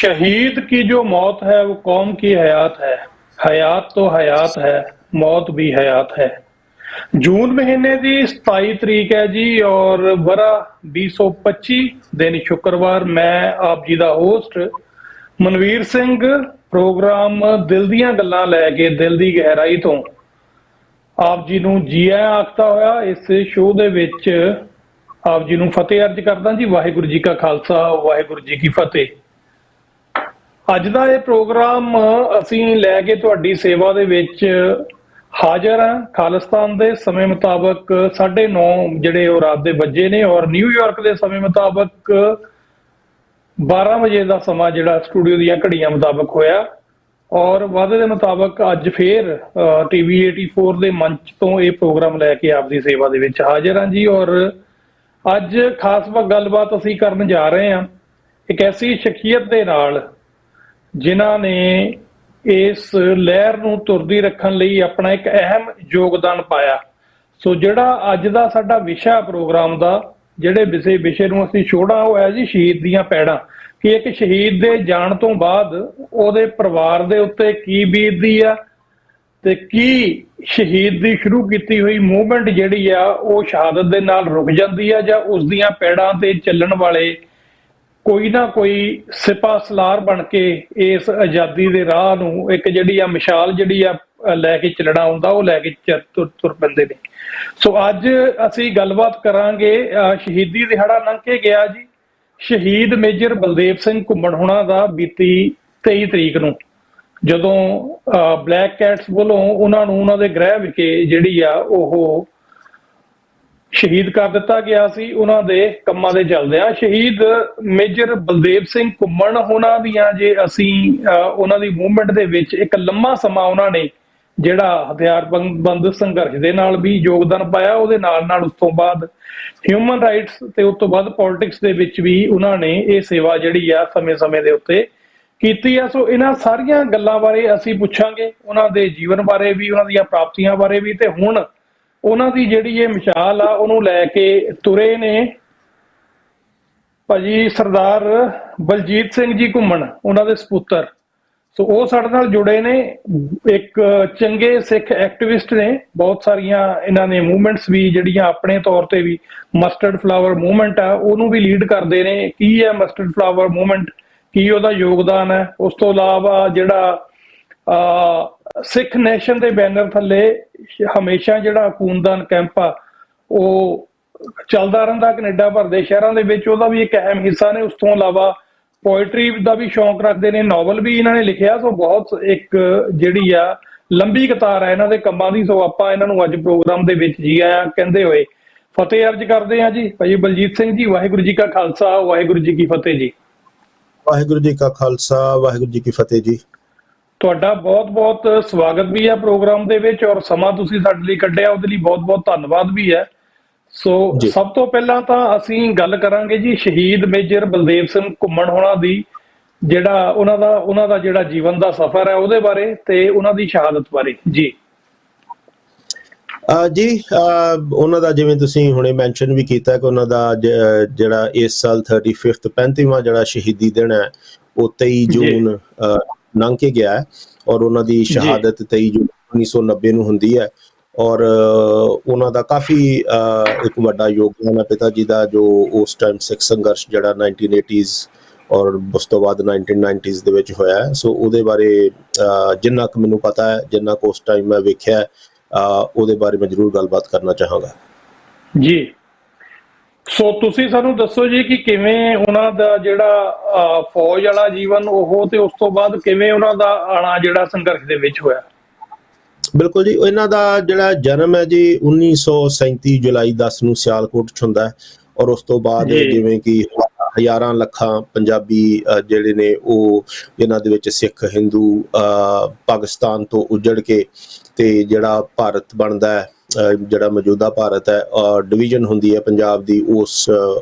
शहीद की जो मौत है वो कौम की हयात है, हयात तो हयात है, मौत भी हयात है। जून महीने की 27 तरीक है जी और बरा 2025 दिन शुक्रवार। मैं आप जी का होस्ट मनवीर सिंह प्रोग्राम दिल दीयां गल्लां लैके दिल की गहराई तो आप जी नूं जी आया आखदा होया इस शो दे विच आप जी नूं फतेह अर्ज करदा जी। वाहिगुरू जी का खालसा, वाहिगुरू जी की फतेह। ਅੱਜ ਦਾ ਇਹ ਪ੍ਰੋਗਰਾਮ ਅਸੀਂ ਲੈ ਕੇ ਤੁਹਾਡੀ ਸੇਵਾ ਦੇ ਵਿੱਚ ਹਾਜ਼ਰ ਹਾਂ। ਖਾਲਿਸਤਾਨ ਦੇ ਸਮੇਂ ਮੁਤਾਬਕ 9:30 ਜਿਹੜੇ ਉਹ ਰਾਤ ਦੇ ਵੱਜੇ ਨੇ ਔਰ ਨਿਊਯਾਰਕ ਦੇ ਸਮੇਂ ਮੁਤਾਬਕ 12 ਵਜੇ ਦਾ ਸਮਾਂ ਜਿਹੜਾ ਸਟੂਡੀਓ ਦੀਆਂ ਘੜੀਆਂ ਮੁਤਾਬਕ ਹੋਇਆ। ਔਰ ਵਾਅਦੇ ਦੇ ਮੁਤਾਬਕ ਅੱਜ ਫੇਰ TV 84 ਦੇ ਮੰਚ ਤੋਂ ਇਹ ਪ੍ਰੋਗਰਾਮ ਲੈ ਕੇ ਆਪ ਦੀ ਸੇਵਾ ਦੇ ਵਿੱਚ ਹਾਜ਼ਰ ਹਾਂ ਜੀ। ਔਰ ਅੱਜ ਖਾਸ ਗੱਲਬਾਤ ਅਸੀਂ ਕਰਨ ਜਾ ਰਹੇ ਹਾਂ ਇੱਕ ਐਸੀ ਸ਼ਖਸੀਅਤ ਦੇ ਨਾਲ ਜਿਨ੍ਹਾਂ ਨੇ ਇਸ ਲਹਿਰ ਨੂੰ ਤੁਰਦੀ ਰੱਖਣ ਲਈ ਆਪਣਾ ਇੱਕ ਅਹਿਮ ਯੋਗਦਾਨ ਪਾਇਆ। ਸੋ ਜਿਹੜਾ ਅੱਜ ਦਾ ਸਾਡਾ ਵਿਸ਼ਾ ਪ੍ਰੋਗਰਾਮ ਦਾ, ਜਿਹੜੇ ਵਿਸ਼ੇ ਨੂੰ ਅਸੀਂ ਛੋੜਾਂ ਉਹ ਹੈ ਜੀ ਸ਼ਹੀਦ ਦੀਆਂ ਪੈੜਾਂ। ਕਿ ਇੱਕ ਸ਼ਹੀਦ ਦੇ ਜਾਣ ਤੋਂ ਬਾਅਦ ਉਹਦੇ ਪਰਿਵਾਰ ਦੇ ਉੱਤੇ ਕੀ ਬੀਤਦੀ ਆ ਤੇ ਕੀ ਸ਼ਹੀਦ ਦੀ ਸ਼ੁਰੂ ਕੀਤੀ ਹੋਈ ਮੂਵਮੈਂਟ ਜਿਹੜੀ ਆ ਉਹ ਸ਼ਹਾਦਤ ਦੇ ਨਾਲ ਰੁਕ ਜਾਂਦੀ ਆ ਜਾਂ ਉਸ ਦੀਆਂ ਪੈੜਾਂ ਤੇ ਚੱਲਣ ਵਾਲੇ ਕੋਈ ਨਾ ਕੋਈ ਸਿਪਾਹ ਸਲਾਰ ਬਣ ਕੇ ਇਸ ਆਜ਼ਾਦੀ ਦੇ ਰਾਹ ਨੂੰ ਇੱਕ ਜਿਹੜੀ ਆ ਮਿਸਾਲ ਜਿਹੜੀ ਆ ਲੈ ਕੇ ਚੱਲਣਾ ਹੁੰਦਾ ਉਹ ਲੈ ਕੇ ਤੁਰ ਪੈਂਦੇ ਨੇ। ਸੋ ਅੱਜ ਅਸੀਂ ਗੱਲਬਾਤ ਕਰਾਂਗੇ। ਸ਼ਹੀਦੀ ਦਿਹਾੜਾ ਲੰਘ ਕੇ ਗਿਆ ਜੀ। ਸ਼ਹੀਦ ਮੇਜਰ ਬਲਦੇਵ ਸਿੰਘ ਘੁੰਮਣ ਹੋਣਾ ਦਾ ਬੀਤੀ 23 ਤਰੀਕ ਨੂੰ ਜਦੋਂ ਬਲੈਕ ਕੈਟਸ ਵੱਲੋਂ ਉਹਨਾਂ ਨੂੰ ਉਹਨਾਂ ਦੇ ਗ੍ਰਹਿ ਵਿਖੇ ਜਿਹੜੀ ਆ ਉਹ ਸ਼ਹੀਦ ਕਰ ਦਿੱਤਾ ਗਿਆ ਸੀ ਉਹਨਾਂ ਦੇ ਕੰਮਾਂ ਦੇ ਚੱਲਦਿਆਂ। ਸ਼ਹੀਦ ਮੇਜਰ ਬਲਦੇਵ ਸਿੰਘ ਘੁੰਮਣ ਹੋਣਾ ਦੀਆਂ ਜੇ ਅਸੀਂ ਉਹਨਾਂ ਦੀ ਮੂਵਮੈਂਟ ਦੇ ਵਿੱਚ ਇੱਕ ਲੰਮਾ ਸਮਾਂ ਉਹਨਾਂ ਨੇ ਜਿਹੜਾ ਹਥਿਆਰਬੰਦ ਸੰਘਰਸ਼ ਦੇ ਨਾਲ ਵੀ ਯੋਗਦਾਨ ਪਾਇਆ, ਉਹਦੇ ਨਾਲ ਉਸ ਤੋਂ ਬਾਅਦ ਹਿਊਮਨ ਰਾਈਟਸ ਤੇ ਉਸ ਤੋਂ ਬਾਅਦ ਪੋਲਿਟਿਕਸ ਦੇ ਵਿੱਚ ਵੀ ਉਹਨਾਂ ਨੇ ਇਹ ਸੇਵਾ ਜਿਹੜੀ ਆ ਸਮੇਂ ਦੇ ਉੱਤੇ ਕੀਤੀ ਆ। ਸੋ ਇਹਨਾਂ ਸਾਰੀਆਂ ਗੱਲਾਂ ਬਾਰੇ ਅਸੀਂ ਪੁੱਛਾਂਗੇ, ਉਹਨਾਂ ਦੇ ਜੀਵਨ ਬਾਰੇ ਵੀ, ਉਹਨਾਂ ਦੀਆਂ ਪ੍ਰਾਪਤੀਆਂ ਬਾਰੇ ਵੀ, ਤੇ ਹੁਣ ਉਹਨਾਂ ਦੀ ਜਿਹੜੀ ਇਹ ਮਿਸਾਲ ਆ ਉਹਨੂੰ ਲੈ ਕੇ ਤੁਰੇ ਨੇ ਭਾਜੀ ਸਰਦਾਰ ਬਲਜੀਤ ਸਿੰਘ ਜੀ ਘੁੰਮਣ, ਉਹਨਾਂ ਦੇ ਸਪੁੱਤਰ। ਸੋ ਉਹ ਸਾਡੇ ਨਾਲ ਜੁੜੇ ਨੇ, ਇੱਕ ਚੰਗੇ ਸਿੱਖ ਐਕਟਿਵਿਸਟ ਨੇ। ਬਹੁਤ ਸਾਰੀਆਂ ਇਹਨਾਂ ਨੇ ਮੂਵਮੈਂਟਸ ਵੀ ਜਿਹੜੀਆਂ ਆਪਣੇ ਤੌਰ ਤੇ ਵੀ ਮਸਟਰਡ ਫਲਾਵਰ ਮੂਵਮੈਂਟ ਆ ਉਹਨੂੰ ਵੀ ਲੀਡ ਕਰਦੇ ਨੇ। ਕੀ ਹੈ ਮਸਟਰਡ ਫਲਾਵਰ ਮੂਵਮੈਂਟ, ਕੀ ਉਹਦਾ ਯੋਗਦਾਨ ਹੈ। ਉਸ ਤੋਂ ਇਲਾਵਾ ਜਿਹੜਾ ਸਿੱਖ ਨੈਸ਼ਨ ਦੇ ਬੈਨਰ ਥੱਲੇ ਹਮੇਸ਼ਾ ਜਿਹੜਾ ਖੂਨਦਾਨ ਕੈਂਪ ਆ ਉਹ ਚੱਲਦਾ ਰਹਿੰਦਾ ਕੈਨੇਡਾ ਭਰ ਦੇ ਸ਼ਹਿਰਾਂ ਦੇ ਵਿੱਚ, ਉਹਦਾ ਵੀ ਇੱਕ ਅਹਿਮ ਹਿੱਸਾ ਨੇ। ਉਸ ਤੋਂ ਇਲਾਵਾ ਪੋਇਟਰੀ ਦਾ ਵੀ ਸ਼ੌਂਕ ਰੱਖਦੇ ਨੇ, ਨਾਵਲ ਵੀ ਇਹਨਾਂ ਨੇ ਲਿਖਿਆ। ਸੋ ਬਹੁਤ ਇੱਕ ਜਿਹੜੀ ਆ ਲੰਬੀ ਕਤਾਰ ਹੈ ਇਹਨਾਂ ਦੇ ਕੰਮਾਂ ਦੀ। ਸੋ ਆਪਾਂ ਇਹਨਾਂ ਨੂੰ ਅੱਜ ਪ੍ਰੋਗਰਾਮ ਦੇ ਵਿੱਚ ਜੀ ਆਇਆਂ ਕਹਿੰਦੇ ਹੋਏ ਫਤਿਹ ਅਰਜ ਕਰਦੇ ਹਾਂ ਜੀ। ਭਾਈ ਬਲਜੀਤ ਸਿੰਘ ਜੀ, ਵਾਹਿਗੁਰੂ ਜੀ ਕਾ ਖਾਲਸਾ, ਵਾਹਿਗੁਰੂ ਜੀ ਕੀ ਫਤਿਹ ਜੀ। ਵਾਹਿਗੁਰੂ ਜੀ ਕਾ ਖਾਲਸਾ, ਵਾਹਿਗੁਰੂ ਜੀ ਕੀ ਫਤਿਹ ਜੀ। ਤੁਹਾਡਾ ਬਹੁਤ-ਬਹੁਤ ਸਵਾਗਤ ਵੀ ਹੈ ਪ੍ਰੋਗਰਾਮ ਦੇ ਵਿੱਚ ਔਰ ਸਮਾਂ ਤੁਸੀਂ ਸਾਡੇ ਲਈ ਕੱਢਿਆ ਉਹਦੇ ਲਈ ਬਹੁਤ-ਬਹੁਤ ਧੰਨਵਾਦ ਵੀ ਹੈ। ਸੋ ਸਭ ਤੋਂ ਪਹਿਲਾਂ ਤਾਂ ਅਸੀਂ ਗੱਲ ਕਰਾਂਗੇ ਜੀ ਸ਼ਹੀਦ ਮੇਜਰ ਬਲਦੇਵ ਸਿੰਘ ਘੁੰਮਣ ਹੋਣਾ ਦੀ, ਜਿਹੜਾ ਉਹਨਾਂ ਦਾ ਜਿਹੜਾ ਜੀਵਨ ਦਾ ਸਫ਼ਰ ਹੈ ਉਹਦੇ ਬਾਰੇ ਤੇ ਉਹਨਾਂ ਦੀ ਸ਼ਹਾਦਤ ਬਾਰੇ ਜੀ। ਉਹਨਾਂ ਦਾ ਜਿਵੇਂ ਤੁਸੀਂ ਹੁਣੇ ਮੈਂਸ਼ਨ ਵੀ ਕੀਤਾ ਕਿ ਉਹਨਾਂ ਦਾ ਜਿਹੜਾ ਇਸ ਸਾਲ 35ਵਾਂ ਜਿਹੜਾ ਸ਼ਹੀਦੀ ਦਿਨ ਹੈ ਉਹ 23 ਜੂਨ ਲੰਘ ਕੇ ਗਿਆ ਹੈ ਔਰ ਉਹਨਾਂ ਦੀ ਸ਼ਹਾਦਤ 23 ਜੂਨ 1990 ਨੂੰ ਹੁੰਦੀ ਹੈ। ਔਰ ਉਹਨਾਂ ਦਾ ਕਾਫੀ ਇੱਕ ਵੱਡਾ ਯੋਗਦਾਨ ਹੈ ਪਿਤਾ ਜੀ ਦਾ, ਜੋ ਉਸ ਟਾਈਮ ਸਿੱਖ ਸੰਘਰਸ਼ ਜਿਹੜਾ 1980s ਔਰ ਉਸ ਤੋਂ ਬਾਅਦ 1990s ਦੇ ਵਿੱਚ ਹੋਇਆ ਹੈ। ਸੋ ਉਹਦੇ ਬਾਰੇ ਜਿੰਨਾ ਕੁ ਮੈਨੂੰ ਪਤਾ ਹੈ, ਜਿੰਨਾ ਕੁ ਉਸ ਟਾਈਮ ਮੈਂ ਵੇਖਿਆ ਉਹਦੇ ਬਾਰੇ ਮੈਂ ਜ਼ਰੂਰ ਗੱਲਬਾਤ ਕਰਨਾ ਚਾਹਾਂਗਾ ਜੀ। ਸੋ ਤੁਸੀਂ ਸਾਨੂੰ ਦੱਸੋ ਜੀ ਕਿ ਕਿਵੇਂ ਉਹਨਾਂ ਦਾ ਜਿਹੜਾ ਫੌਜ ਵਾਲਾ ਜੀਵਨ ਉਹ ਤੇ ਉਸ ਤੋਂ ਬਾਅਦ ਕਿਵੇਂ ਉਹਨਾਂ ਦਾ ਆਣਾ ਜਿਹੜਾ ਸੰਘਰਸ਼ ਦੇ ਵਿੱਚ ਹੋਇਆ। ਬਿਲਕੁਲ ਜੀ, ਇਹਨਾਂ ਦਾ ਜਿਹੜਾ ਜਨਮ ਹੈ ਜੀ 1937 ਜੁਲਾਈ 10 ਨੂੰ ਸਿਆਲਕੋਟ 'ਚ ਹੁੰਦਾ ਹੈ ਔਰ ਉਸ ਤੋਂ ਬਾਅਦ ਜਿਵੇਂ ਕਿ ਹਜ਼ਾਰਾਂ ਲੱਖਾਂ ਪੰਜਾਬੀ ਜਿਹੜੇ ਨੇ ਉਹ ਇਹਨਾਂ ਦੇ ਵਿੱਚ ਸਿੱਖ ਹਿੰਦੂ ਪਾਕਿਸਤਾਨ ਤੋਂ ਉੱਜੜ ਕੇ ਤੇ ਜਿਹੜਾ ਭਾਰਤ ਬਣਦਾ ਹੈ, ਜਿਹੜਾ ਮੌਜੂਦਾ ਭਾਰਤ ਹੈ, ਡਿਵੀਜ਼ਨ ਹੁੰਦੀ ਹੈ ਪੰਜਾਬ ਦੀ, ਉਸ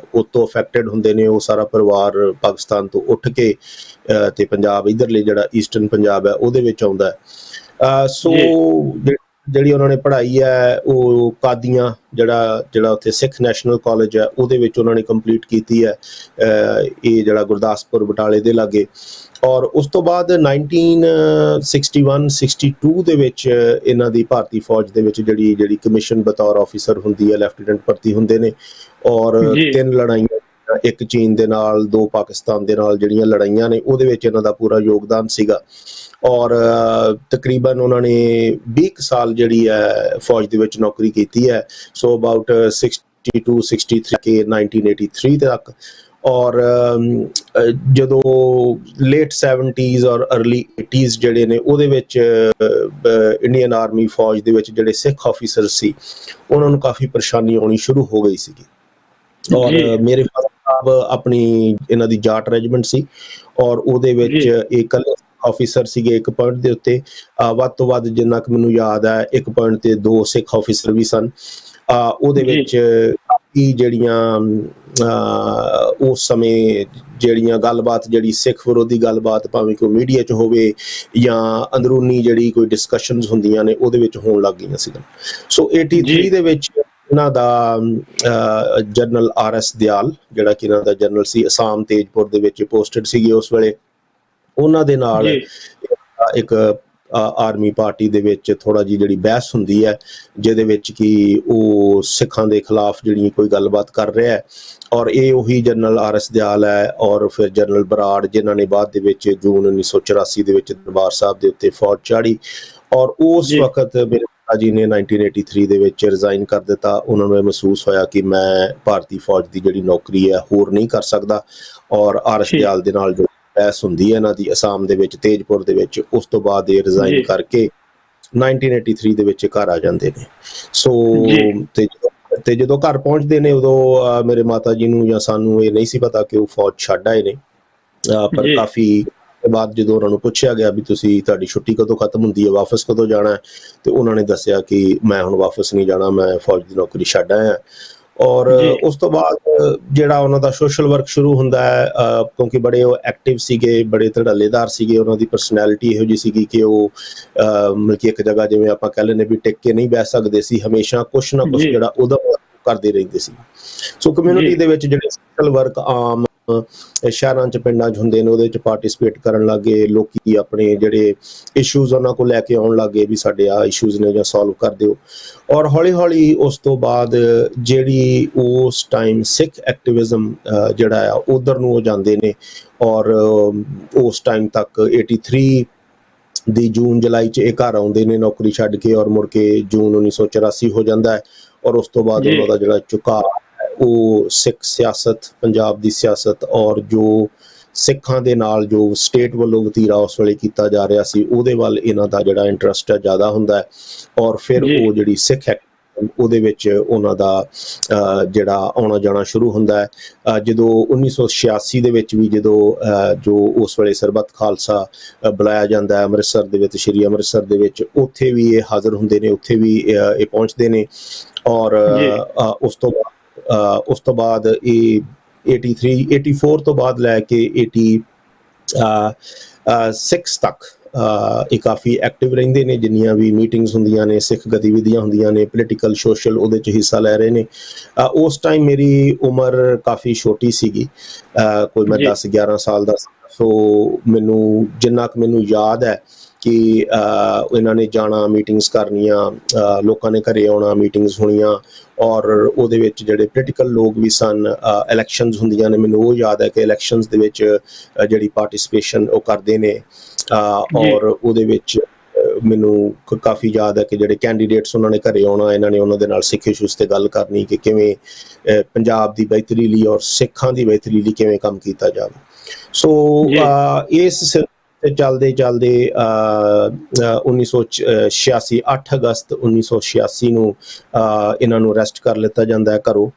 ਤੋਂ ਅਫੈਕਟਡ ਹੁੰਦੇ ਨੇ। ਉਹ ਸਾਰਾ ਪਰਿਵਾਰ ਪਾਕਿਸਤਾਨ ਤੋਂ ਉੱਠ ਕੇ ਤੇ ਪੰਜਾਬ ਇੱਧਰਲੇ ਜਿਹੜਾ ਈਸਟਰਨ ਪੰਜਾਬ ਹੈ ਉਹਦੇ ਵਿੱਚ ਆਉਂਦਾ ਹੈ। ਸੋ ਜਿਹੜੀ ਉਹਨਾਂ ਨੇ ਪੜ੍ਹਾਈ ਹੈ ਉਹ ਕਾਦੀਆਂ ਜਿਹੜਾ ਉੱਥੇ ਸਿੱਖ ਨੈਸ਼ਨਲ ਕਾਲਜ ਹੈ ਉਹਦੇ ਵਿੱਚ ਉਹਨਾਂ ਨੇ ਕੰਪਲੀਟ ਕੀਤੀ ਹੈ, ਇਹ ਜਿਹੜਾ ਗੁਰਦਾਸਪੁਰ ਬਟਾਲੇ ਦੇ ਲਾਗੇ। ਔਰ ਉਸ ਤੋਂ ਬਾਅਦ 1961-62 ਦੇ ਵਿੱਚ ਇਹਨਾਂ ਦੀ ਭਾਰਤੀ ਫੌਜ ਦੇ ਵਿੱਚ ਜਿਹੜੀ ਕਮਿਸ਼ਨ ਬਤੌਰ ਆਫੀਸਰ ਹੁੰਦੀ ਹੈ, ਲੈਫਟੀਨੈਂਟ ਭਰਤੀ ਹੁੰਦੇ ਨੇ। ਔਰ 3 ਲੜਾਈਆਂ, ਇੱਕ ਚੀਨ ਦੇ ਨਾਲ, 2 ਪਾਕਿਸਤਾਨ ਦੇ ਨਾਲ ਜਿਹੜੀਆਂ ਲੜਾਈਆਂ ਨੇ ਉਹਦੇ ਵਿੱਚ ਇਹਨਾਂ ਦਾ ਪੂਰਾ ਯੋਗਦਾਨ ਸੀਗਾ। ਔਰ ਤਕਰੀਬਨ ਉਹਨਾਂ ਨੇ 20 ਸਾਲ ਜਿਹੜੀ ਹੈ ਫੌਜ ਦੇ ਵਿੱਚ ਨੌਕਰੀ ਕੀਤੀ ਹੈ, ਸੋ ਅਬਾਊਟ 62-63 ਕੇ 1983 ਤੱਕ। ਔਰ ਜਦੋਂ ਲੇਟ 70s ਔਰ ਅਰਲੀ 80s ਜਿਹੜੇ ਨੇ ਉਹਦੇ ਵਿੱਚ ਇੰਡੀਅਨ ਆਰਮੀ ਫੌਜ ਦੇ ਵਿੱਚ ਜਿਹੜੇ ਸਿੱਖ ਆਫੀਸਰ ਸੀ ਉਹਨਾਂ ਨੂੰ ਕਾਫੀ ਪਰੇਸ਼ਾਨੀ ਆਉਣੀ ਸ਼ੁਰੂ ਹੋ ਗਈ ਸੀਗੀ। ਔਰ ਮੇਰੇ ਫਾਦਰ ਸਾਹਿਬ ਆਪਣੀ ਇਹਨਾਂ ਦੀ ਜਾਟ ਰੈਜੀਮੈਂਟ ਸੀ ਔਰ ਉਹਦੇ ਵਿੱਚ ਇਹ ਇਕੱਲੇ ਆਫੀਸਰ ਸੀਗੇ। ਇੱਕ ਪੁਆਇੰਟ ਦੇ ਉੱਤੇ ਵੱਧ ਤੋਂ ਵੱਧ ਜਿੰਨਾ ਕੁ ਮੈਨੂੰ ਯਾਦ ਹੈ ਇੱਕ ਪੁਆਇੰਟ ਤੇ 2 ਸਿੱਖ ਆਫੀਸਰ ਵੀ ਸਨ। ਉਹਦੇ ਵਿੱਚ ਕਾਫੀ ਜਿਹੜੀਆਂ ਉਸ ਸਮੇਂ ਜਿਹੜੀਆਂ ਗੱਲਬਾਤ, ਜਿਹੜੀ ਸਿੱਖ ਵਿਰੋਧੀ ਗੱਲਬਾਤ, ਭਾਵੇਂ ਕੋਈ ਮੀਡੀਆ 'ਚ ਹੋਵੇ ਜਾਂ ਅੰਦਰੂਨੀ ਜਿਹੜੀ ਕੋਈ ਡਿਸਕਸ਼ਨਸ ਹੁੰਦੀਆਂ ਨੇ ਉਹਦੇ ਵਿੱਚ ਹੋਣ ਲੱਗ ਗਈਆਂ ਸੀਗੀਆਂ। ਸੋ 83 ਦੇ ਵਿੱਚ ਇਹਨਾਂ ਦਾ ਜਨਰਲ RS ਦਿਆਲ, ਜਿਹੜਾ ਕਿ ਇਹਨਾਂ ਦਾ ਜਨਰਲ ਸੀ, ਅਸਾਮ ਤੇਜਪੁਰ ਦੇ ਵਿੱਚ ਪੋਸਟਡ ਸੀਗੇ ਉਸ ਵੇਲੇ, ਉਹਨਾਂ ਦੇ ਨਾਲ ਇੱਕ ਆਰਮੀ ਪਾਰਟੀ ਦੇ ਵਿੱਚ ਥੋੜਾ ਜਿਹੀ ਜਿਹੜੀ ਬਹਿਸ ਹੁੰਦੀ ਹੈ ਜਿਹਦੇ ਵਿੱਚ ਕਿ ਉਹ ਸਿੱਖਾਂ ਦੇ ਖਿਲਾਫ ਜਿਹੜੀ ਕੋਈ ਗੱਲਬਾਤ ਕਰ ਰਿਹਾ ਹੈ। ਔਰ ਇਹ ਉਹੀ ਜਨਰਲ RS ਦਿਆਲ ਹੈ ਔਰ ਫਿਰ ਜਨਰਲ ਬਰਾੜ, ਜਿਨ੍ਹਾਂ ਨੇ ਬਾਅਦ ਦੇ ਵਿੱਚ ਜੂਨ 1984 ਦੇ ਵਿੱਚ ਦਰਬਾਰ ਸਾਹਿਬ ਦੇ ਉੱਤੇ ਫੌਜ ਚਾੜੀ। ਔਰ ਉਸ ਵਕਤ ਮੇਰੇ ਪਿਤਾ ਜੀ ਨੇ 1983 ਦੇ ਵਿੱਚ ਰਿਜ਼ਾਈਨ ਕਰ ਦਿੱਤਾ। ਉਹਨਾਂ ਨੂੰ ਇਹ ਮਹਿਸੂਸ ਹੋਇਆ ਕਿ ਮੈਂ ਭਾਰਤੀ ਫੌਜ ਦੀ ਜਿਹੜੀ ਨੌਕਰੀ ਹੈ ਹੋਰ ਨਹੀਂ ਕਰ ਸਕਦਾ। ਔਰ RS ਦਿਆਲ ਦੇ ਨਾਲ ਜੋ ਬਹਿਸ ਹੁੰਦੀ ਹੈ ਇਹਨਾਂ ਦੀ ਅਸਾਮ ਦੇ ਵਿੱਚ ਤੇਜਪੁਰ ਦੇ ਵਿੱਚ, ਉਸ ਤੋਂ ਬਾਅਦ ਇਹ ਰਿਜ਼ਾਈਨ ਕਰਕੇ 1983 ਦੇ ਵਿੱਚ ਘਰ ਆ ਜਾਂਦੇ ਨੇ। ਸੋ ਤੇ ਜਦੋਂ ਘਰ ਪਹੁੰਚਦੇ ਨੇ ਉਦੋਂ ਮੇਰੇ ਮਾਤਾ ਜੀ ਨੂੰ ਜਾਂ ਸਾਨੂੰ ਇਹ ਨਹੀਂ ਸੀ ਪਤਾ ਕਿ ਉਹ ਫੌਜ ਛੱਡ ਆਏ ਨੇ। ਪਰ ਕਾਫੀ ਬਾਅਦ ਜਦੋਂ ਉਹਨਾਂ ਨੂੰ ਪੁੱਛਿਆ ਗਿਆ ਵੀ ਤੁਹਾਡੀ ਛੁੱਟੀ ਕਦੋਂ ਖਤਮ ਹੁੰਦੀ ਹੈ, ਵਾਪਸ ਕਦੋਂ ਜਾਣਾ ਹੈ, ਤੇ ਉਹਨਾਂ ਨੇ ਦੱਸਿਆ ਕਿ ਮੈਂ ਹੁਣ ਵਾਪਸ ਨਹੀਂ ਜਾਣਾ, ਮੈਂ ਫੌਜ ਦੀ ਨੌਕਰੀ ਛੱਡ ਆਇਆ। ਔਰ ਉਸ ਤੋਂ ਬਾਅਦ ਜਿਹੜਾ ਉਹਨਾਂ ਦਾ ਸੋਸ਼ਲ ਵਰਕ ਸ਼ੁਰੂ ਹੁੰਦਾ ਹੈ, ਕਿਉਂਕਿ ਬੜੇ ਉਹ ਐਕਟਿਵ ਸੀਗੇ, ਬੜੇ ਧੜੱਲੇਦਾਰ ਸੀਗੇ, ਉਹਨਾਂ ਦੀ ਪਰਸਨੈਲਿਟੀ ਇਹੋ ਜਿਹੀ ਸੀਗੀ ਕਿ ਉਹ ਮਤਲਬ ਕਿ ਇੱਕ ਜਗ੍ਹਾ ਜਿਵੇਂ ਆਪਾਂ ਕਹਿ ਲੈਂਦੇ ਵੀ ਟਿਕ ਕੇ ਨਹੀਂ ਬਹਿ ਸਕਦੇ ਸੀ, ਹਮੇਸ਼ਾ ਕੁਛ ਨਾ ਕੁਛ ਜਿਹੜਾ ਉਹਦਾ ਕਰਦੇ ਰਹਿੰਦੇ ਸੀ। ਸੋ ਕਮਿਊਨਿਟੀ ਦੇ ਵਿੱਚ ਜਿਹੜੇ ਸੋਸ਼ਲ ਵਰਕ ਆਮ ਸ਼ਹਿਰਾਂ 'ਚ ਪਿੰਡਾਂ 'ਚ ਹੁੰਦੇ ਨੇ ਉਹਦੇ 'ਚ ਪਾਰਟਿਸਿਪੇਟ ਕਰਨ ਲੱਗੇ ਲੋਕੀ, ਆਪਣੇ ਜਿਹੜੇ ਇਸ਼ੂਜ਼ ਉਹਨਾਂ ਕੋਲ ਲੈ ਕੇ ਆਉਣ ਲੱਗੇ ਵੀ ਸਾਡੇ ਆਹ ਇਸ਼ੂਜ਼ ਨੇ ਜਾਂ ਸੋਲਵ ਕਰ ਦਿਓ। ਔਰ ਹੌਲੀ ਹੌਲੀ ਉਸ ਤੋਂ ਬਾਅਦ ਜਿਹੜੀ ਉਸ ਟਾਈਮ ਸਿੱਖ ਐਕਟਿਵਿਜ਼ਮ ਜਿਹੜਾ ਆ ਉਧਰ ਨੂੰ ਉਹ ਜਾਂਦੇ ਨੇ। ਔਰ ਉਸ ਟਾਈਮ ਤੱਕ 83 ਦੀ ਜੂਨ ਜੁਲਾਈ 'ਚ ਇਹ ਘਰ ਆਉਂਦੇ ਨੇ ਨੌਕਰੀ ਛੱਡ ਕੇ, ਔਰ ਮੁੜ ਕੇ ਜੂਨ 1984 ਹੋ ਜਾਂਦਾ ਹੈ। ਔਰ ਉਸ ਤੋਂ ਬਾਅਦ ਉਹਨਾਂ ਦਾ ਜਿਹੜਾ ਝੁਕਾਅ ਉਹ ਸਿੱਖ ਸਿਆਸਤ, ਪੰਜਾਬ ਦੀ ਸਿਆਸਤ ਔਰ ਜੋ ਸਿੱਖਾਂ ਦੇ ਨਾਲ ਜੋ ਸਟੇਟ ਵੱਲੋਂ ਵਤੀਰਾ ਉਸ ਵੇਲੇ ਕੀਤਾ ਜਾ ਰਿਹਾ ਸੀ ਉਹਦੇ ਵੱਲ ਇਹਨਾਂ ਦਾ ਜਿਹੜਾ ਇੰਟਰਸਟ ਹੈ ਜ਼ਿਆਦਾ ਹੁੰਦਾ ਹੈ। ਔਰ ਫਿਰ ਉਹ ਜਿਹੜੀ ਸਿੱਖ ਉਹਦੇ ਵਿੱਚ ਉਹਨਾਂ ਦਾ ਜਿਹੜਾ ਆਉਣਾ ਜਾਣਾ ਸ਼ੁਰੂ ਹੁੰਦਾ ਹੈ। ਜਦੋਂ 1986 ਦੇ ਵਿੱਚ ਵੀ ਜਦੋਂ ਜੋ ਉਸ ਵੇਲੇ ਸਰਬੱਤ ਖਾਲਸਾ ਬੁਲਾਇਆ ਜਾਂਦਾ ਹੈ ਅੰਮ੍ਰਿਤਸਰ ਦੇ ਵਿੱਚ, ਸ਼੍ਰੀ ਅੰਮ੍ਰਿਤਸਰ ਦੇ ਵਿੱਚ, ਉੱਥੇ ਵੀ ਇਹ ਹਾਜ਼ਰ ਹੁੰਦੇ ਨੇ, ਉੱਥੇ ਵੀ ਇਹ ਪਹੁੰਚਦੇ ਨੇ। ਔਰ ਉਸ ਤੋਂ ਬਾਅਦ ਇਹ 84 ਤੋਂ ਬਾਅਦ ਲੈ ਕੇ 86 ਤੱਕ ਇਹ ਕਾਫੀ ਐਕਟਿਵ ਰਹਿੰਦੇ ਨੇ। ਜਿੰਨੀਆਂ ਵੀ ਮੀਟਿੰਗਸ ਹੁੰਦੀਆਂ ਨੇ, ਸਿੱਖ ਗਤੀਵਿਧੀਆਂ ਹੁੰਦੀਆਂ ਨੇ, ਪੋਲੀਟੀਕਲ ਸੋਸ਼ਲ, ਉਹਦੇ 'ਚ ਹਿੱਸਾ ਲੈ ਰਹੇ ਨੇ। ਉਸ ਟਾਈਮ ਮੇਰੀ ਉਮਰ ਕਾਫੀ ਛੋਟੀ ਸੀਗੀ, ਕੋਈ ਮੈਂ 10-11 ਸਾਲ ਦਾ। ਸੋ ਮੈਨੂੰ ਜਿੰਨਾ ਕੁ ਮੈਨੂੰ ਯਾਦ ਹੈ ਕਿ ਇਹਨਾਂ ਨੇ ਜਾਣਾ, ਮੀਟਿੰਗਸ ਕਰਨੀਆਂ, ਲੋਕਾਂ ਨੇ ਘਰੇ ਆਉਣਾ, ਮੀਟਿੰਗਸ ਹੋਣੀਆਂ। ਔਰ ਉਹਦੇ ਵਿੱਚ ਜਿਹੜੇ ਪੋਲੀਟੀਕਲ ਲੋਕ ਵੀ ਸਨ, ਇਲੈਕਸ਼ਨਸ ਹੁੰਦੀਆਂ ਨੇ, ਮੈਨੂੰ ਉਹ ਯਾਦ ਹੈ ਕਿ ਇਲੈਕਸ਼ਨਸ ਦੇ ਵਿੱਚ ਜਿਹੜੀ ਪਾਰਟਿਸਿਪੇਸ਼ਨ ਉਹ ਕਰਦੇ ਨੇ। ਔਰ ਉਹਦੇ ਵਿੱਚ ਮੈਨੂੰ ਕਾਫੀ ਯਾਦ ਹੈ ਕਿ ਜਿਹੜੇ ਕੈਂਡੀਡੇਟਸ ਉਹਨਾਂ ਨੇ ਘਰੇ ਆਉਣਾ, ਇਹਨਾਂ ਨੇ ਉਹਨਾਂ ਦੇ ਨਾਲ ਸਿੱਖ ਇਸ਼ੂਜ਼ ਤੇ ਗੱਲ ਕਰਨੀ ਕਿ ਕਿਵੇਂ ਪੰਜਾਬ ਦੀ ਬਿਹਤਰੀ ਲਈ ਔਰ ਸਿੱਖਾਂ ਦੀ ਬਿਹਤਰੀ ਲਈ ਕਿਵੇਂ ਕੰਮ ਕੀਤਾ ਜਾਵੇ। ਸੋ ਇਸ ਚੱਲਦੇ 1986 8 ਅਗਸਤ 1986 ਨੂੰ ਇਹਨਾਂ ਨੂੰ ਅਰੈਸਟ ਕਰ ਲਿੱਤਾ ਜਾਂਦਾ ਹੈ ਘਰੋਂ।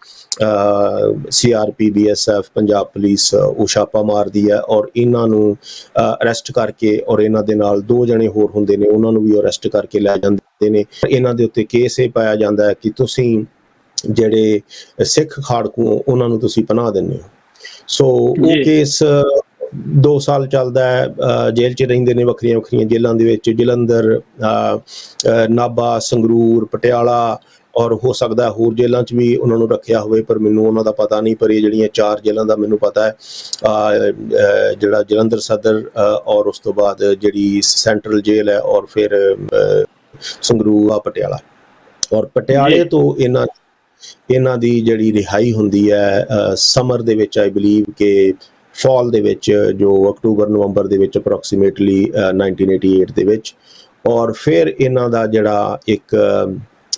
CRP BSF ਪੰਜਾਬ ਪੁਲਿਸ ਉਹ ਛਾਪਾ ਮਾਰਦੀ ਹੈ ਔਰ ਇਹਨਾਂ ਨੂੰ ਅਰੈਸਟ ਕਰਕੇ, ਔਰ ਇਹਨਾਂ ਦੇ ਨਾਲ 2 ਜਣੇ ਹੋਰ ਹੁੰਦੇ ਨੇ, ਉਹਨਾਂ ਨੂੰ ਵੀ ਅਰੈਸਟ ਕਰਕੇ ਲੈ ਜਾਂਦੇ ਨੇ। ਇਹਨਾਂ ਦੇ ਉੱਤੇ ਕੇਸ ਇਹ ਪਾਇਆ ਜਾਂਦਾ ਹੈ ਕਿ ਤੁਸੀਂ ਜਿਹੜੇ ਸਿੱਖ ਖਾੜਕੂ ਉਹਨਾਂ ਨੂੰ ਤੁਸੀਂ ਪਨਾਹ ਦਿੰਦੇ ਹੋ। ਸੋ ਉਹ ਕੇਸ 2 ਸਾਲ ਚੱਲਦਾ ਹੈ, ਜੇਲ੍ਹ 'ਚ ਰਹਿੰਦੇ ਨੇ ਵੱਖਰੀਆਂ ਵੱਖਰੀਆਂ ਜੇਲ੍ਹਾਂ ਦੇ ਵਿੱਚ, ਜਲੰਧਰ, ਨਾਭਾ, ਸੰਗਰੂਰ, ਪਟਿਆਲਾ ਔਰ ਹੋ ਸਕਦਾ ਹੋਰ ਜੇਲ੍ਹਾਂ 'ਚ ਵੀ ਉਹਨਾਂ ਨੂੰ ਰੱਖਿਆ ਹੋਵੇ, ਪਰ ਮੈਨੂੰ ਉਹਨਾਂ ਦਾ ਪਤਾ ਨਹੀਂ। ਪਰ ਇਹ ਜਿਹੜੀਆਂ 4 ਜੇਲ੍ਹਾਂ ਦਾ ਮੈਨੂੰ ਪਤਾ ਹੈ, ਜਿਹੜਾ ਜਲੰਧਰ ਸਦਰ ਔਰ ਉਸ ਤੋਂ ਬਾਅਦ ਜਿਹੜੀ ਸੈਂਟਰਲ ਜੇਲ੍ਹ ਹੈ, ਔਰ ਫਿਰ ਸੰਗਰੂਰ, ਪਟਿਆਲਾ। ਔਰ ਪਟਿਆਲੇ ਤੋਂ ਇਹਨਾਂ ਦੀ ਜਿਹੜੀ ਰਿਹਾਈ ਹੁੰਦੀ ਹੈ ਸਮਰ ਦੇ ਵਿੱਚ, ਆਈ ਬਿਲੀਵ ਕਿ ਫਾਲ ਦੇ ਵਿੱਚ, ਜੋ ਅਕਤੂਬਰ ਨਵੰਬਰ ਦੇ ਵਿੱਚ ਅਪਰੋਕਸੀਮੇਟਲੀ 1988 ਦੇ ਵਿੱਚ। ਔਰ ਫਿਰ ਇਹਨਾਂ ਦਾ ਜਿਹੜਾ ਇੱਕ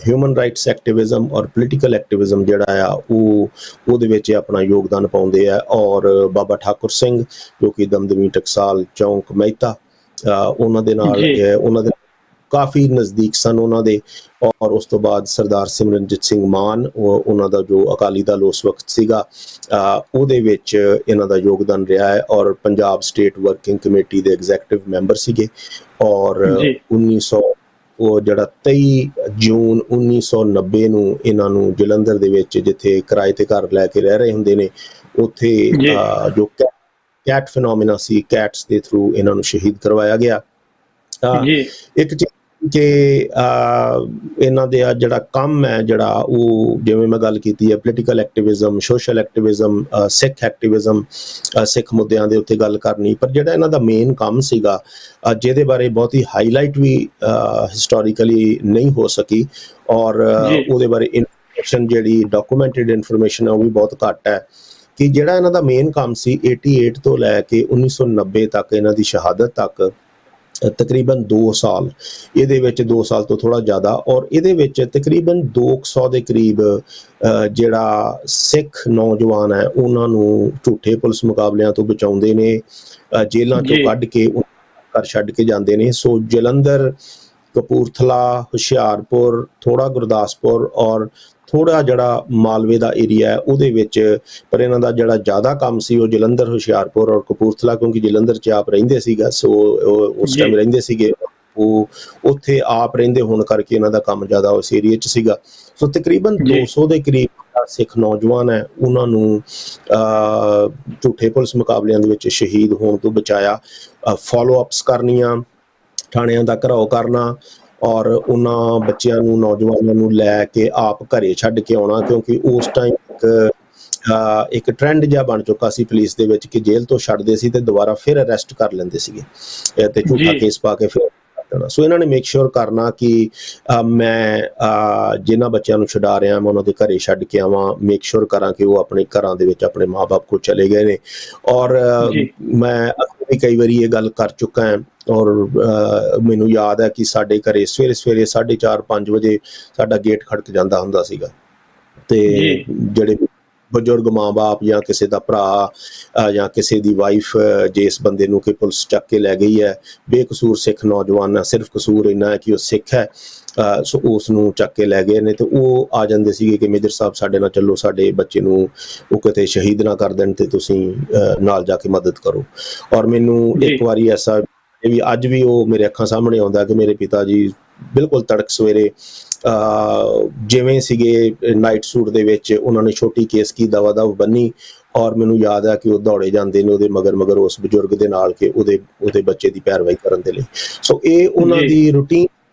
ਹਿਊਮਨ ਰਾਈਟਸ ਐਕਟਿਵਿਜ਼ਮ ਔਰ ਪੋਲੀਟੀਕਲ ਐਕਟਿਵਿਜ਼ਮ ਜਿਹੜਾ ਆ ਉਹਦੇ ਵਿੱਚ ਆਪਣਾ ਯੋਗਦਾਨ ਪਾਉਂਦੇ ਆ। ਔਰ ਬਾਬਾ ਠਾਕੁਰ ਸਿੰਘ ਜੋ ਕਿ ਦਮਦਮੀ ਟਕਸਾਲ ਚੌਂਕ ਮਹਿਤਾ, ਉਹਨਾਂ ਦੇ ਨਾਲ ਉਹਨਾਂ ਦੇ ਕਾਫੀ ਨਜ਼ਦੀਕ ਸਨ ਉਹਨਾਂ ਦੇ। ਔਰ ਉਸ ਤੋਂ ਬਾਅਦ ਸਰਦਾਰ ਸਿਮਰਨਜੀਤ ਸਿੰਘ ਮਾਨ, ਉਹਨਾਂ ਦਾ ਜੋ ਅਕਾਲੀ ਦਲ ਉਸ ਵਕਤ ਸੀਗਾ, ਉਹਦੇ ਵਿੱਚ ਇਹਨਾਂ ਦਾ ਯੋਗਦਾਨ ਰਿਹਾ ਹੈ। ਔਰ ਪੰਜਾਬ ਸਟੇਟ ਵਰਕਿੰਗ ਕਮੇਟੀ ਦੇ ਐਗਜ਼ੈਕਟਿਵ ਮੈਂਬਰ ਸੀਗੇ। ਔਰ 23 ਜੂਨ 1990 ਨੂੰ ਇਹਨਾਂ ਨੂੰ ਜਲੰਧਰ ਦੇ ਵਿੱਚ, ਜਿੱਥੇ ਕਿਰਾਏ ਤੇ ਘਰ ਲੈ ਕੇ ਰਹਿ ਰਹੇ ਹੁੰਦੇ ਨੇ, ਉੱਥੇ ਜੋ ਕੈਟ ਫਿਨੋਮੀਨਾ ਸੀ, ਕੈਟਸ ਦੇ ਥਰੂ ਇਹਨਾਂ ਨੂੰ ਸ਼ਹੀਦ ਕਰਵਾਇਆ ਗਿਆ। ਇੱਕ ਚੀਜ਼ ਕਿ ਇਹਨਾਂ ਦੇ ਜਿਹੜਾ ਕੰਮ ਹੈ, ਜਿਹੜਾ ਉਹ ਜਿਵੇਂ ਮੈਂ ਗੱਲ ਕੀਤੀ ਹੈ, ਪੋਲੀਟੀਕਲ ਐਕਟਿਵਿਜ਼ਮ, ਸੋਸ਼ਲ ਐਕਟਿਵਿਜ਼ਮ, ਸਿੱਖ ਐਕਟਿਵਿਜ਼ਮ, ਸਿੱਖ ਮੁੱਦਿਆਂ ਦੇ ਉੱਤੇ ਗੱਲ ਕਰਨੀ। ਪਰ ਜਿਹੜਾ ਇਹਨਾਂ ਦਾ ਮੇਨ ਕੰਮ ਸੀਗਾ, ਜਿਹਦੇ ਬਾਰੇ ਬਹੁਤੀ ਹਾਈਲਾਈਟ ਵੀ ਹਿਸਟੋਰੀਕਲੀ ਨਹੀਂ ਹੋ ਸਕੀ, ਔਰ ਉਹਦੇ ਬਾਰੇ ਇਨਫੋਰਮੇਸ਼ਨ ਜਿਹੜੀ ਡਾਕੂਮੈਂਟਡ ਇਨਫੋਰਮੇਸ਼ਨ ਹੈ ਉਹ ਵੀ ਬਹੁਤ ਘੱਟ ਹੈ, ਕਿ ਜਿਹੜਾ ਇਹਨਾਂ ਦਾ ਮੇਨ ਕੰਮ ਸੀ 88 ਤੋਂ ਲੈ ਕੇ 1990 ਤੱਕ, ਇਹਨਾਂ ਦੀ ਸ਼ਹਾਦਤ ਤੱਕ ਤਕਰੀਬਨ 2 ਸਾਲ, ਇਹਦੇ ਵਿੱਚ 2 ਸਾਲ ਤੋਂ ਥੋੜ੍ਹਾ ਜ਼ਿਆਦਾ, ਔਰ ਇਹਦੇ ਵਿੱਚ ਤਕਰੀਬਨ 200 ਦੇ ਕਰੀਬ ਜਿਹੜਾ ਸਿੱਖ ਨੌਜਵਾਨ ਹੈ ਉਹਨਾਂ ਨੂੰ ਝੂਠੇ ਪੁਲਿਸ ਮੁਕਾਬਲਿਆਂ ਤੋਂ ਬਚਾਉਂਦੇ ਨੇ, ਜੇਲ੍ਹਾਂ ਚੋਂ ਕੱਢ ਕੇ ਘਰ ਛੱਡ ਕੇ ਜਾਂਦੇ ਨੇ। ਸੋ ਜਲੰਧਰ, ਕਪੂਰਥਲਾ, ਹੁਸ਼ਿਆਰਪੁਰ, ਥੋੜ੍ਹਾ ਗੁਰਦਾਸਪੁਰ ਔਰ ਥੋੜ੍ਹਾ ਜਿਹੜਾ ਮਾਲਵੇ ਦਾ ਏਰੀਆ ਹੈ ਉਹਦੇ ਵਿੱਚ, ਪਰ ਇਹਨਾਂ ਦਾ ਜਿਹੜਾ ਜ਼ਿਆਦਾ ਕੰਮ ਸੀ ਉਹ ਜਲੰਧਰ, ਹੁਸ਼ਿਆਰਪੁਰ ਔਰ ਕਪੂਰਥਲਾ, ਕਿਉਂਕਿ ਜਲੰਧਰ 'ਚ ਆਪ ਰਹਿੰਦੇ ਸੀਗਾ। ਸੋ ਉਸ ਟਾਈਮ ਰਹਿੰਦੇ ਸੀਗੇ, ਉਹ ਉੱਥੇ ਆਪ ਰਹਿੰਦੇ ਹੋਣ ਕਰਕੇ ਇਹਨਾਂ ਦਾ ਕੰਮ ਜ਼ਿਆਦਾ ਉਸ ਏਰੀਏ 'ਚ ਸੀਗਾ। ਸੋ ਤਕਰੀਬਨ 200 ਦੇ ਕਰੀਬ ਸਿੱਖ ਨੌਜਵਾਨ ਹੈ, ਉਹਨਾਂ ਨੂੰ ਝੂਠੇ ਪੁਲਿਸ ਮੁਕਾਬਲਿਆਂ ਦੇ ਵਿੱਚ ਸ਼ਹੀਦ ਹੋਣ ਤੋਂ ਬਚਾਇਆ। ਫੋਲੋ ਅਪਸ ਕਰਨੀਆਂ, ਥਾਣਿਆਂ ਦਾ ਘਿਰਾਓ ਕਰਨਾ, ਔਰ ਉਹਨਾਂ ਬੱਚਿਆਂ ਨੂੰ, ਨੌਜਵਾਨਾਂ ਨੂੰ ਲੈ ਕੇ ਆਪ ਘਰੇ ਛੱਡ ਕੇ ਆਉਣਾ, ਕਿਉਂਕਿ ਉਸ ਟਾਈਮ ਇੱਕ ਟ੍ਰੈਂਡ ਜਿਹਾ ਬਣ ਚੁੱਕਾ ਸੀ ਪੁਲਿਸ ਦੇ ਵਿੱਚ ਕਿ ਜੇਲ੍ਹ ਤੋਂ ਛੱਡਦੇ ਸੀ ਤੇ ਦੁਬਾਰਾ ਫਿਰ ਅਰੈਸਟ ਕਰ ਲੈਂਦੇ ਸੀਗੇ ਤੇ ਝੂਠਾ ਕੇਸ ਪਾ ਕੇ ਫਿਰ ਦੇਣਾ। ਸੋ ਇਹਨਾਂ ਨੇ ਮੇਕ ਸ਼ੋਰ ਕਰਨਾ ਕਿ ਮੈਂ ਜਿਨ੍ਹਾਂ ਬੱਚਿਆਂ ਨੂੰ ਛੁਡਾ ਰਿਹਾ ਮੈਂ ਉਹਨਾਂ ਦੇ ਘਰੇ ਛੱਡ ਕੇ ਆਵਾਂ, ਮੇਕ ਸ਼ੋਰ ਕਰਾਂ ਕਿ ਉਹ ਆਪਣੇ ਘਰਾਂ ਦੇ ਵਿੱਚ ਆਪਣੇ ਮਾਂ-ਬਾਪ ਕੋਲ ਚਲੇ ਗਏ ਨੇ। ਔਰ ਮੈਂ ਵੀ ਕਈ ਵਾਰੀ ਇਹ ਗੱਲ ਕਰ ਚੁੱਕਾ ਹਾਂ, ਔਰ ਮੈਨੂੰ ਯਾਦ ਹੈ ਕਿ ਸਾਡੇ ਘਰੇ ਸਵੇਰੇ 4:30-5 ਵਜੇ ਸਾਡਾ ਗੇਟ ਖੜਕ ਜਾਂਦਾ ਹੁੰਦਾ ਸੀਗਾ, ਤੇ ਜਿਹੜੇ ਬਜ਼ੁਰਗ ਮਾਂ-ਬਾਪ ਜਾਂ ਕਿਸੇ ਦਾ ਭਰਾ ਜਾਂ ਕਿਸੇ ਦੀ ਵਾਈਫ ਜਿਸ ਬੰਦੇ ਨੂੰ ਕਿ ਪੁਲਿਸ ਚੱਕ ਕੇ ਲੈ ਗਈ ਹੈ, ਬੇਕਸੂਰ ਸਿੱਖ ਨੌਜਵਾਨ ਹੈ, ਸਿਰਫ ਕਸੂਰ ਇੰਨਾ ਹੈ ਕਿ ਉਹ ਸਿੱਖ ਹੈ, ਸੋ ਉਸ ਨੂੰ ਚੱਕ ਕੇ ਲੈ ਗਏ ਨੇ, ਤੇ ਉਹ ਆ ਜਾਂਦੇ ਸੀਗੇ ਕਿ ਮੇਜਰ ਸਾਹਿਬ ਸਾਡੇ ਨਾਲ ਚੱਲੋ, ਸਾਡੇ ਬੱਚੇ ਨੂੰ ਉਹ ਕਿਤੇ ਸ਼ਹੀਦ ਨਾ ਕਰ ਦੇਣ ਤੇ ਤੁਸੀਂ ਨਾਲ ਜਾ ਕੇ ਮਦਦ ਕਰੋ। ਔਰ ਮੈਨੂੰ ਇੱਕ ਵਾਰੀ ਐਸਾ ਵੀ ਅੱਜ ਵੀ ਉਹ ਮੇਰੇ ਅੱਖਾਂ ਸਾਹਮਣੇ ਆਉਂਦਾ ਕਿ ਮੇਰੇ ਪਿਤਾ ਜੀ ਬਿਲਕੁਲ ਤੜਕ ਸਵੇਰੇ ਜਿਵੇਂ ਸੀਗੇ ਨਾਈਟ ਸੂਟ ਦੇ ਵਿੱਚ, ਉਹਨਾਂ ਨੇ ਛੋਟੀ ਕੇਸਕੀ ਦਵਾ ਬੰਨੀ, ਔਰ ਮੈਨੂੰ ਯਾਦ ਹੈ ਕਿ ਉਹ ਦੌੜੇ ਜਾਂਦੇ ਨੇ ਉਹਦੇ ਮਗਰ ਉਸ ਬਜ਼ੁਰਗ ਦੇ ਨਾਲ ਕਿ ਉਹਦੇ ਬੱਚੇ ਦੀ ਪੈਰਵਾਈ ਕਰਨ ਦੇ ਲਈ। ਸੋ ਇਹ ਉਹਨਾਂ ਦੀ ਰੂਟੀਨ,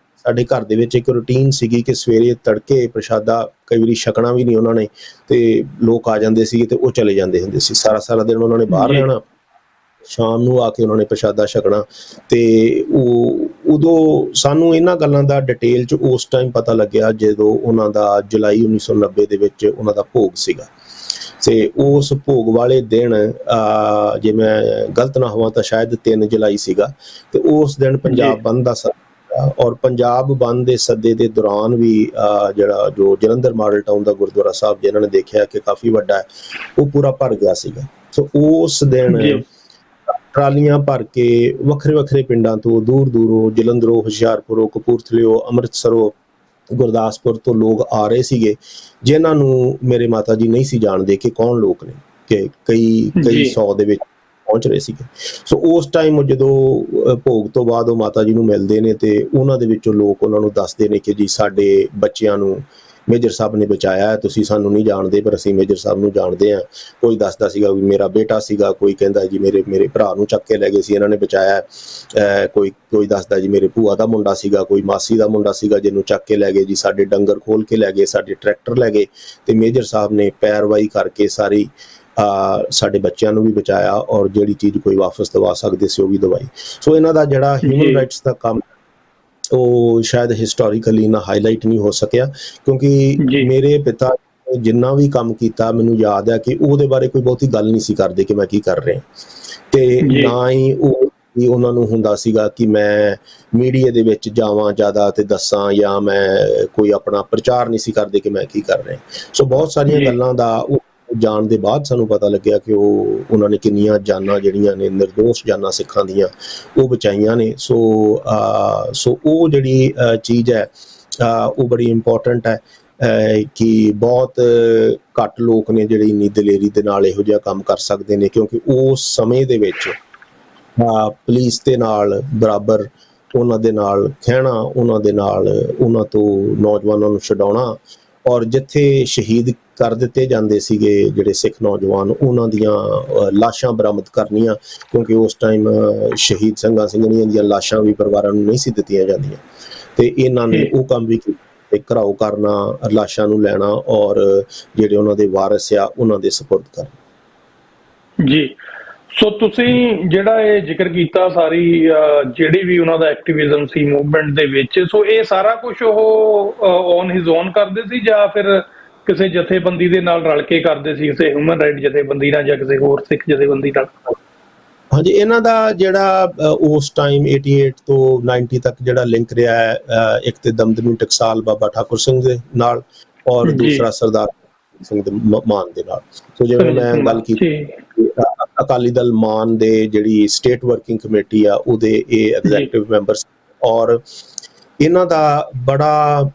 ਸਾਡੇ ਘਰ ਦੇ ਵਿੱਚ ਇੱਕ ਰੂਟੀਨ ਸੀਗੀ ਕਿ ਸਵੇਰੇ ਤੜਕੇ ਪ੍ਰਸ਼ਾਦਾ ਕਈ ਵਾਰੀ ਛਕਣਾ ਵੀ ਨਹੀਂ ਉਹਨਾਂ ਨੇ, ਤੇ ਲੋਕ ਆ ਜਾਂਦੇ ਸੀਗੇ ਤੇ ਉਹ ਚਲੇ ਜਾਂਦੇ ਹੁੰਦੇ ਸੀ। ਸਾਰਾ ਦਿਨ ਉਹਨਾਂ ਨੇ ਬਾਹਰ ਰਹਿਣਾ, ਸ਼ਾਮ ਨੂੰ ਆ ਕੇ ਉਹਨਾਂ ਨੇ ਪ੍ਰਸ਼ਾਦਾ ਛਕਣਾ। ਤੇ ਉਦੋਂ ਸਾਨੂੰ ਇਹਨਾਂ ਗੱਲਾਂ ਦਾ ਡਿਟੇਲ 'ਚ ਉਸ ਟਾਈਮ ਪਤਾ ਲੱਗਿਆ ਜਦੋਂ ਉਹਨਾਂ ਦਾ ਜੁਲਾਈ 1990 ਦੇ ਵਿੱਚ ਉਹਨਾਂ ਦਾ ਭੋਗ ਸੀਗਾ। ਤੇ ਉਸ ਭੋਗ ਵਾਲੇ ਦਿਨ ਜੇ ਮੈਂ ਗਲਤ ਨਾ ਹੋਵਾਂ ਤਾਂ ਸ਼ਾਇਦ 3 ਜੁਲਾਈ ਸੀਗਾ, ਤੇ ਉਸ ਦਿਨ ਪੰਜਾਬ ਬੰਦ ਦਾ ਸੱਦਾ, ਔਰ ਪੰਜਾਬ ਬੰਦ ਦੇ ਸੱਦੇ ਦੇ ਦੌਰਾਨ ਵੀ ਜਿਹੜਾ ਜੋ ਜਲੰਧਰ ਮਾਡਲ ਟਾਊਨ ਦਾ ਗੁਰਦੁਆਰਾ ਸਾਹਿਬ ਜਿਹਨਾਂ ਨੇ ਦੇਖਿਆ ਕਿ ਕਾਫੀ ਵੱਡਾ ਹੈ, ਉਹ ਪੂਰਾ ਭਰ ਗਿਆ ਸੀਗਾ। ਸੋ ਉਸ ਦਿਨ ਟਰਾਲੀਆਂ ਭਰ ਕੇ ਵੱਖਰੇ ਪਿੰਡਾਂ ਤੋਂ, ਦੂਰੋਂ, ਜਲੰਧਰੋਂ, ਹੁਸ਼ਿਆਰਪੁਰੋਂ, ਕਪੂਰਥਲਿਓ, ਅੰਮ੍ਰਿਤਸਰੋਂ, ਗੁਰਦਾਸਪੁਰ ਤੋਂ ਲੋਕ ਆ ਰਹੇ ਸੀਗੇ, ਜਿਨ੍ਹਾਂ ਨੂੰ ਮੇਰੇ ਮਾਤਾ ਜੀ ਨਹੀਂ ਸੀ ਜਾਣਦੇ ਕਿ ਕੌਣ ਲੋਕ ਨੇ, ਕਿ ਕਈ 100 ਦੇ ਵਿੱਚ ਪਹੁੰਚ ਰਹੇ ਸੀਗੇ। ਸੋ ਉਸ ਟਾਈਮ ਜਦੋਂ ਭੋਗ ਤੋਂ ਬਾਅਦ ਉਹ ਮਾਤਾ ਜੀ ਨੂੰ ਮਿਲਦੇ ਨੇ ਤੇ ਉਹਨਾਂ ਦੇ ਵਿੱਚੋਂ ਲੋਕ ਉਹਨਾਂ ਨੂੰ ਦੱਸਦੇ ਨੇ ਕਿ ਜੀ ਸਾਡੇ ਬੱਚਿਆਂ ਨੂੰ ਮੇਜਰ ਸਾਹਿਬ ਨੇ ਬਚਾਇਆ, ਤੁਸੀਂ ਸਾਨੂੰ ਨਹੀਂ ਜਾਣਦੇ ਪਰ ਅਸੀਂ ਮੇਜਰ ਸਾਹਿਬ ਨੂੰ ਜਾਣਦੇ ਹਾਂ। ਕੋਈ ਦੱਸਦਾ ਸੀਗਾ ਵੀ ਮੇਰਾ ਬੇਟਾ ਸੀਗਾ, ਕੋਈ ਕਹਿੰਦਾ ਜੀ ਮੇਰੇ ਭਰਾ ਨੂੰ ਚੱਕ ਕੇ ਲੈ ਗਏ ਸੀ ਇਹਨਾਂ ਨੇ ਬਚਾਇਆ, ਕੋਈ ਦੱਸਦਾ ਜੀ ਮੇਰੇ ਭੂਆ ਦਾ ਮੁੰਡਾ ਸੀਗਾ, ਕੋਈ ਮਾਸੀ ਦਾ ਮੁੰਡਾ ਸੀਗਾ ਜਿਹਨੂੰ ਚੱਕ ਕੇ ਲੈ ਗਏ ਜੀ, ਸਾਡੇ ਡੰਗਰ ਖੋਲ ਕੇ ਲੈ ਗਏ, ਸਾਡੇ ਟਰੈਕਟਰ ਲੈ ਗਏ, ਤੇ ਮੇਜਰ ਸਾਹਿਬ ਨੇ ਪੈਰਵਾਈ ਕਰਕੇ ਸਾਰੀ ਸਾਡੇ ਬੱਚਿਆਂ ਨੂੰ ਵੀ ਬਚਾਇਆ ਔਰ ਜਿਹੜੀ ਚੀਜ਼ ਕੋਈ ਵਾਪਸ ਦਵਾ ਸਕਦੇ ਸੀ ਉਹ ਵੀ ਦਵਾਈ। ਸੋ ਇਹਨਾਂ ਦਾ ਜਿਹੜਾ ਹਿਊਮਨ ਰਾਈਟਸ ਦਾ ਕੰਮ ਉਹ ਸ਼ਾਇਦ ਹਿਸਟੋਰੀਕਲੀ ਨਾ ਹਾਈਲਾਈਟ ਨਹੀਂ ਹੋ ਸਕਿਆ, ਕਿਉਂਕਿ ਮੇਰੇ ਪਿਤਾ ਜਿੰਨਾ ਵੀ ਕੰਮ ਕੀਤਾ ਮੈਨੂੰ ਯਾਦ ਹੈ ਕਿ ਉਹਦੇ ਬਾਰੇ ਕੋਈ ਬਹੁਤੀ ਗੱਲ ਨਹੀਂ ਸੀ ਕਰਦੇ ਕਿ ਮੈਂ ਕੀ ਕਰ ਰਿਹਾ, ਤੇ ਨਾ ਹੀ ਉਹਨਾਂ ਨੂੰ ਹੁੰਦਾ ਸੀਗਾ ਕਿ ਮੈਂ ਮੀਡੀਆ ਦੇ ਵਿੱਚ ਜਾਵਾਂ ਜ਼ਿਆਦਾ ਤੇ ਦੱਸਾਂ, ਜਾਂ ਮੈਂ ਕੋਈ ਆਪਣਾ ਪ੍ਰਚਾਰ ਨਹੀਂ ਸੀ ਕਰਦੇ ਕਿ ਮੈਂ ਕੀ ਕਰ ਰਿਹਾ। ਸੋ ਬਹੁਤ ਸਾਰੀਆਂ ਗੱਲਾਂ ਦਾ ਜਾਣ ਦੇ ਬਾਅਦ ਸਾਨੂੰ ਪਤਾ ਲੱਗਿਆ ਕਿ ਉਹਨਾਂ ਨੇ ਕਿੰਨੀਆਂ ਜਾਨਾਂ ਜਿਹੜੀਆਂ ਨੇ ਨਿਰਦੋਸ਼ ਜਾਨਾਂ ਸਿੱਖਾਂ ਦੀਆਂ ਉਹ ਬਚਾਈਆਂ ਨੇ। ਸੋ ਉਹ ਜਿਹੜੀ ਚੀਜ਼ ਹੈ ਉਹ ਬੜੀ ਇੰਪੋਰਟੈਂਟ ਹੈ ਕਿ ਬਹੁਤ ਘੱਟ ਲੋਕ ਨੇ ਜਿਹੜੇ ਇੰਨੀ ਦਲੇਰੀ ਦੇ ਨਾਲ ਇਹੋ ਜਿਹਾ ਕੰਮ ਕਰ ਸਕਦੇ ਨੇ, ਕਿਉਂਕਿ ਉਸ ਸਮੇਂ ਦੇ ਵਿੱਚ ਪੁਲਿਸ ਦੇ ਨਾਲ ਬਰਾਬਰ ਉਹਨਾਂ ਦੇ ਨਾਲ ਖਹਿਣਾ, ਉਹਨਾਂ ਤੋਂ ਨੌਜਵਾਨਾਂ ਨੂੰ ਛਡਾਉਣਾ, ਔਰ ਜਿੱਥੇ ਸ਼ਹੀਦ ਕਰ ਦਿੱਤੇ ਜਾਂਦੇ ਸੀਗੇ ਜਿਹੜੇ ਸਿੱਖ ਨੌਜਵਾਨ, ਉਹਨਾਂ ਦੀਆਂ ਲਾਸ਼ਾਂ ਬਰਾਮਦ ਕਰਨੀਆਂ, ਕਿਉਂਕਿ ਉਸ ਟਾਈਮ ਸ਼ਹੀਦ ਸਿੰਘਾਂ ਸਿੰਘਣੀਆਂ ਦੀਆਂ ਲਾਸ਼ਾਂ ਵੀ ਪਰਿਵਾਰਾਂ ਨੂੰ ਨਹੀਂ ਸੀ ਦਿੱਤੀਆਂ ਜਾਂਦੀਆਂ, ਤੇ ਇਹਨਾਂ ਨੇ ਉਹ ਕੰਮ ਵੀ ਕੀਤਾ, ਘਰਾਓ ਕਰਨਾ, ਲਾਸ਼ਾਂ ਨੂੰ ਲੈਣਾ ਔਰ ਜਿਹੜੇ ਉਹਨਾਂ ਦੇ ਵਾਰਿਸ ਆ ਉਹਨਾਂ ਦੇ ਸਪੁਰਦ ਕਰਨਾ। ਜੀ, ਸੋ ਤੁਸੀਂ ਜਿਹੜਾ ਇਹ ਜ਼ਿਕਰ ਕੀਤਾ ਸਾਰੀ ਜਿਹੜੀ ਵੀ ਉਹਨਾਂ ਦਾ ਐਕਟਿਵਿਜ਼ਮ ਸੀ ਮੂਵਮੈਂਟ ਦੇ ਵਿੱਚ, ਸੋ ਇਹ ਸਾਰਾ ਕੁਝ ਉਹ ਔਨ ਹਿਜ਼ ਓਨ ਕਰਦੇ ਸੀ ਜਾਂ ਫਿਰ ਕਿਸੇ ਜਥੇਬੰਦੀ ਦੇ ਨਾਲ ਰਲ ਕੇ ਕਰਦੇ ਸੀ, ਕਿਸੇ ਹਿਊਮਨ ਰਾਈਟ ਜਥੇਬੰਦੀ ਨਾਲ ਜਾਂ ਕਿਸੇ ਹੋਰ ਸਿੱਖ ਜਥੇਬੰਦੀ ਨਾਲ? ਹਾਂਜੀ, ਇਹਨਾਂ ਦਾ ਜਿਹੜਾ ਉਸ ਟਾਈਮ 88 ਤੋਂ 90 ਤੱਕ ਜਿਹੜਾ ਲਿੰਕ ਰਿਹਾ ਹੈ, ਇੱਕ ਤੇ ਦਮਦਮੀ ਟਕਸਾਲ ਬਾਬਾ ਠਾਕੁਰ ਸਿੰਘ ਦੇ ਨਾਲ ਔਰ ਦੂਸਰਾ ਸਰਦਾਰ ਸਿੰਘ ਦੇ ਮਾਨ ਦੇ ਨਾਲ। ਸੋ ਜਿਵੇਂ ਮੈਂ ਗੱਲ ਕੀਤੀ ਅਕਾਲੀ ਦਲ ਮਾਨ ਦੇ ਜਿਹੜੀ ਸਟੇਟ ਵਰਕਿੰਗ ਕਮੇਟੀ ਆ ਉਹਦੇ ਇਹ ਐਗਜ਼ੈਕਟਿਵ ਮੈਂਬਰਸ, ਔਰ ਇਹਨਾਂ ਦਾ ਬੜਾ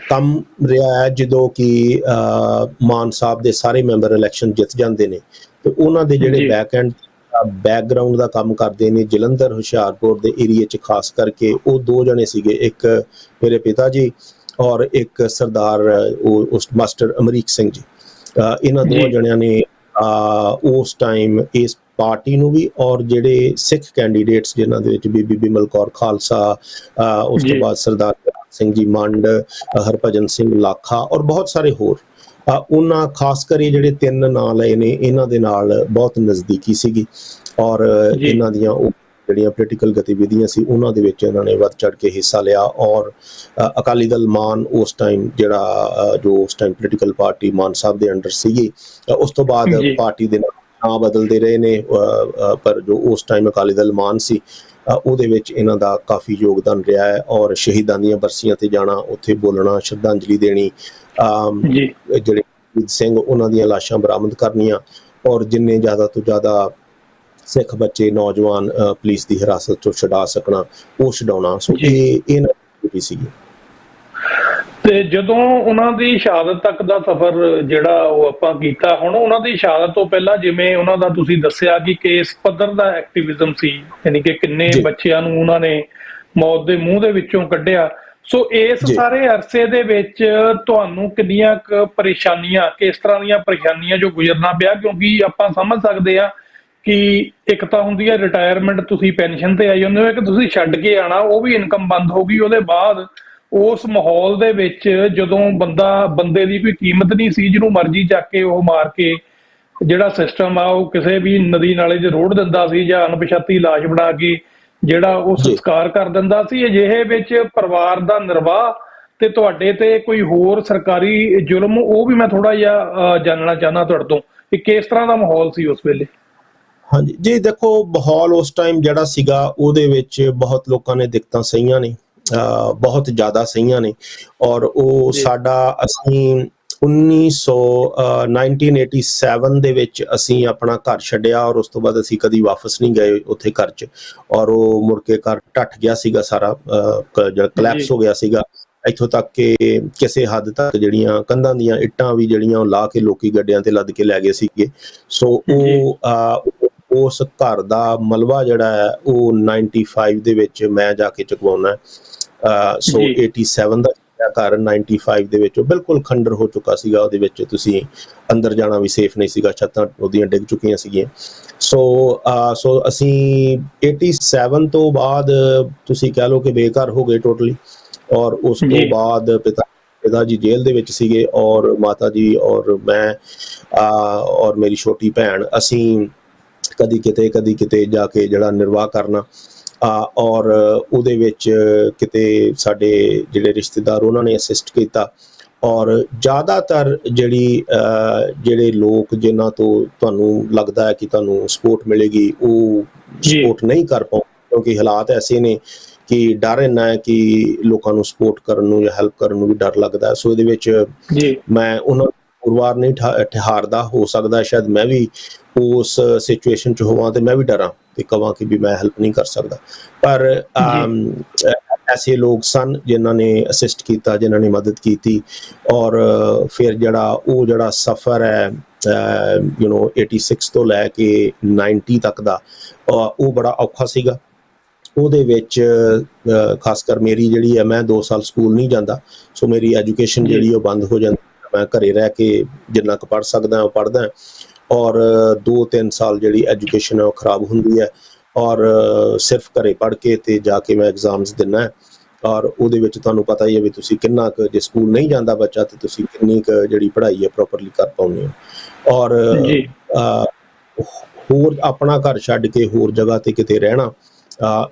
ਕੰਮ ਰਿਹਾ ਹੈ ਜਦੋਂ ਕਿ ਮਾਨ ਸਾਹਿਬ ਦੇ ਸਾਰੇ ਮੈਂਬਰ ਇਲੈਕਸ਼ਨ ਜਿੱਤ ਜਾਂਦੇ ਨੇ, ਤੇ ਉਹਨਾਂ ਦੇ ਜਿਹੜੇ ਬੈਕਗਰਾਊਂਡ ਦਾ ਕੰਮ ਕਰਦੇ ਨੇ ਜਲੰਧਰ ਹੁਸ਼ਿਆਰਪੁਰ ਦੇ ਏਰੀਏ 'ਚ ਖਾਸ ਕਰਕੇ, ਉਹ ਦੋ ਜਣੇ ਸੀਗੇ, ਇੱਕ ਮੇਰੇ ਪਿਤਾ ਜੀ ਔਰ ਇੱਕ ਸਰਦਾਰ ਉਸ ਮਾਸਟਰ ਅਮਰੀਕ ਸਿੰਘ ਜੀ। ਇਹਨਾਂ ਦੋਵਾਂ ਜਣਿਆਂ ਨੇ ਉਸ ਟਾਈਮ ਇਸ ਪਾਰਟੀ ਨੂੰ ਵੀ ਔਰ ਜਿਹੜੇ ਸਿੱਖ ਕੈਂਡੀਡੇਟਸ ਜਿਨ੍ਹਾਂ ਦੇ ਵਿੱਚ ਬੀਬੀ ਬਿਮਲ ਕੌਰ ਖਾਲਸਾ, ਉਸ ਤੋਂ ਬਾਅਦ ਸਰਦਾਰ ਸਿੰਘ ਜੀ ਮੰਡ, ਹਰਭਜਨ ਸਿੰਘ ਲਾਖਾ ਔਰ ਬਹੁਤ ਸਾਰੇ ਹੋਰ, ਉਹਨਾਂ ਖਾਸ ਕਰ ਇਹ ਜਿਹੜੇ ਤਿੰਨ ਨਾਂ ਲਏ ਨੇ ਇਹਨਾਂ ਦੇ ਨਾਲ ਬਹੁਤ ਨਜ਼ਦੀਕੀ ਸੀਗੀ, ਔਰ ਇਹਨਾਂ ਦੀਆਂ ਉਹ ਜਿਹੜੀਆਂ ਪੋਲੀਟੀਕਲ ਗਤੀਵਿਧੀਆਂ ਸੀ ਉਹਨਾਂ ਦੇ ਵਿੱਚ ਇਹਨਾਂ ਨੇ ਵੱਧ ਚੜ ਕੇ ਹਿੱਸਾ ਲਿਆ। ਔਰ ਅਕਾਲੀ ਦਲ ਮਾਨ ਉਸ ਟਾਈਮ ਜੋ ਉਸ ਟਾਈਮ ਪੋਲੀਟੀਕਲ ਪਾਰਟੀ ਮਾਨ ਸਾਹਿਬ ਦੇ ਅੰਡਰ ਸੀਗੀ, ਉਸ ਤੋਂ ਬਾਅਦ ਪਾਰਟੀ ਦੇ ਨਾਂ ਬਦਲਦੇ ਰਹੇ ਨੇ, ਪਰ ਜੋ ਉਸ ਟਾਈਮ ਅਕਾਲੀ ਦਲ ਮਾਨ ਸੀ ਉਹਦੇ ਵਿੱਚ ਇਹਨਾਂ ਦਾ ਕਾਫੀ ਯੋਗਦਾਨ ਰਿਹਾ ਹੈ। ਔਰ ਸ਼ਹੀਦਾਂ ਦੀਆਂ ਬਰਸੀਆਂ ਤੇ ਜਾਣਾ, ਉੱਥੇ ਬੋਲਣਾ, ਸ਼ਰਧਾਂਜਲੀ ਦੇਣੀ, ਜਿਹੜੇ ਸ਼ਹੀਦ ਸਿੰਘ ਉਹਨਾਂ ਦੀਆਂ ਲਾਸ਼ਾਂ ਬਰਾਮਦ ਕਰਨੀਆਂ, ਔਰ ਜਿੰਨੇ ਜ਼ਿਆਦਾ ਤੋਂ ਜ਼ਿਆਦਾ ਸਿੱਖ ਬੱਚੇ ਨੌਜਵਾਨ ਪੁਲਿਸ ਦੀ ਹਿਰਾਸਤ ਤੋਂ ਛਡਾ ਸਕਣਾ ਉਹ ਛਡਾਉਣਾ। ਸੋ ਇਹ ਡਿਊਟੀ ਸੀਗੀ। ਤੇ ਜਦੋਂ ਉਹਨਾਂ ਦੀ ਸ਼ਹਾਦਤ ਤੱਕ ਦਾ ਸਫ਼ਰ ਜਿਹੜਾ ਉਹ ਆਪਾਂ ਕੀਤਾ, ਹੁਣ ਉਹਨਾਂ ਦੀ ਸ਼ਹਾਦਤ ਤੋਂ ਪਹਿਲਾਂ ਜਿਵੇਂ ਉਹਨਾਂ ਦਾ ਤੁਸੀਂ ਦੱਸਿਆ ਕਿ ਕਿਸ ਪੱਧਰ ਦਾ ਐਕਟਿਵਿਜ਼ਮ ਸੀ, ਯਾਨੀ ਕਿ ਕਿੰਨੇ ਬੱਚਿਆਂ ਨੂੰ ਉਹਨਾਂ ਨੇ ਮੌਤ ਦੇ ਮੂੰਹ ਦੇ ਵਿੱਚੋਂ ਕੱਢਿਆ, ਸੋ ਇਸ ਸਾਰੇ ਅਰਸੇ ਦੇ ਵਿੱਚ ਤੁਹਾਨੂੰ ਕਿੰਨੀਆਂ ਕੁ ਪਰੇਸ਼ਾਨੀਆਂ, ਕਿਸ ਤਰ੍ਹਾਂ ਦੀਆਂ ਪਰੇਸ਼ਾਨੀਆਂ ਜੋ ਗੁਜ਼ਰਨਾ ਪਿਆ? ਕਿਉਂਕਿ ਆਪਾਂ ਸਮਝ ਸਕਦੇ ਆ ਕਿ ਇੱਕ ਤਾਂ ਹੁੰਦੀ ਹੈ ਰਿਟਾਇਰਮੈਂਟ, ਤੁਸੀਂ ਪੈਨਸ਼ਨ ਤੇ ਆਈ ਹੁੰਦੇ ਹੋ, ਕਿ ਤੁਸੀਂ ਛੱਡ ਕੇ ਆਉਣਾ, ਉਹ ਵੀ ਇਨਕਮ ਬੰਦ ਹੋ ਗਈ। ਉਹਦੇ ਬਾਅਦ ਉਸ ਮਾਹੌਲ ਦੇ ਵਿੱਚ ਜਦੋਂ ਬੰਦੇ ਦੀ ਕੋਈ ਕੀਮਤ ਨਹੀਂ ਸੀ, ਜਿਹਨੂੰ ਮਰਜ਼ੀ ਚੱਕ ਕੇ ਉਹ ਮਾਰ ਕੇ ਜਿਹੜਾ ਸਿਸਟਮ ਆ ਉਹ ਕਿਸੇ ਵੀ ਨਦੀ ਨਾਲੇ 'ਚ ਰੋੜ ਦਿੰਦਾ ਸੀ, ਜਾਂ ਅਣਪਛਾਤੀ ਲਾਸ਼ ਬਣਾ ਕੇ ਜਿਹੜਾ ਉਹ ਸੰਸਕਾਰ ਕਰ ਦਿੰਦਾ ਸੀ। ਅਜਿਹੇ ਵਿੱਚ ਪਰਿਵਾਰ ਦਾ ਨਿਰਵਾਹ ਤੇ ਤੁਹਾਡੇ ਤੇ ਕੋਈ ਹੋਰ ਸਰਕਾਰੀ ਜ਼ੁਲਮ, ਉਹ ਵੀ ਮੈਂ ਥੋੜਾ ਜਿਹਾ ਜਾਣਨਾ ਚਾਹੁੰਦਾ ਤੁਹਾਡੇ ਤੋਂ ਕਿ ਕਿਸ ਤਰ੍ਹਾਂ ਦਾ ਮਾਹੌਲ ਸੀ ਉਸ ਵੇਲੇ? ਹਾਂਜੀ ਜੀ, ਦੇਖੋ ਮਾਹੌਲ ਉਸ ਟਾਈਮ ਜਿਹੜਾ ਸੀਗਾ ਉਹਦੇ ਵਿੱਚ ਬਹੁਤ ਲੋਕਾਂ ਨੇ ਦਿੱਕਤਾਂ ਸਹੀਆਂ ਨੇ, ਬਹੁਤ ਜ਼ਿਆਦਾ ਸਹੀਆਂ ਨੇ, ਔਰ ਉਹ ਸਾਡਾ ਅਸੀਂ 1987 ਦੇ ਵਿੱਚ ਅਸੀਂ ਆਪਣਾ ਘਰ ਛੱਡਿਆ, ਔਰ ਉਸ ਤੋਂ ਬਾਅਦ ਅਸੀਂ ਕਦੀ ਵਾਪਸ ਨਹੀਂ ਗਏ ਉੱਥੇ ਘਰ 'ਚ, ਔਰ ਉਹ ਮੁੜ ਕੇ ਘਰ ਢੱਠ ਗਿਆ ਸੀਗਾ, ਸਾਰਾ ਜਿਹੜਾ ਕਲੈਪਸ ਹੋ ਗਿਆ ਸੀਗਾ, ਇੱਥੋਂ ਤੱਕ ਕਿ ਕਿਸੇ ਹੱਦ ਤੱਕ ਜਿਹੜੀਆਂ ਕੰਧਾਂ ਦੀਆਂ ਇੱਟਾਂ ਵੀ ਜਿਹੜੀਆਂ ਉਹ ਲਾ ਕੇ ਲੋਕੀ ਗੱਡਿਆਂ ਤੇ ਲੱਦ ਕੇ ਲੈ ਗਏ ਸੀਗੇ। ਸੋ ਉਹ ਉਸ ਘਰ ਦਾ ਮਲਬਾ ਜਿਹੜਾ ਹੈ ਉਹ 95 ਦੇ ਵਿੱਚ ਮੈਂ ਜਾ ਕੇ ਚੁਕਵਾਉਣਾ। ਸੋ 87 ਦਾ ਘਰ 95 ਦੇ ਵਿੱਚ ਉਹ ਬਿਲਕੁਲ ਖੰਡਰ ਹੋ ਚੁੱਕਾ ਸੀਗਾ। ਉਹਦੇ ਵਿੱਚ ਤੁਸੀਂ ਅੰਦਰ ਜਾਣਾ ਵੀ ਸੇਫ ਨਹੀਂ ਸੀਗਾ, ਛੱਤਾਂ ਉਹਦੀਆਂ ਡਿੱਗ ਚੁੱਕੀਆਂ ਸੀਗੀਆਂ। ਸੋ ਅਸੀਂ 87 ਤੋਂ ਬਾਅਦ ਤੁਸੀਂ ਕਹਿ ਲਓ ਕਿ ਬੇਘਰ ਹੋ ਗਏ ਟੋਟਲੀ। ਔਰ ਉਸ ਤੋਂ ਬਾਅਦ ਪਿਤਾ ਜੀ ਜੇਲ੍ਹ ਦੇ ਵਿੱਚ ਸੀਗੇ, ਔਰ ਮਾਤਾ ਜੀ ਔਰ ਮੈਂ ਔਰ ਮੇਰੀ ਛੋਟੀ ਭੈਣ ਅਸੀਂ ਕਦੀ ਕਿਤੇ ਜਾ ਕੇ ਜਿਹੜਾ ਨਿਰਵਾਹ ਕਰਨਾ। ਔਰ ਉਹਦੇ ਵਿੱਚ ਕਿਤੇ ਸਾਡੇ ਜਿਹੜੇ ਰਿਸ਼ਤੇਦਾਰ ਉਹਨਾਂ ਨੇ ਅਸਿਸਟ ਕੀਤਾ। ਔਰ ਜ਼ਿਆਦਾਤਰ ਜਿਹੜੇ ਲੋਕ ਜਿਨ੍ਹਾਂ ਤੋਂ ਤੁਹਾਨੂੰ ਲੱਗਦਾ ਹੈ ਕਿ ਤੁਹਾਨੂੰ ਸਪੋਰਟ ਮਿਲੇਗੀ, ਉਹ ਸਪੋਰਟ ਨਹੀਂ ਕਰ ਪਾਉਂਦੇ, ਕਿਉਂਕਿ ਹਾਲਾਤ ਐਸੇ ਨੇ ਕਿ ਡਰ ਇੰਨਾ ਹੈ ਕਿ ਲੋਕਾਂ ਨੂੰ ਸਪੋਰਟ ਕਰਨ ਨੂੰ ਜਾਂ ਹੈਲਪ ਕਰਨ ਨੂੰ ਵੀ ਡਰ ਲੱਗਦਾ। ਸੋ ਇਹਦੇ ਵਿੱਚ ਮੈਂ ਉਹਨਾਂ ਪੁਰਵਾਰ ਨਹੀਂ ਠਹਾਰਦਾ। ਹੋ ਸਕਦਾ ਸ਼ਾਇਦ ਮੈਂ ਵੀ ਉਸ ਸਿਚੁਏਸ਼ਨ 'ਚ ਹੋਵਾਂ ਤੇ ਮੈਂ ਵੀ ਡਰਾਂ ਤੇ ਕਹਾਂ ਕਿ ਵੀ ਮੈਂ ਹੈਲਪ ਨਹੀਂ ਕਰ ਸਕਦਾ। ਪਰ ਐਸੇ ਲੋਕ ਸਨ ਜਿਨ੍ਹਾਂ ਨੇ ਅਸਿਸਟ ਕੀਤਾ, ਜਿਨ੍ਹਾਂ ਨੇ ਮਦਦ ਕੀਤੀ। ਔਰ ਫਿਰ ਜਿਹੜਾ ਸਫ਼ਰ ਹੈ 86 ਤੋਂ ਲੈ ਕੇ 90 ਤੱਕ ਦਾ, ਉਹ ਬੜਾ ਔਖਾ ਸੀਗਾ। ਉਹਦੇ ਵਿੱਚ ਖਾਸ ਕਰ ਮੇਰੀ ਜਿਹੜੀ ਹੈ, ਮੈਂ 2 ਸਾਲ ਸਕੂਲ ਨਹੀਂ ਜਾਂਦਾ, ਸੋ ਮੇਰੀ ਐਜੂਕੇਸ਼ਨ ਜਿਹੜੀ ਉਹ ਬੰਦ ਹੋ ਜਾਂਦੀ। ਮੈਂ ਘਰੇ ਰਹਿ ਕੇ ਜਿੰਨਾ ਕੁ ਪੜ੍ਹ ਸਕਦਾ ਉਹ ਪੜ੍ਹਦਾ। ਔਰ 2-3 ਸਾਲ ਜਿਹੜੀ ਐਜੂਕੇਸ਼ਨ ਹੈ ਉਹ ਖਰਾਬ ਹੁੰਦੀ ਹੈ। ਔਰ ਸਿਰਫ ਘਰੇ ਪੜ੍ਹ ਕੇ ਤੇ ਜਾ ਕੇ ਮੈਂ ਐਗਜ਼ਾਮਸ ਦਿੰਦਾ ਹੈ। ਔਰ ਉਹਦੇ ਵਿੱਚ ਤੁਹਾਨੂੰ ਪਤਾ ਹੀ ਹੈ ਵੀ ਤੁਸੀਂ ਕਿੰਨਾ ਕੁ, ਜੇ ਸਕੂਲ ਨਹੀਂ ਜਾਂਦਾ ਬੱਚਾ ਤੇ ਤੁਸੀਂ ਕਿੰਨੀ ਕੁ ਜਿਹੜੀ ਪੜ੍ਹਾਈ ਹੈ ਪ੍ਰੋਪਰਲੀ ਕਰ ਪਾਉਂਦੇ ਹੋ। ਔਰ ਹੋਰ ਆਪਣਾ ਘਰ ਛੱਡ ਕੇ ਹੋਰ ਜਗ੍ਹਾ ਤੇ ਕਿਤੇ ਰਹਿਣਾ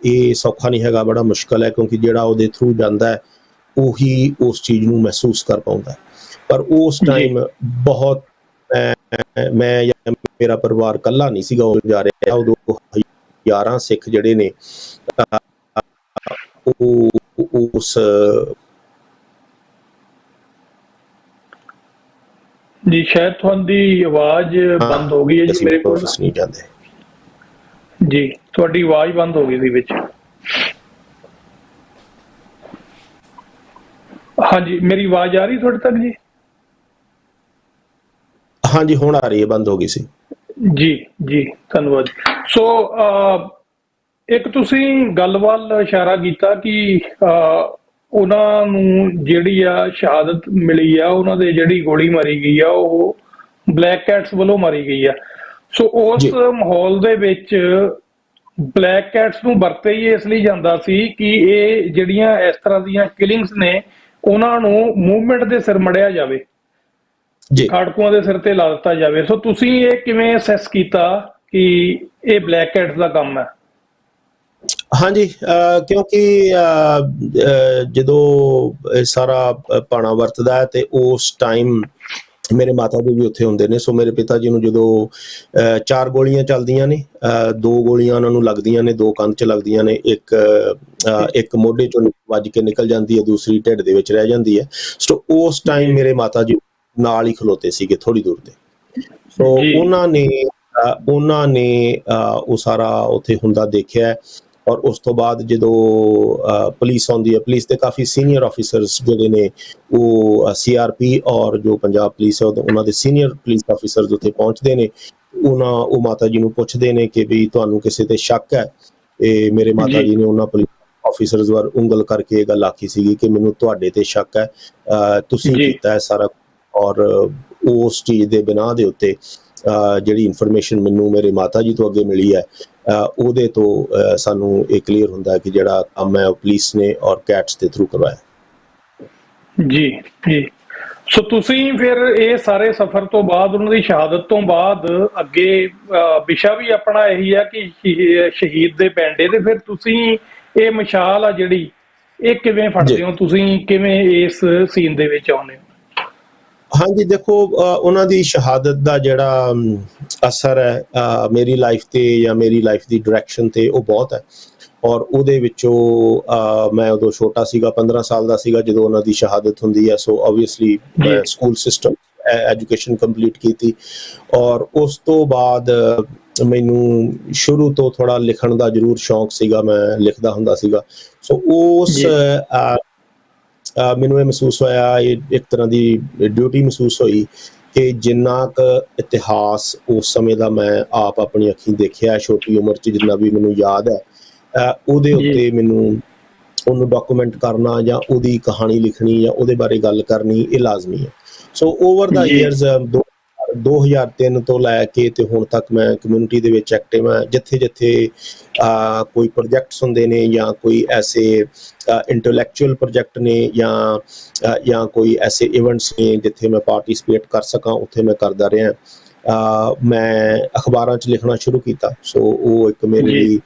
ਇਹ ਸੌਖਾ ਨਹੀਂ ਹੈਗਾ, ਬੜਾ ਮੁਸ਼ਕਲ ਹੈ। ਕਿਉਂਕਿ ਜਿਹੜਾ ਉਹਦੇ ਥਰੂ ਜਾਂਦਾ ਹੈ ਉਹੀ ਉਸ ਚੀਜ਼ ਨੂੰ ਮਹਿਸੂਸ ਕਰ ਪਾਉਂਦਾ। ਪਰ ਉਸ ਟਾਈਮ ਬਹੁਤ ਮੈਂ ਜਾਂ ਮੇਰਾ ਪਰਿਵਾਰ ਇਕੱਲਾ ਨਹੀਂ ਸੀਗਾ ਉਹ ਜਾ ਰਿਹਾ। ਉਦੋਂ 11 ਸਿੱਖ ਜਿਹੜੇ ਨੇ ਉਸ ਜੀ ਸ਼ਾਇਦ ਤੁਹਾਡੀ ਆਵਾਜ਼ ਬੰਦ ਹੋ ਗਈ ਹੈ ਜੀ ਮੇਰੇ ਕੋਲ। ਨਹੀਂ ਜਾਂਦੇ ਜੀ, ਤੁਹਾਡੀ ਆਵਾਜ਼ ਬੰਦ ਹੋ ਗਈ ਸੀ ਵਿੱਚ। ਹਾਂਜੀ, ਮੇਰੀ ਆਵਾਜ਼ ਆ ਰਹੀ ਤੁਹਾਡੇ ਤੱਕ ਜੀ? ਹਾਂਜੀ, ਹੁਣ ਆ ਰਹੀ ਹੈ, ਬੰਦ ਹੋ ਗਈ ਸੀ। ਜੀ ਧੰਨਵਾਦ। ਸੋ ਇੱਕ ਤੁਸੀਂ ਗੱਲ ਵੱਲ ਇਸ਼ਾਰਾ ਕੀਤਾ ਕਿ ਉਹਨਾਂ ਨੂੰ ਜਿਹੜੀ ਆ ਸ਼ਹਾਦਤ ਮਿਲੀ ਆ, ਉਹਨਾਂ ਦੇ ਜਿਹੜੀ ਗੋਲੀ ਮਾਰੀ ਗਈ ਆ ਉਹ ਬਲੈਕ ਕੈਟਸ ਵੱਲੋਂ ਮਾਰੀ ਗਈ ਆ। ਸੋ ਉਸ ਮਾਹੌਲ ਦੇ ਵਿੱਚ ਬਲੈਕ ਕੈਟਸ ਨੂੰ ਵਰਤੇ ਹੀ ਇਸ ਲਈ ਜਾਂਦਾ ਸੀ ਕਿ ਇਹ ਜਿਹੜੀਆਂ ਇਸ ਤਰ੍ਹਾਂ ਦੀਆਂ ਕਿਲਿੰਗਸ ਨੇ ਉਹਨਾਂ ਨੂੰ ਮੂਵਮੈਂਟ ਦੇ ਸਿਰ ਮੜਿਆ ਜਾਵੇ, ਖਾੜਕੂਆਂ ਦੇ ਸਿਰ ਤੇ ਲਾ ਦਿੱਤਾ ਜਾਵੇ। ਸੋ ਤੁਸੀਂ ਇਹ ਕਿਵੇਂ ਅਸੈਸ ਕੀਤਾ ਕਿ ਇਹ ਬਲੈਕ ਕੈਟਸ ਦਾ ਕੰਮ ਹੈ? ਹਾਂਜੀ, ਕਿਉਂਕਿ ਜਦੋਂ ਇਹ ਸਾਰਾ ਪਾਣਾ ਵਰਤਦਾ ਹੈ ਤੇ ਉਸ ਟਾਈਮ ਮੇਰੇ ਮਾਤਾ ਜੀ ਵੀ ਉੱਥੇ ਹੁੰਦੇ ਨੇ। ਸੋ ਮੇਰੇ ਪਿਤਾ ਜੀ ਨੂੰ ਜਦੋਂ 4 ਗੋਲੀਆਂ ਚੱਲਦੀਆਂ ਨੇ, 2 ਗੋਲੀਆਂ ਉਹਨਾਂ ਨੂੰ ਲੱਗਦੀਆਂ ਨੇ, 2 ਕੰਧ 'ਚ ਲੱਗਦੀਆਂ ਨੇ, ਇੱਕ ਮੋਢੇ 'ਚੋਂ ਵੱਜ ਕੇ ਨਿਕਲ ਜਾਂਦੀ ਹੈ, ਦੂਸਰੀ ਢਿੱਡ ਦੇ ਵਿੱਚ ਰਹਿ ਜਾਂਦੀ ਹੈ। ਸੋ ਉਸ ਟਾਈਮ ਮੇਰੇ ਮਾਤਾ ਜੀ ਨਾਲ ਹੀ ਖਲੋਤੇ ਸੀਗੇ ਥੋੜੀ ਦੂਰ ਤੇ। ਸੋ ਉਹਨਾਂ ਨੇ ਉਹ ਸਾਰਾ ਉੱਥੇ ਹੁੰਦਾ ਦੇਖਿਆ। ਔਰ ਉਸ ਤੋਂ ਬਾਅਦ ਜਦੋਂ ਪੁਲਿਸ ਆਉਂਦੀ ਹੈ, ਪੁਲਿਸ ਦੇ ਕਾਫੀ ਸੀਨੀਅਰ ਆਫਿਸਰਸ ਜਿਹੜੇ ਨੇ ਉਹ CRP ਔਰ ਜੋ ਪੰਜਾਬ ਪੁਲਿਸ ਹੈ ਉਹਨਾਂ ਦੇ ਸੀਨੀਅਰ ਪੁਲਿਸ ਆਫਿਸਰਸ ਉੱਥੇ ਪਹੁੰਚਦੇ ਨੇ। ਉਹ ਮਾਤਾ ਜੀ ਨੂੰ ਪੁੱਛਦੇ ਨੇ ਕਿ ਵੀ ਤੁਹਾਨੂੰ ਕਿਸੇ ਤੇ ਸ਼ੱਕ ਹੈ? ਇਹ ਮੇਰੇ ਮਾਤਾ ਜੀ ਨੇ ਉਹਨਾਂ ਪੁਲਿਸ ਆਫਿਸਰਸ ਵੱਲ ਉਂਗਲ ਕਰਕੇ ਇਹ ਗੱਲ ਆਖੀ ਸੀਗੀ ਕਿ ਮੈਨੂੰ ਤੁਹਾਡੇ ਤੇ ਸ਼ੱਕ ਹੈ, ਤੁਸੀਂ ਕੀਤਾ ਹੈ ਸਾਰਾ। ਔਰ ਉਸ ਚੀਜ਼ ਦੇ ਬਿਨਾਂ ਦੇ ਉੱਤੇ ਜਿਹੜੀ ਇਨਫੋਰਮੇਸ਼ਨ ਮੈਨੂੰ ਮੇਰੇ ਮਾਤਾ ਜੀ ਤੋਂ ਅੱਗੇ ਮਿਲੀ ਹੈ, ਉਹਦੇ ਤੋਂ ਸਾਨੂੰ ਇਹ ਕਲੀਅਰ ਹੁੰਦਾ ਕਿ ਜਿਹੜਾ ਕੰਮ ਹੈ ਉਹ ਪੁਲਿਸ ਨੇ ਔਰ ਕੈਟਸ ਦੇ ਥਰੂ ਕਰਵਾਇਆ। ਜੀ। ਸੋ ਤੁਸੀਂ ਫਿਰ ਇਹ ਸਾਰੇ ਸਫ਼ਰ ਤੋਂ ਬਾਅਦ, ਉਹਨਾਂ ਦੀ ਸ਼ਹਾਦਤ ਤੋਂ ਬਾਅਦ ਅੱਗੇ ਵਿਸ਼ਾ ਵੀ ਆਪਣਾ ਇਹੀ ਹੈ ਕਿ ਸ਼ਹੀਦ ਦੇ ਪੈਂਡੇ ਤੇ ਫਿਰ ਤੁਸੀਂ ਇਹ ਮਸ਼ਾਲ ਆ ਜਿਹੜੀ ਇਹ ਕਿਵੇਂ ਫੜਦੇ ਹੋ? ਤੁਸੀਂ ਕਿਵੇਂ ਇਸ ਸੀਨ ਦੇ ਵਿੱਚ ਆਉਂਦੇ ਹੋ? ਹਾਂਜੀ, ਦੇਖੋ ਉਹਨਾਂ ਦੀ ਸ਼ਹਾਦਤ ਦਾ ਜਿਹੜਾ ਅਸਰ ਹੈ ਮੇਰੀ ਲਾਈਫ ਤੇ ਜਾਂ ਮੇਰੀ ਲਾਈਫ ਦੀ ਡਾਇਰੈਕਸ਼ਨ ਤੇ ਉਹ ਬਹੁਤ ਹੈ। ਔਰ ਉਹਦੇ ਵਿੱਚੋਂ ਮੈਂ ਉਦੋਂ ਛੋਟਾ ਸੀਗਾ, 15 ਸਾਲ ਦਾ ਸੀਗਾ ਜਦੋਂ ਉਹਨਾਂ ਦੀ ਸ਼ਹਾਦਤ ਹੁੰਦੀ ਹੈ। ਸੋ ਓਬਵੀਅਸਲੀ ਮੈਂ ਸਕੂਲ ਸਿਸਟਮ ਐਜੂਕੇਸ਼ਨ ਕੰਪਲੀਟ ਕੀਤੀ। ਔਰ ਉਸ ਤੋਂ ਬਾਅਦ ਮੈਨੂੰ ਸ਼ੁਰੂ ਤੋਂ ਥੋੜਾ ਲਿਖਣ ਦਾ ਜ਼ਰੂਰ ਸ਼ੌਂਕ ਸੀਗਾ, ਮੈਂ ਲਿਖਦਾ ਹੁੰਦਾ ਸੀਗਾ। ਸੋ ਉਸ ਮੈਨੂੰ ਇਹ ਮਹਿਸੂਸ ਹੋਇਆ, ਇਹ ਇੱਕ ਤਰ੍ਹਾਂ ਦੀ ਡਿਊਟੀ ਮਹਿਸੂਸ ਹੋਈ ਕਿ ਜਿੰਨਾ ਕੁ ਇਤਿਹਾਸ ਉਸ ਸਮੇਂ ਦਾ ਮੈਂ ਆਪ ਆਪਣੀ ਅੱਖੀਂ ਦੇਖਿਆ ਛੋਟੀ ਉਮਰ 'ਚ, ਜਿੰਨਾ ਵੀ ਮੈਨੂੰ ਯਾਦ ਹੈ, ਉਹਦੇ ਉੱਤੇ ਮੈਨੂੰ ਉਹਨੂੰ ਡਾਕੂਮੈਂਟ ਕਰਨਾ ਜਾਂ ਉਹਦੀ ਕਹਾਣੀ ਲਿਖਣੀ ਜਾਂ ਉਹਦੇ ਬਾਰੇ ਗੱਲ ਕਰਨੀ ਇਹ ਲਾਜ਼ਮੀ ਹੈ। ਸੋ ਓਵਰ ਦਾ ਈਅਰਸ 2003 ਤੋਂ ਲੈ ਕੇ ਤੇ ਹੁਣ ਤੱਕ ਮੈਂ ਕਮਿਊਨਿਟੀ ਦੇ ਵਿੱਚ ਐਕਟਿਵ ਹਾਂ। ਜਿੱਥੇ ਜਿੱਥੇ ਕੋਈ ਪ੍ਰੋਜੈਕਟਸ ਹੁੰਦੇ ਨੇ ਜਾਂ ਕੋਈ ਐਸੇ ਇੰਟੈਲੈਕਚੁਅਲ ਪ੍ਰੋਜੈਕਟ ਨੇ ਜਾਂ ਕੋਈ ਐਸੇ ਇਵੈਂਟਸ ਨੇ ਜਿੱਥੇ ਮੈਂ ਪਾਰਟਿਸਿਪੇਟ ਕਰ ਸਕਾਂ, ਉੱਥੇ ਮੈਂ ਕਰਦਾ ਰਿਹਾ। ਮੈਂ ਅਖਬਾਰਾਂ 'ਚ ਲਿਖਣਾ ਸ਼ੁਰੂ ਕੀਤਾ, ਸੋ ਉਹ ਇੱਕ ਮੇਰੇ ਲਈ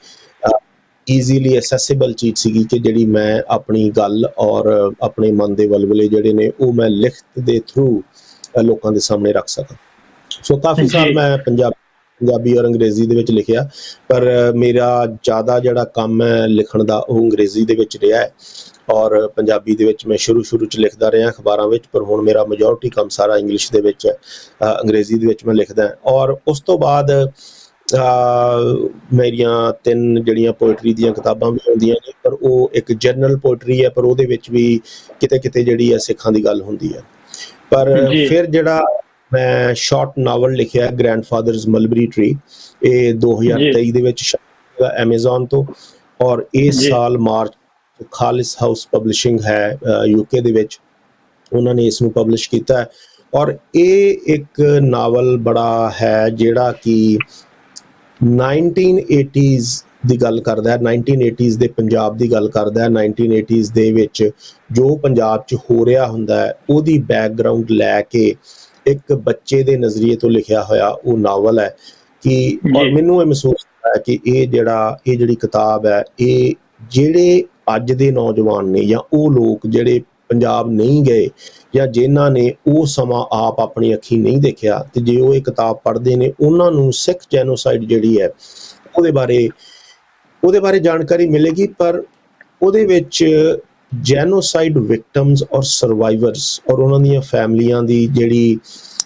ਈਜ਼ੀਲੀ ਐਸੈਸਿਬਲ ਚੀਜ਼ ਸੀਗੀ ਕਿ ਜਿਹੜੀ ਮੈਂ ਆਪਣੀ ਗੱਲ ਔਰ ਆਪਣੇ ਮਨ ਦੇ ਵਲਵਲੇ ਜਿਹੜੇ ਨੇ ਉਹ ਮੈਂ ਲਿਖਤ ਦੇ ਥਰੂ ਲੋਕਾਂ ਦੇ ਸਾਹਮਣੇ ਰੱਖ ਸਕਾਂ। ਸੋ ਕਾਫੀ ਸਾਲ ਮੈਂ ਪੰਜਾਬੀ ਔਰ ਅੰਗਰੇਜ਼ੀ ਦੇ ਵਿੱਚ ਲਿਖਿਆ, ਪਰ ਮੇਰਾ ਜ਼ਿਆਦਾ ਜਿਹੜਾ ਕੰਮ ਹੈ ਲਿਖਣ ਦਾ ਉਹ ਅੰਗਰੇਜ਼ੀ ਦੇ ਵਿੱਚ ਰਿਹਾ ਹੈ ਔਰ ਪੰਜਾਬੀ ਦੇ ਵਿੱਚ ਮੈਂ ਸ਼ੁਰੂ 'ਚ ਲਿਖਦਾ ਰਿਹਾ ਅਖਬਾਰਾਂ ਵਿੱਚ, ਪਰ ਹੁਣ ਮੇਰਾ ਮੈਜੋਰਟੀ ਕੰਮ ਸਾਰਾ ਇੰਗਲਿਸ਼ ਦੇ ਵਿੱਚ ਹੈ। ਅੰਗਰੇਜ਼ੀ ਦੇ ਵਿੱਚ ਮੈਂ ਲਿਖਦਾ ਔਰ ਉਸ ਤੋਂ ਬਾਅਦ ਮੇਰੀਆਂ 3 ਜਿਹੜੀਆਂ ਪੋਇਟਰੀ ਦੀਆਂ ਕਿਤਾਬਾਂ ਵੀ ਆਉਂਦੀਆਂ ਨੇ, ਪਰ ਉਹ ਇੱਕ ਜਨਰਲ ਪੋਇਟਰੀ ਹੈ, ਪਰ ਉਹਦੇ ਵਿੱਚ ਵੀ ਕਿਤੇ ਕਿਤੇ ਜਿਹੜੀ ਹੈ ਸਿੱਖਾਂ ਦੀ ਗੱਲ ਹੁੰਦੀ ਹੈ। ਪਰ ਫਿਰ ਜਿਹੜਾ ਮੈਂ ਸ਼ਾਰਟ ਨਾਵਲ ਲਿਖਿਆ ਗ੍ਰੈਂਡਫਾਦਰਜ਼ ਮਲਬਰੀ ਟਰੀ, ਇਹ 2023 ਦੇ ਵਿੱਚ ਐਮਾਜ਼ੋਨ ਤੋਂ, ਔਰ ਇਸ ਸਾਲ ਮਾਰਚ ਖਾਲਿਸ ਹਾਊਸ ਪਬਲਿਸ਼ਿੰਗ ਹੈ UK ਦੇ ਵਿੱਚ, ਉਹਨਾਂ ਨੇ ਇਸ ਨੂੰ ਪਬਲਿਸ਼ ਕੀਤਾ ਹੈ। ਔਰ ਇਹ ਇੱਕ ਨਾਵਲ ਬੜਾ ਹੈ ਜਿਹੜਾ ਕਿ 1980s ਦੀ ਗੱਲ ਕਰਦਾ ਹੈ, 1980s ਦੇ ਪੰਜਾਬ ਦੀ ਗੱਲ ਕਰਦਾ ਹੈ। 1980s ਦੇ ਵਿੱਚ ਜੋ ਪੰਜਾਬ 'ਚ ਹੋ ਰਿਹਾ ਹੁੰਦਾ ਹੈ ਉਹਦੀ ਬੈਕਗਰਾਊਂਡ ਲੈ ਕੇ ਇੱਕ ਬੱਚੇ ਦੇ ਨਜ਼ਰੀਏ ਤੋਂ ਲਿਖਿਆ ਹੋਇਆ ਉਹ ਨਾਵਲ ਹੈ ਕਿ ਔਰ ਮੈਨੂੰ ਇਹ ਮਹਿਸੂਸ ਹੁੰਦਾ ਹੈ ਕਿ ਇਹ ਜਿਹੜੀ ਕਿਤਾਬ ਹੈ, ਇਹ ਜਿਹੜੇ ਅੱਜ ਦੇ ਨੌਜਵਾਨ ਨੇ ਜਾਂ ਉਹ ਲੋਕ ਜਿਹੜੇ ਪੰਜਾਬ ਨਹੀਂ ਗਏ ਜਾਂ ਜਿਨ੍ਹਾਂ ਨੇ ਉਹ ਸਮਾਂ ਆਪ ਆਪਣੀ ਅੱਖੀਂ ਨਹੀਂ ਦੇਖਿਆ, ਤੇ ਜੇ ਉਹ ਇਹ ਕਿਤਾਬ ਪੜ੍ਹਦੇ ਨੇ ਉਹਨਾਂ ਨੂੰ ਸਿੱਖ ਜੈਨੋਸਾਈਡ ਜਿਹੜੀ ਹੈ ਉਹਦੇ ਬਾਰੇ ਜਾਣਕਾਰੀ ਮਿਲੇਗੀ। ਪਰ ਉਹਦੇ ਵਿੱਚ ਜੈਨੋਸਾਈਡ ਵਿਕਟਮਸ ਔਰ ਸਰਵਾਈਵਰਸ ਔਰ ਉਹਨਾਂ ਦੀਆਂ ਫੈਮਲੀਆਂ ਦੀ ਜਿਹੜੀ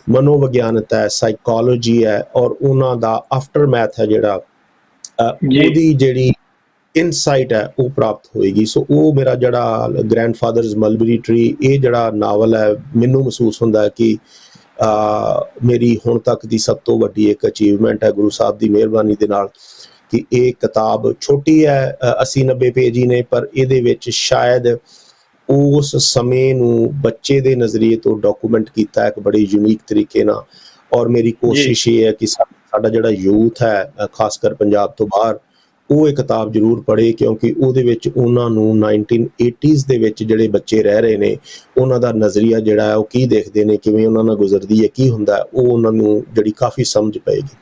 ਮਨੋਵਿਗਿਆਨਕ ਹੈ, ਸਾਈਕੋਲੋਜੀ ਹੈ ਔਰ ਉਹਨਾਂ ਦਾ ਆਫਟਰਮੈਥ ਹੈ ਜਿਹੜਾ ਉਹਦੀ ਜਿਹੜੀ ਇਨਸਾਈਟ ਹੈ ਉਹ ਪ੍ਰਾਪਤ ਹੋਏਗੀ। ਸੋ ਉਹ ਮੇਰਾ ਜਿਹੜਾ ਗ੍ਰੈਂਡਫਾਦਰਜ਼ ਮਲਬਰੀ ਟਰੀ ਇਹ ਜਿਹੜਾ ਨਾਵਲ ਹੈ, ਮੈਨੂੰ ਮਹਿਸੂਸ ਹੁੰਦਾ ਹੈ ਕਿ ਮੇਰੀ ਹੁਣ ਤੱਕ ਦੀ ਸਭ ਤੋਂ ਵੱਡੀ ਇੱਕ ਅਚੀਵਮੈਂਟ ਹੈ ਗੁਰੂ ਸਾਹਿਬ ਦੀ ਮਿਹਰਬਾਨੀ ਦੇ ਨਾਲ, ਕਿ ਇਹ ਕਿਤਾਬ ਛੋਟੀ ਹੈ, 80-90 ਪੇਜ ਹੀ ਨੇ, ਪਰ ਇਹਦੇ ਵਿੱਚ ਸ਼ਾਇਦ ਉਸ ਸਮੇਂ ਨੂੰ ਬੱਚੇ ਦੇ ਨਜ਼ਰੀਏ ਤੋਂ ਡਾਕੂਮੈਂਟ ਕੀਤਾ ਇੱਕ ਬੜੇ ਯੂਨੀਕ ਤਰੀਕੇ ਨਾਲ। ਔਰ ਮੇਰੀ ਕੋਸ਼ਿਸ਼ ਇਹ ਹੈ ਕਿ ਸਾਡਾ ਜਿਹੜਾ ਯੂਥ ਹੈ ਖਾਸ ਕਰ ਪੰਜਾਬ ਤੋਂ ਬਾਹਰ, ਉਹ ਇਹ ਕਿਤਾਬ ਜ਼ਰੂਰ ਪੜ੍ਹੇ, ਕਿਉਂਕਿ ਉਹਦੇ ਵਿੱਚ ਉਹਨਾਂ ਨੂੰ 1980s ਦੇ ਵਿੱਚ ਜਿਹੜੇ ਬੱਚੇ ਰਹਿ ਰਹੇ ਨੇ ਉਹਨਾਂ ਦਾ ਨਜ਼ਰੀਆ ਜਿਹੜਾ ਹੈ ਉਹ ਕੀ ਦੇਖਦੇ ਨੇ, ਕਿਵੇਂ ਉਹਨਾਂ ਨਾਲ ਗੁਜ਼ਰਦੀ ਹੈ, ਕੀ ਹੁੰਦਾ, ਉਹ ਉਹਨਾਂ ਨੂੰ ਜਿਹੜੀ ਕਾਫੀ ਸਮਝ ਪਏਗੀ।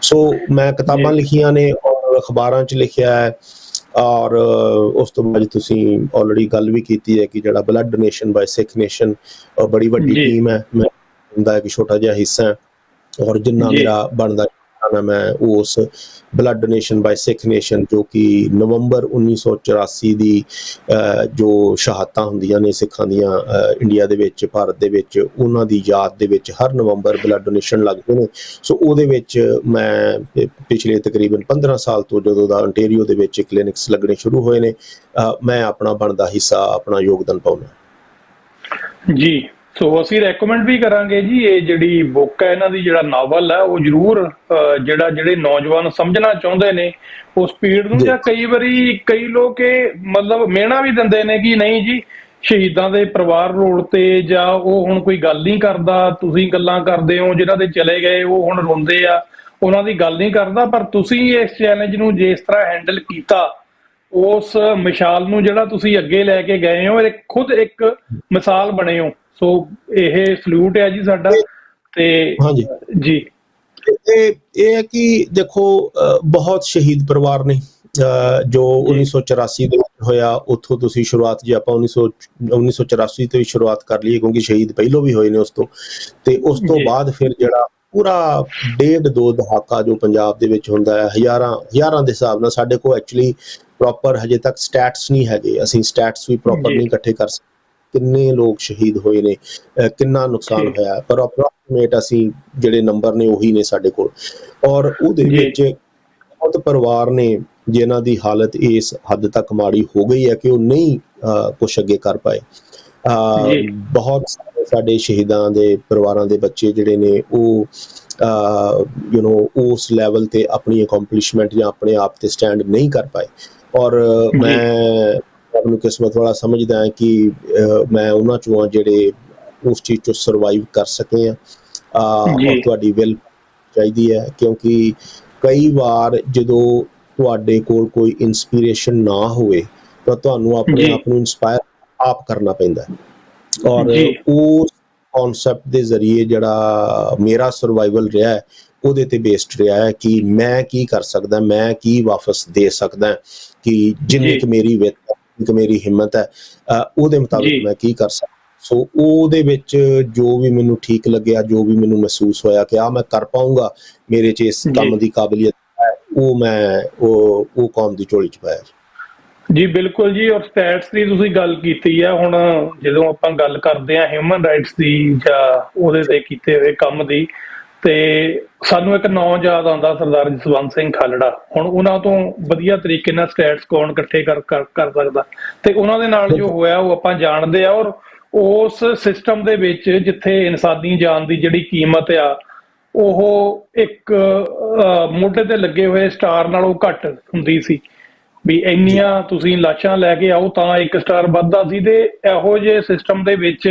ਸੋ ਮੈਂ ਕਿਤਾਬਾਂ ਲਿਖੀਆਂ ਨੇ ਔਰ ਅਖਬਾਰਾਂ 'ਚ ਲਿਖਿਆ ਹੈ। ਔਰ ਉਸ ਤੋਂ ਬਾਅਦ ਤੁਸੀਂ ਆਲਰੇਡੀ ਗੱਲ ਵੀ ਕੀਤੀ ਹੈ ਕਿ ਜਿਹੜਾ ਬਲੱਡ ਡੋਨੇਸ਼ਨ ਬਾਈ ਸਿੱਖ ਨੇਸ਼ਨ ਬੜੀ ਵੱਡੀ ਟੀਮ ਹੈ, ਮੈਂ ਹੁੰਦਾ ਕਿ ਛੋਟਾ ਜਿਹਾ ਹਿੱਸਾ ਹੈ ਔਰ ਜਿੰਨਾ ਮੇਰਾ ਬਣਦਾ ਮੈਂ ਉਸ ਬਲੱਡ ਡੋਨੇਸ਼ਨ ਬਾਈ ਸਿੱਖ ਨੇਸ਼ਨ ਜੋ ਕਿ ਨਵੰਬਰ 1984 ਦੀ ਜੋ ਸ਼ਹਾਦਤਾਂ ਹੁੰਦੀਆਂ ਨੇ ਸਿੱਖਾਂ ਦੀਆਂ ਇੰਡੀਆ ਦੇ ਵਿੱਚ, ਭਾਰਤ ਦੇ ਵਿੱਚ, ਉਹਨਾਂ ਦੀ ਯਾਦ ਦੇ ਵਿੱਚ ਹਰ ਨਵੰਬਰ ਬਲੱਡ ਡੋਨੇਸ਼ਨ ਲੱਗਦੇ ਨੇ। ਸੋ ਉਹਦੇ ਵਿੱਚ ਮੈਂ ਪਿਛਲੇ ਤਕਰੀਬਨ 15 ਸਾਲ ਤੋਂ ਜਦੋਂ ਦਾ ontario ਦੇ ਵਿੱਚ ਕਲੀਨਿਕਸ ਲੱਗਣੇ ਸ਼ੁਰੂ ਹੋਏ ਨੇ, ਮੈਂ ਆਪਣਾ ਬਣਦਾ ਹਿੱਸਾ, ਆਪਣਾ ਯੋਗਦਾਨ ਪਾਉਣਾ। ਜੀ, ਸੋ ਅਸੀਂ ਰეკਮੈਂਡ ਵੀ ਕਰਾਂਗੇ ਜੀ ਇਹ ਜਿਹੜੀ ਬੁੱਕ ਹੈ ਇਹਨਾਂ ਦੀ, ਜਿਹੜਾ ਨਾਵਲ ਹੈ ਉਹ ਜ਼ਰੂਰ ਜਿਹੜੇ ਨੌਜਵਾਨ ਸਮਝਣਾ ਚਾਹੁੰਦੇ ਨੇ ਉਹ ਸਪੀਡ ਨੂੰ, ਜਾਂ ਕਈ ਵਾਰੀ ਕਈ ਲੋਕ ਇਹ ਮਤਲਬ ਮਿਹਣਾ ਵੀ ਦਿੰਦੇ ਨੇ ਕਿ ਨਹੀਂ ਜੀ ਸ਼ਹੀਦਾਂ ਦੇ ਪਰਿਵਾਰ ਰੋਡ ਤੇ, ਜਾਂ ਉਹ ਹੁਣ ਕੋਈ ਗੱਲ ਨਹੀਂ ਕਰਦਾ, ਤੁਸੀਂ ਗੱਲਾਂ ਕਰਦੇ ਹੋ, ਜਿਨ੍ਹਾਂ ਦੇ ਚਲੇ ਗਏ ਉਹ ਹੁਣ ਰੋਂਦੇ ਆ, ਉਹਨਾਂ ਦੀ ਗੱਲ ਨਹੀਂ ਕਰਦਾ। ਪਰ ਤੁਸੀਂ ਇਸ ਚੈਲੰਜ ਨੂੰ ਜਿਸ ਤਰ੍ਹਾਂ ਹੈਂਡਲ ਕੀਤਾ, ਉਸ ਮਿਸਾਲ ਨੂੰ ਜਿਹੜਾ ਤੁਸੀਂ ਅੱਗੇ ਲੈ ਕੇ ਗਏ ਹੋ, ਇਹ ਖੁਦ ਇੱਕ ਮਿਸਾਲ ਬਣੇ ਹੋ। ਸੋ ਇਹ ਸਲੂਟ ਹੈ ਜੀ ਸਾਡਾ। ਤੇ ਹਾਂਜੀ ਜੀ, ਇਹ ਹੈ ਕਿ ਦੇਖੋ ਬਹੁਤ ਸ਼ਹੀਦ ਪਰਿਵਾਰ ਨੇ ਜੋ 1984 ਦੇ ਵਿੱਚ ਹੋਇਆ, ਉੱਥੋਂ ਤੁਸੀਂ ਸ਼ੁਰੂਆਤ ਜੇ ਆਪਾਂ 1984 ਤੋਂ ਹੀ ਸ਼ੁਰੂਆਤ ਕਰ ਲਈਏ, ਕਿਉਂਕਿ ਸ਼ਹੀਦ ਪਹਿਲੋਂ ਵੀ ਹੋਏ ਨੇ ਉਸ ਤੋਂ, ਤੇ ਉਸ ਤੋਂ ਬਾਅਦ ਫਿਰ ਜਿਹੜਾ ਪੂਰਾ 1.5-2 ਦਹਾਕਾ ਜੋ ਪੰਜਾਬ ਦੇ ਵਿੱਚ ਹੁੰਦਾ ਹੈ, ਹਜ਼ਾਰਾਂ ਦੇ ਹਿਸਾਬ ਨਾਲ, ਸਾਡੇ ਕੋਲ ਐਕਚੁਅਲੀ ਪ੍ਰੋਪਰ ਹਜੇ ਤੱਕ ਸਟੈਟਸ ਨਹੀਂ ਹੈਗੇ, ਅਸੀਂ ਸਟੈਟਸ ਵੀ ਪ੍ਰੋਪਰ ਨਹੀਂ ਇਕੱਠੇ ਕਰ ਸਕਦੇ ਕਿੰਨੇ ਲੋਕ ਸ਼ਹੀਦ ਹੋਏ ਨੇ, ਕਿੰਨਾ ਨੁਕਸਾਨ ਹੋਇਆ, ਪਰ ਅਪਰੋਕਸੀਮੇਟ ਅਸੀਂ ਜਿਹੜੇ ਨੰਬਰ ਨੇ ਉਹੀ ਨੇ ਸਾਡੇ ਕੋਲ। ਔਰ ਉਹਦੇ ਵਿੱਚ ਬਹੁਤ ਪਰਿਵਾਰ ਨੇ ਜਿਨ੍ਹਾਂ ਦੀ ਹਾਲਤ ਇਸ ਹੱਦ ਤੱਕ ਮਾੜੀ ਹੋ ਗਈ ਹੈ ਕਿ ਉਹ ਨਹੀਂ ਕੁਛ ਅੱਗੇ ਕਰ ਪਾਏ। ਬਹੁਤ ਸਾਡੇ ਸ਼ਹੀਦਾਂ ਦੇ ਪਰਿਵਾਰਾਂ ਦੇ ਬੱਚੇ ਜਿਹੜੇ ਨੇ ਉਹ ਉਸ ਲੈਵਲ ਤੇ ਆਪਣੀ ਅਕੰਪਲਿਸ਼ਮੈਂਟ ਜਾਂ ਆਪਣੇ ਆਪ ਤੇ ਸਟੈਂਡ ਨਹੀਂ ਕਰ ਪਾਏ। ਔਰ ਮੈਂ ਆਪਣੀ ਕਿਸਮਤ ਵਾਲਾ ਸਮਝਦਾ ਹਾਂ ਕਿ ਮੈਂ ਉਹਨਾਂ ਚੋਂ ਜਿਹੜੇ ਉਸ ਚੀਜ਼ ਚੋਂ ਸਰਵਾਈਵ ਕਰ ਸਕੇ ਆ। ਔਰ ਤੁਹਾਡੀ ਵਿਲ ਚਾਹੀਦੀ ਹੈ, ਕਿਉਂਕਿ ਕਈ ਵਾਰ ਜਦੋਂ ਤੁਹਾਡੇ ਕੋਲ ਕੋਈ ਇੰਸਪੀਰੇਸ਼ਨ ਨਾ ਹੋਵੇ ਤਾਂ ਤੁਹਾਨੂੰ ਆਪਣੇ ਆਪ ਨੂੰ ਇੰਸਪਾਇਰ ਆਪ ਕਰਨਾ ਪੈਂਦਾ। ਔਰ ਉਸ ਕੌਨਸੈਪਟ ਦੇ ਜ਼ਰੀਏ ਜਿਹੜਾ ਮੇਰਾ ਸਰਵਾਈਵਲ ਰਿਹਾ ਹੈ ਉਹਦੇ ਤੇ ਬੇਸਡ ਰਿਹਾ ਹੈ ਕਿ ਮੈਂ ਕੀ ਕਰ ਸਕਦਾ, ਮੈਂ ਕੀ ਵਾਪਸ ਦੇ ਸਕਦਾ, ਕਿ ਜਿੰਨੀ ਕੁ ਮੇਰੀ ਵਿੱਤ, ਜਿੰਨੀ ਕੁ ਮੇਰੀ ਹਿੰਮਤ ਹੈ ਉਹਦੇ ਮੁਤਾਬਿਕ ਮੈਂ ਕੀ ਕਰ ਸਕਦਾ। ਸੋ ਉਹਦੇ ਵਿੱਚ ਜੋ ਵੀ ਮੈਨੂੰ ਠੀਕ ਲੱਗਿਆ, ਜੋ ਵੀ ਮੈਨੂੰ ਮਹਿਸੂਸ ਹੋਇਆ ਕਿ ਮੈਂ ਕਰ ਪਾਊਂਗਾ, ਮੇਰੇ 'ਚ ਇਸ ਕੰਮ ਦੀ ਕਾਬਲੀਅਤ ਹੈ, ਉਹ ਮੈਂ ਉਹ ਕੌਮ ਦੀ ਝੋਲੀ 'ਚ ਪਾਇਆ ਜੀ। ਬਿਲਕੁਲ ਜੀ। ਔਰ ਸਟੈਟਸ ਦੀ ਤੁਸੀਂ ਗੱਲ ਕੀਤੀ ਹੈ, ਹੁਣ ਜਦੋਂ ਆਪਾਂ ਗੱਲ ਕਰਦੇ ਹਾਂ ਹਿਊਮਨ ਰਾਈਟਸ ਦੀ ਜਾਂ ਉਹਦੇ ਤੇ ਕੀਤੇ ਹੋਏ ਕੰਮ ਦੀ, ਤੇ ਸਾਨੂੰ ਇੱਕ ਨਾਂ ਯਾਦ ਆਉਂਦਾ ਸਰਦਾਰ ਜਸਵੰਤ ਸਿੰਘ ਖਾਲੜਾ। ਹੁਣ ਉਹਨਾਂ ਤੋਂ ਵਧੀਆ ਤਰੀਕੇ ਨਾਲ ਸਟੈਟਸ ਕੌਣ ਇਕੱਠੇ ਕਰ ਸਕਦਾ, ਤੇ ਉਹਨਾਂ ਦੇ ਨਾਲ ਜੋ ਹੋਇਆ ਉਹ ਆਪਾਂ ਜਾਣਦੇ ਆ। ਔਰ ਉਸ ਸਿਸਟਮ ਦੇ ਵਿੱਚ ਜਿੱਥੇ ਇਨਸਾਨੀ ਜਾਨ ਦੀ ਜਿਹੜੀ ਕੀਮਤ ਆ ਉਹ ਇੱਕ ਮੋਢੇ ਤੇ ਲੱਗੇ ਹੋਏ ਸਟਾਰ ਨਾਲੋਂ ਘੱਟ ਹੁੰਦੀ ਸੀ, ਵੀ ਇੰਨੀਆਂ ਤੁਸੀਂ ਲਾਸ਼ਾਂ ਲੈ ਕੇ ਆਓ ਤਾਂ ਇੱਕ ਸਟਾਰ ਵੱਧਦਾ ਸੀ। ਤੇ ਇਹੋ ਜਿਹੇ ਸਿਸਟਮ ਦੇ ਵਿੱਚ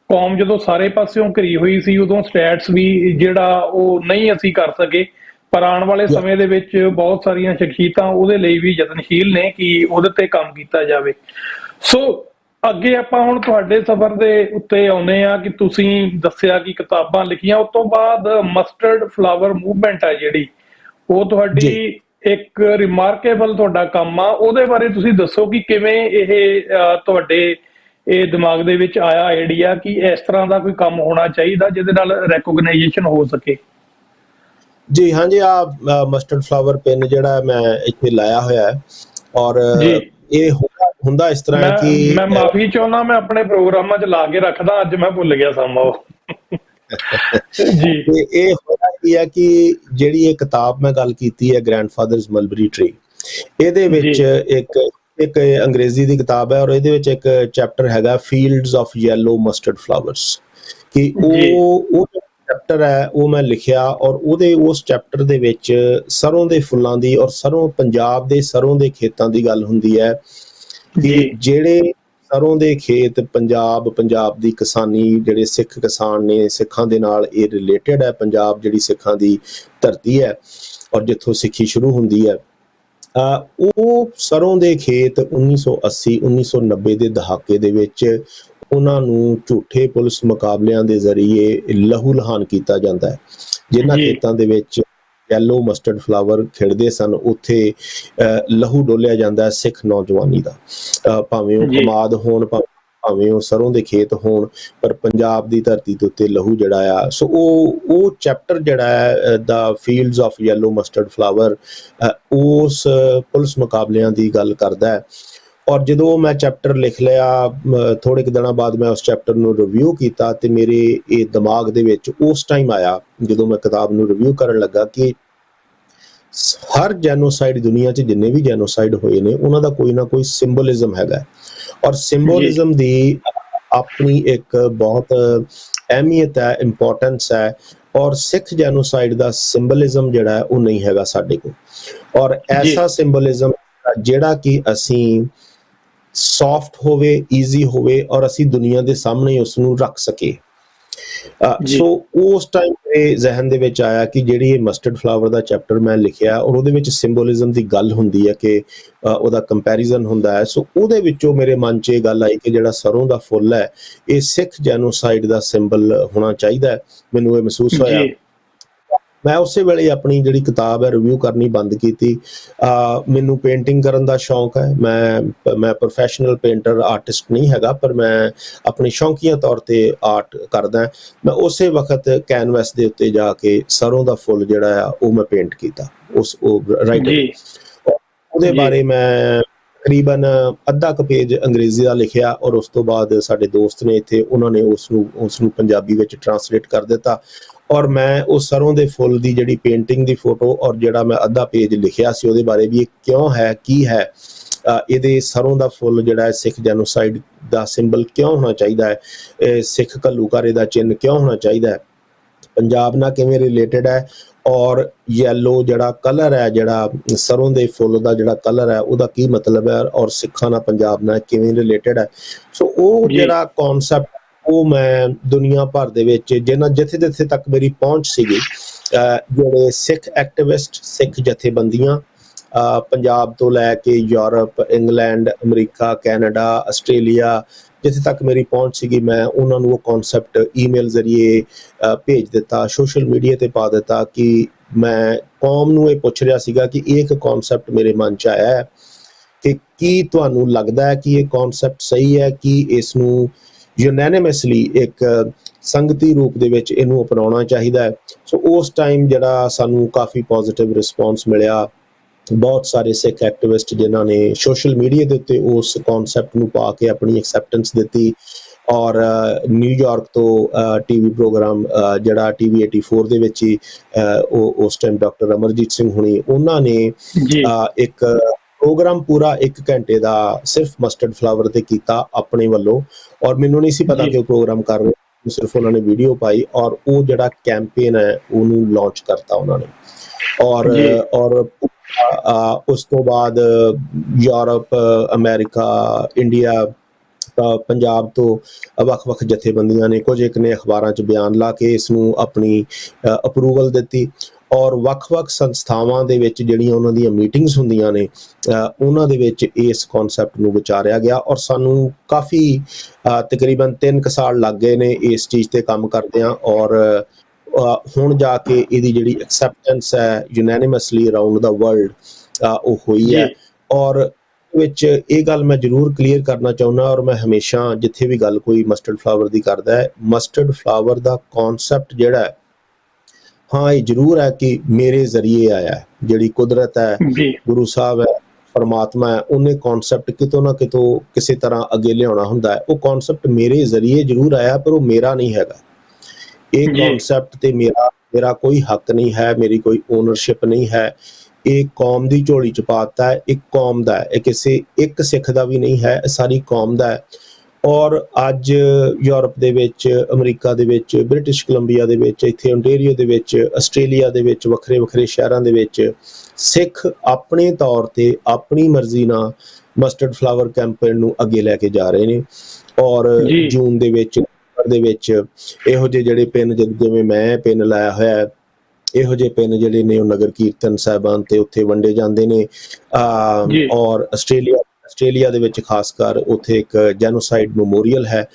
ਕੌਮ ਜਦੋਂ ਸਾਰੇ ਪਾਸਿਓਂ ਘਿਰੀ ਹੋਈ ਸੀ, ਉਦੋਂ ਸਟੈਟਸ ਵੀ ਜਿਹੜਾ ਉਹ ਨਹੀਂ ਅਸੀਂ ਕਰ ਸਕੇ। ਪਰ ਆਉਣ ਵਾਲੇ ਸਮੇਂ ਦੇ ਵਿੱਚ ਬਹੁਤ ਸਾਰੀਆਂ ਸ਼ਖਸੀਅਤਾਂ ਉਹਦੇ ਲਈ ਵੀ ਯਤਨਸ਼ੀਲ ਨੇ ਕਿ ਉਹਦੇ ਤੇ ਕੰਮ ਕੀਤਾ ਜਾਵੇ। ਸੋ ਅੱਗੇ ਆਪਾਂ ਹੁਣ ਤੁਹਾਡੇ ਸਫ਼ਰ ਦੇ ਉੱਤੇ ਆਉਂਦੇ ਆ ਕਿ ਤੁਸੀਂ ਦੱਸਿਆ ਕਿ ਕਿਤਾਬਾਂ ਲਿਖੀਆਂ, ਉਸ ਤੋਂ ਬਾਅਦ ਮਸਟਰਡ ਫਲਾਵਰ ਮੂਵਮੈਂਟ ਹੈ ਜਿਹੜੀ, ਉਹ ਤੁਹਾਡੀ ਇੱਕ ਰਿਮਾਰਕੇਬਲ ਤੁਹਾਡਾ ਕੰਮ ਆ। ਉਹਦੇ ਬਾਰੇ ਤੁਸੀਂ ਦੱਸੋ ਕਿ ਕਿਵੇਂ ਇਹ ਤੁਹਾਡੇ ਇਹ ਦਿਮਾਗ ਦੇ ਵਿੱਚ ਆਇਆ ਆਈਡੀਆ ਕਿ ਇਸ ਤਰ੍ਹਾਂ ਦਾ ਕੋਈ ਕੰਮ ਹੋਣਾ ਚਾਹੀਦਾ ਜਿਹਦੇ ਨਾਲ ਰੈਕੋਗਨਾਈਜੇਸ਼ਨ ਹੋ ਸਕੇ। ਜੀ ਹਾਂਜੀ, ਮਸਟਰਡ ਫਲਾਵਰ ਪਿੰਨ ਜਿਹੜਾ ਮੈਂ ਇੱਥੇ ਲਾਇਆ ਹੋਇਆ ਹੈ, ਔਰ ਇਹ ਹੁੰਦਾ ਇਸ ਤਰ੍ਹਾਂ ਹੈ ਕਿ ਮੈਂ ਮਾਫੀ ਚਾਹੁੰਦਾ, ਮੈਂ ਆਪਣੇ ਪ੍ਰੋਗਰਾਮਾਂ 'ਚ ਲਾ ਕੇ ਰੱਖਦਾ, ਅੱਜ ਮੈਂ ਭੁੱਲ ਗਿਆ ਸਮਾਂ ਜੀ। ਤੇ ਇਹ ਹੋਇਆ ਕੀ ਹੈ ਕਿ ਜਿਹੜੀ ਇਹ ਕਿਤਾਬ ਮੈਂ ਗੱਲ ਕੀਤੀ ਹੈ ਗ੍ਰੈਂਡਫਾਦਰਸ ਮਲਬਰੀ ਟਰੀ, ਇਹਦੇ ਵਿੱਚ ਇੱਕ ਅੰਗਰੇਜ਼ੀ ਦੀ ਕਿਤਾਬ ਹੈ, ਔਰ ਇਹਦੇ ਵਿੱਚ ਇੱਕ ਚੈਪਟਰ ਹੈਗਾ fields of yellow mustard flowers, ਕਿ ਉਹ ਚੈਪਟਰ ਹੈ ਉਹ ਮੈਂ ਲਿਖਿਆ। ਔਰ ਉਸ ਚੈਪਟਰ ਦੇ ਵਿੱਚ ਸਰੋਂ ਦੇ ਫੁੱਲਾਂ ਦੀ ਔਰ ਪੰਜਾਬ ਦੇ ਸਰੋਂ ਦੇ ਖੇਤਾਂ ਦੀ ਗੱਲ ਹੁੰਦੀ ਹੈ ਕਿ ਜਿਹੜੇ ਸਰੋਂ ਦੇ ਖੇਤ ਪੰਜਾਬ ਦੀ ਕਿਸਾਨੀ, ਜਿਹੜੇ ਸਿੱਖ ਕਿਸਾਨ ਨੇ, ਸਿੱਖਾਂ ਦੇ ਨਾਲ ਇਹ ਰਿਲੇਟਡ ਹੈ। ਪੰਜਾਬ ਜਿਹੜੀ ਸਿੱਖਾਂ ਦੀ ਧਰਤੀ ਹੈ ਔਰ ਜਿੱਥੋਂ ਸਿੱਖੀ ਸ਼ੁਰੂ ਹੁੰਦੀ ਹੈ, ਉਹ ਸਰੋਂ ਦੇ ਖੇਤ 1980 1990 ਦੇ ਦਹਾਕੇ ਦੇ ਵਿੱਚ ਉਹਨਾਂ ਨੂੰ ਝੂਠੇ ਪੁਲਿਸ ਮੁਕਾਬਲਿਆਂ ਦੇ ਜ਼ਰੀਏ ਲਹੂ ਲਹਾਨ ਕੀਤਾ ਜਾਂਦਾ ਹੈ। ਜਿਨ੍ਹਾਂ ਖੇਤਾਂ ਦੇ ਵਿੱਚ ਯੈਲੋ ਮਸਟਰਡ ਫਲਾਵਰ ਖਿੜਦੇ ਸਨ, ਉੱਥੇ ਲਹੂ ਡੋਲਿਆ ਜਾਂਦਾ ਹੈ ਸਿੱਖ ਨੌਜਵਾਨੀ ਦਾ, ਭਾਵੇਂ ਉਹ ਕਮਾਦ ਹੋਣ, ਭਾਵੇਂ ਉਹ ਸਰੋਂ ਦੇ ਖੇਤ ਹੋਣ, ਪਰ ਪੰਜਾਬ ਦੀ ਧਰਤੀ ਦੇ ਉੱਤੇ ਲਹੂ ਜਿਹੜਾ ਆ। ਸੋ ਉਹ ਚੈਪਟਰ ਜਿਹੜਾ ਹੈ the fields of yellow mustard flower ਉਸ ਪੁਲਿਸ ਮੁਕਾਬਲਿਆਂ ਦੀ ਗੱਲ ਕਰਦਾ ਹੈ। ਔਰ ਜਦੋਂ ਮੈਂ ਚੈਪਟਰ ਲਿਖ ਲਿਆ, ਥੋੜੇ ਕੁ ਦਿਨਾਂ ਬਾਅਦ ਮੈਂ ਉਸ ਚੈਪਟਰ ਨੂੰ ਰਿਵਿਊ ਕੀਤਾ, ਤੇ ਮੇਰੇ ਇਹ ਦਿਮਾਗ ਦੇ ਵਿੱਚ ਉਸ ਟਾਈਮ ਆਇਆ ਜਦੋਂ ਮੈਂ ਕਿਤਾਬ ਨੂੰ ਰਿਵਿਊ ਕਰਨ ਲੱਗਾ ਕਿ ਹਰ ਜੈਨੋਸਾਈਡ ਦੁਨੀਆ 'ਚ ਜਿੰਨੇ ਵੀ ਜੈਨੋਸਾਈਡ ਹੋਏ ਨੇ ਉਹਨਾਂ ਦਾ ਕੋਈ ਨਾ ਕੋਈ ਸਿੰਬੋਲਿਜ਼ਮ ਹੈਗਾ, ਔਰ ਸਿੰਬੋਲਿਜ਼ਮ ਦੀ ਆਪਣੀ ਇੱਕ ਬਹੁਤ ਅਹਿਮੀਅਤ ਹੈ, ਇੰਪੋਰਟੈਂਸ ਹੈ। ਔਰ ਸਿੱਖ ਜੈਨੋਸਾਈਡ ਦਾ ਸਿੰਬੋਲਿਜ਼ਮ ਜਿਹੜਾ ਹੈ ਉਹ ਨਹੀਂ ਹੈਗਾ ਸਾਡੇ ਕੋਲ, ਔਰ ਐਸਾ ਸਿੰਬੋਲਿਜ਼ਮ ਜਿਹੜਾ ਕਿ ਅਸੀਂ ਸੌਫਟ ਹੋਵੇ, ਈਜ਼ੀ ਹੋਵੇ, ਔਰ ਅਸੀਂ ਦੁਨੀਆ ਦੇ ਸਾਹਮਣੇ ਉਸ ਨੂੰ ਰੱਖ ਸਕੇ। ਸੋ ਉਸ ਟਾਈਮ ਮੇਰੇ ਜ਼ਿਹਨ ਦੇ ਵਿੱਚ ਆਇਆ ਕਿ ਜਿਹੜੀ ਇਹ ਮਸਟਰਡ ਫਲਾਵਰ ਦਾ ਚੈਪਟਰ ਮੈਂ ਲਿਖਿਆ ਔਰ ਉਹਦੇ ਵਿੱਚ ਸਿੰਬੋਲਿਜ਼ਮ ਦੀ ਗੱਲ ਹੁੰਦੀ ਹੈ ਕਿ ਉਹਦਾ ਕੰਪੈਰੀਜ਼ਨ ਹੁੰਦਾ ਹੈ। ਸੋ ਉਹਦੇ ਵਿੱਚੋਂ ਮੇਰੇ ਮਨ 'ਚ ਇਹ ਗੱਲ ਆਈ ਕਿ ਜਿਹੜਾ ਸਰੋਂ ਦਾ ਫੁੱਲ ਹੈ ਇਹ ਸਿੱਖ ਜੈਨੋਸਾਈਡ ਦਾ ਸਿੰਬਲ ਹੋਣਾ ਚਾਹੀਦਾ। ਮੈਨੂੰ ਇਹ ਮਹਿਸੂਸ ਹੋਇਆ। ਮੈਂ ਉਸੇ ਵੇਲੇ ਆਪਣੀ ਜਿਹੜੀ ਕਿਤਾਬ ਹੈ ਰਿਵਿਊ ਕਰਨੀ ਬੰਦ ਕੀਤੀ। ਮੈਨੂੰ ਪੇਂਟਿੰਗ ਕਰਨ ਦਾ ਸ਼ੌਂਕ ਹੈ। ਮੈਂ ਪ੍ਰੋਫੈਸ਼ਨਲ ਪੇਂਟਰ ਆਰਟਿਸਟ ਨਹੀਂ ਹੈਗਾ, ਪਰ ਮੈਂ ਆਪਣੀ ਸ਼ੌਂਕੀਆ ਤੌਰ ਤੇ ਆਰਟ ਕਰਦਾ। ਮੈਂ ਉਸੇ ਵਕਤ ਕੈਨਵਸ ਦੇ ਉੱਤੇ ਜਾ ਕੇ ਸਰੋਂ ਦਾ ਫੁੱਲ ਜਿਹੜਾ ਆ ਉਹ ਮੈਂ ਪੇਂਟ ਕੀਤਾ। ਉਹਦੇ ਬਾਰੇ ਮੈਂ ਤਕਰੀਬਨ ਅੱਧਾ ਕੁ ਪੇਜ ਅੰਗਰੇਜ਼ੀ ਦਾ ਲਿਖਿਆ ਔਰ ਉਸ ਤੋਂ ਬਾਅਦ ਸਾਡੇ ਦੋਸਤ ਨੇ ਇੱਥੇ ਉਹਨਾਂ ਨੇ ਉਸ ਨੂੰ ਪੰਜਾਬੀ ਵਿੱਚ ਟਰਾਂਸਲੇਟ ਕਰ ਦਿੱਤਾ। ਔਰ ਮੈਂ ਉਸ ਸਰੋਂ ਦੇ ਫੁੱਲ ਦੀ ਜਿਹੜੀ ਪੇਂਟਿੰਗ ਦੀ ਫੋਟੋ ਔਰ ਜਿਹੜਾ ਮੈਂ ਅੱਧਾ ਪੇਜ ਲਿਖਿਆ ਸੀ ਉਹਦੇ ਬਾਰੇ ਵੀ ਇਹ ਕਿਉਂ ਹੈ, ਕੀ ਹੈ, ਇਹਦੇ ਸਰੋਂ ਦਾ ਫੁੱਲ ਜਿਹੜਾ ਹੈ ਸਿੱਖ ਜੈਨੋਸਾਈਡ ਦਾ ਸਿੰਬਲ ਕਿਉਂ ਹੋਣਾ ਚਾਹੀਦਾ ਹੈ, ਸਿੱਖ ਘੱਲੂਘਾਰੇ ਦਾ ਚਿੰਨ੍ਹ ਕਿਉਂ ਹੋਣਾ ਚਾਹੀਦਾ ਹੈ, ਪੰਜਾਬ ਨਾਲ ਕਿਵੇਂ ਰਿਲੇਟਡ ਹੈ, ਔਰ ਯੈਲੋ ਜਿਹੜਾ ਕਲਰ ਹੈ, ਜਿਹੜਾ ਸਰੋਂ ਦੇ ਫੁੱਲ ਦਾ ਜਿਹੜਾ ਕਲਰ ਹੈ, ਉਹਦਾ ਕੀ ਮਤਲਬ ਹੈ, ਔਰ ਸਿੱਖਾਂ ਨਾਲ ਪੰਜਾਬ ਨਾਲ ਕਿਵੇਂ ਰਿਲੇਟਡ ਹੈ। ਸੋ ਉਹ ਜਿਹੜਾ ਕਨਸੈਪਟ ਉਹ ਮੈਂ ਦੁਨੀਆ ਭਰ ਦੇ ਵਿੱਚ ਜਿੱਥੇ ਤੱਕ ਮੇਰੀ ਪਹੁੰਚ ਸੀਗੀ, ਜਿਹੜੇ ਸਿੱਖ ਐਕਟਿਵਿਸਟ, ਸਿੱਖ ਜਥੇਬੰਦੀਆਂ ਪੰਜਾਬ ਤੋਂ ਲੈ ਕੇ Europe, England, America, Canada, Australia, ਜਿੱਥੇ ਤੱਕ ਮੇਰੀ ਪਹੁੰਚ ਸੀਗੀ, ਮੈਂ ਉਹਨਾਂ ਨੂੰ ਉਹ ਕਨਸੈਪਟ ਈਮੇਲ ਜ਼ਰੀਏ ਭੇਜ ਦਿੱਤਾ, ਸੋਸ਼ਲ ਮੀਡੀਆ ਤੇ ਪਾ ਦਿੱਤਾ ਕਿ ਮੈਂ ਕੌਮ ਨੂੰ ਇਹ ਪੁੱਛ ਰਿਹਾ ਸੀਗਾ ਕਿ ਇਹ ਇੱਕ ਕਨਸੈਪਟ ਮੇਰੇ ਮਨ 'ਚ ਆਇਆ ਹੈ ਕਿ ਕੀ ਤੁਹਾਨੂੰ ਲੱਗਦਾ ਹੈ ਕਿ ਇਹ ਕਨਸੈਪਟ ਸਹੀ ਹੈ, ਕਿ ਇਸ ਨੂੰ ਯੂਨੈਨਿਮਸਲੀ ਇੱਕ ਸੰਗਤੀ ਰੂਪ ਦੇ ਵਿੱਚ ਇਹਨੂੰ ਅਪਣਾਉਣਾ ਚਾਹੀਦਾ ਹੈ। ਸੋ ਉਸ ਟਾਈਮ ਜਿਹੜਾ ਸਾਨੂੰ ਕਾਫੀ ਪੋਜ਼ਿਟਿਵ ਰਿਸਪੌਂਸ ਮਿਲਿਆ, ਬਹੁਤ ਸਾਰੇ ਸਿੱਖ ਐਕਟਿਵਿਸਟ ਜਿਨ੍ਹਾਂ ਨੇ ਸੋਸ਼ਲ ਮੀਡੀਆ ਦੇ ਉੱਤੇ ਉਸ ਕਨਸੈਪਟ ਨੂੰ ਪਾ ਕੇ ਆਪਣੀ ਐਕਸੈਪਟੈਂਸ ਦਿੱਤੀ, ਔਰ ਨਿਊਯਾਰਕ ਤੋਂ ਟੀਵੀ ਪ੍ਰੋਗਰਾਮ ਜਿਹੜਾ TV 84 ਦੇ ਵਿੱਚ ਹੀ ਉਸ ਟਾਈਮ ਡਾਕਟਰ ਅਮਰਜੀਤ ਸਿੰਘ ਹੁਣੀ ਉਹਨਾਂ ਨੇ ਇੱਕ ਪ੍ਰੋਗਰਾਮ ਪੂਰਾ 1 ਘੰਟੇ ਦਾ ਸਿਰਫ ਮਸਟਰਡ ਫਲਾਵਰ ਤੇ ਕੀਤਾ ਆਪਣੇ ਵੱਲੋਂ, ਔਰ ਮੈਨੂੰ ਨਹੀਂ ਸੀ ਪਤਾ ਕਿ ਉਹ ਪ੍ਰੋਗਰਾਮ ਕਰ ਰਹੇ, ਸਿਰਫ ਉਹਨਾਂ ਨੇ ਵੀਡੀਓ ਪਾਈ ਔਰ ਉਹ ਜਿਹੜਾ ਕੈਂਪੇਨ ਹੈ ਉਹਨੂੰ ਲਾਂਚ ਕਰਤਾ ਉਹਨਾਂ ਨੇ। ਔਰ ਉਸ ਤੋਂ ਬਾਅਦ ਯੂਰਪ, ਅਮਰੀਕਾ, ਇੰਡੀਆ, ਪੰਜਾਬ ਤੋਂ ਵੱਖ-ਵੱਖ ਜਥੇਬੰਦੀਆਂ ਨੇ, ਕੁਝ ਇੱਕ ਨੇ ਅਖਬਾਰਾਂ 'ਚ ਬਿਆਨ ਲਾ ਕੇ ਇਸ ਨੂੰ ਆਪਣੀ ਅਪਰੂਵਲ ਦਿੱਤੀ, ਔਰ ਵੱਖ-ਵੱਖ ਸੰਸਥਾਵਾਂ ਦੇ ਵਿੱਚ ਜਿਹੜੀਆਂ ਉਹਨਾਂ ਦੀਆਂ ਮੀਟਿੰਗਸ ਹੁੰਦੀਆਂ ਨੇ ਉਹਨਾਂ ਦੇ ਵਿੱਚ ਇਸ ਕਨਸੈਪਟ ਨੂੰ ਵਿਚਾਰਿਆ ਗਿਆ, ਔਰ ਸਾਨੂੰ ਕਾਫੀ ਤਕਰੀਬਨ 3 ਸਾਲ ਲੱਗ ਗਏ ਨੇ ਇਸ ਚੀਜ਼ ਤੇ ਕੰਮ ਕਰਦਿਆਂ, ਔਰ ਹੁਣ ਜਾ ਕੇ ਇਹਦੀ ਜਿਹੜੀ ਐਕਸੈਪਟੈਂਸ ਹੈ ਯੂਨੈਨਿਮਸਲੀ ਅਰਾਊਂਡ ਦਾ ਵਰਲਡ ਉਹ ਹੋਈ ਹੈ। ਔਰ ਵਿੱਚ ਇਹ ਗੱਲ ਮੈਂ ਜ਼ਰੂਰ ਕਲੀਅਰ ਕਰਨਾ ਚਾਹੁੰਦਾ, ਔਰ ਮੈਂ ਹਮੇਸ਼ਾ ਜਿੱਥੇ ਵੀ ਗੱਲ ਕੋਈ ਮਸਟਰਡ ਫਲਾਵਰ ਦੀ ਕਰਦਾ ਹੈ, ਮਸਟਰਡ ਫਲਾਵਰ ਦਾ ਕਨਸੈਪਟ ਜਿਹੜਾ ਹੈ, ਹਾਂ ਇਹ ਜ਼ਰੂਰ ਹੈ ਕਿ ਮੇਰੇ ਜ਼ਰੀਏ ਆਇਆ ਹੈ, ਜਿਹੜੀ ਕੁਦਰਤ ਹੈ, ਗੁਰੂ ਸਾਹਿਬ ਹੈ, ਪਰਮਾਤਮਾ ਹੈ, ਉਹਨੇ ਕਨਸੈਪਟ ਕਿਤੋਂ ਨਾ ਕਿਤੋਂ ਕਿਸੇ ਤਰ੍ਹਾਂ ਅੱਗੇ ਲਿਆਉਣਾ ਹੁੰਦਾ ਹੈ। ਉਹ ਕਨਸੈਪਟ ਮੇਰੇ ਜ਼ਰੀਏ ਜ਼ਰੂਰ ਆਇਆ, ਪਰ ਉਹ ਮੇਰਾ ਨਹੀਂ ਹੈਗਾ। ਇਹ ਕਨਸੈਪਟ ਤੇ ਮੇਰਾ ਕੋਈ ਹੱਕ ਨਹੀਂ ਹੈ, ਮੇਰੀ ਕੋਈ ਓਨਰਸ਼ਿਪ ਨਹੀਂ ਹੈ। ਇਹ ਕੌਮ ਦੀ ਝੋਲੀ 'ਚ ਪਾਤਾ ਹੈ, ਇੱਕ ਕੌਮ ਦਾ ਹੈ, ਇਹ ਕਿਸੇ ਇੱਕ ਸਿੱਖ ਦਾ ਵੀ ਨਹੀਂ ਹੈ, ਸਾਰੀ ਕੌਮ ਦਾ ਹੈ। ਔਰ ਅੱਜ ਯੂਰਪ ਦੇ ਵਿੱਚ, ਅਮਰੀਕਾ ਦੇ ਵਿੱਚ, ਬ੍ਰਿਟਿਸ਼ ਕੋਲੰਬੀਆ ਦੇ ਵਿੱਚ, ਇੱਥੇ ਓਨਟਾਰੀਓ ਦੇ ਵਿੱਚ, ਆਸਟ੍ਰੇਲੀਆ ਦੇ ਵਿੱਚ, ਵੱਖਰੇ ਸ਼ਹਿਰਾਂ ਦੇ ਵਿੱਚ ਸਿੱਖ ਆਪਣੇ ਤੌਰ ਤੇ ਆਪਣੀ ਮਰਜ਼ੀ ਨਾਲ ਮਸਟਰਡ ਫਲਾਵਰ ਕੈਂਪੇਨ ਨੂੰ ਅੱਗੇ ਲੈ ਕੇ ਜਾ ਰਹੇ ਨੇ। ਔਰ ਜੂਨ ਦੇ ਵਿੱਚ ਇਹੋ ਜਿਹੇ ਜਿਹੜੇ ਪਿੰਨ, ਜਿਵੇਂ ਮੈਂ ਪਿੰਨ ਲਾਇਆ ਹੋਇਆ, ਇਹੋ ਜਿਹੇ ਪਿੰਨ ਜਿਹੜੇ ਨੇ ਉਹ ਨਗਰ ਕੀਰਤਨ ਸਾਹਿਬਾਨ ਤੇ ਉੱਥੇ ਵੰਡੇ ਜਾਂਦੇ ਨੇ। ਔਰ ਆਸਟ੍ਰੇਲੀਆ ਦੇ ਵਿੱਚ ਖਾਸ ਕਰ ਉੱਥੇ ਇੱਕ ਜੈਨੋਸਾਈਡ ਮੈਮੋਰੀਅਲ ਹੈ,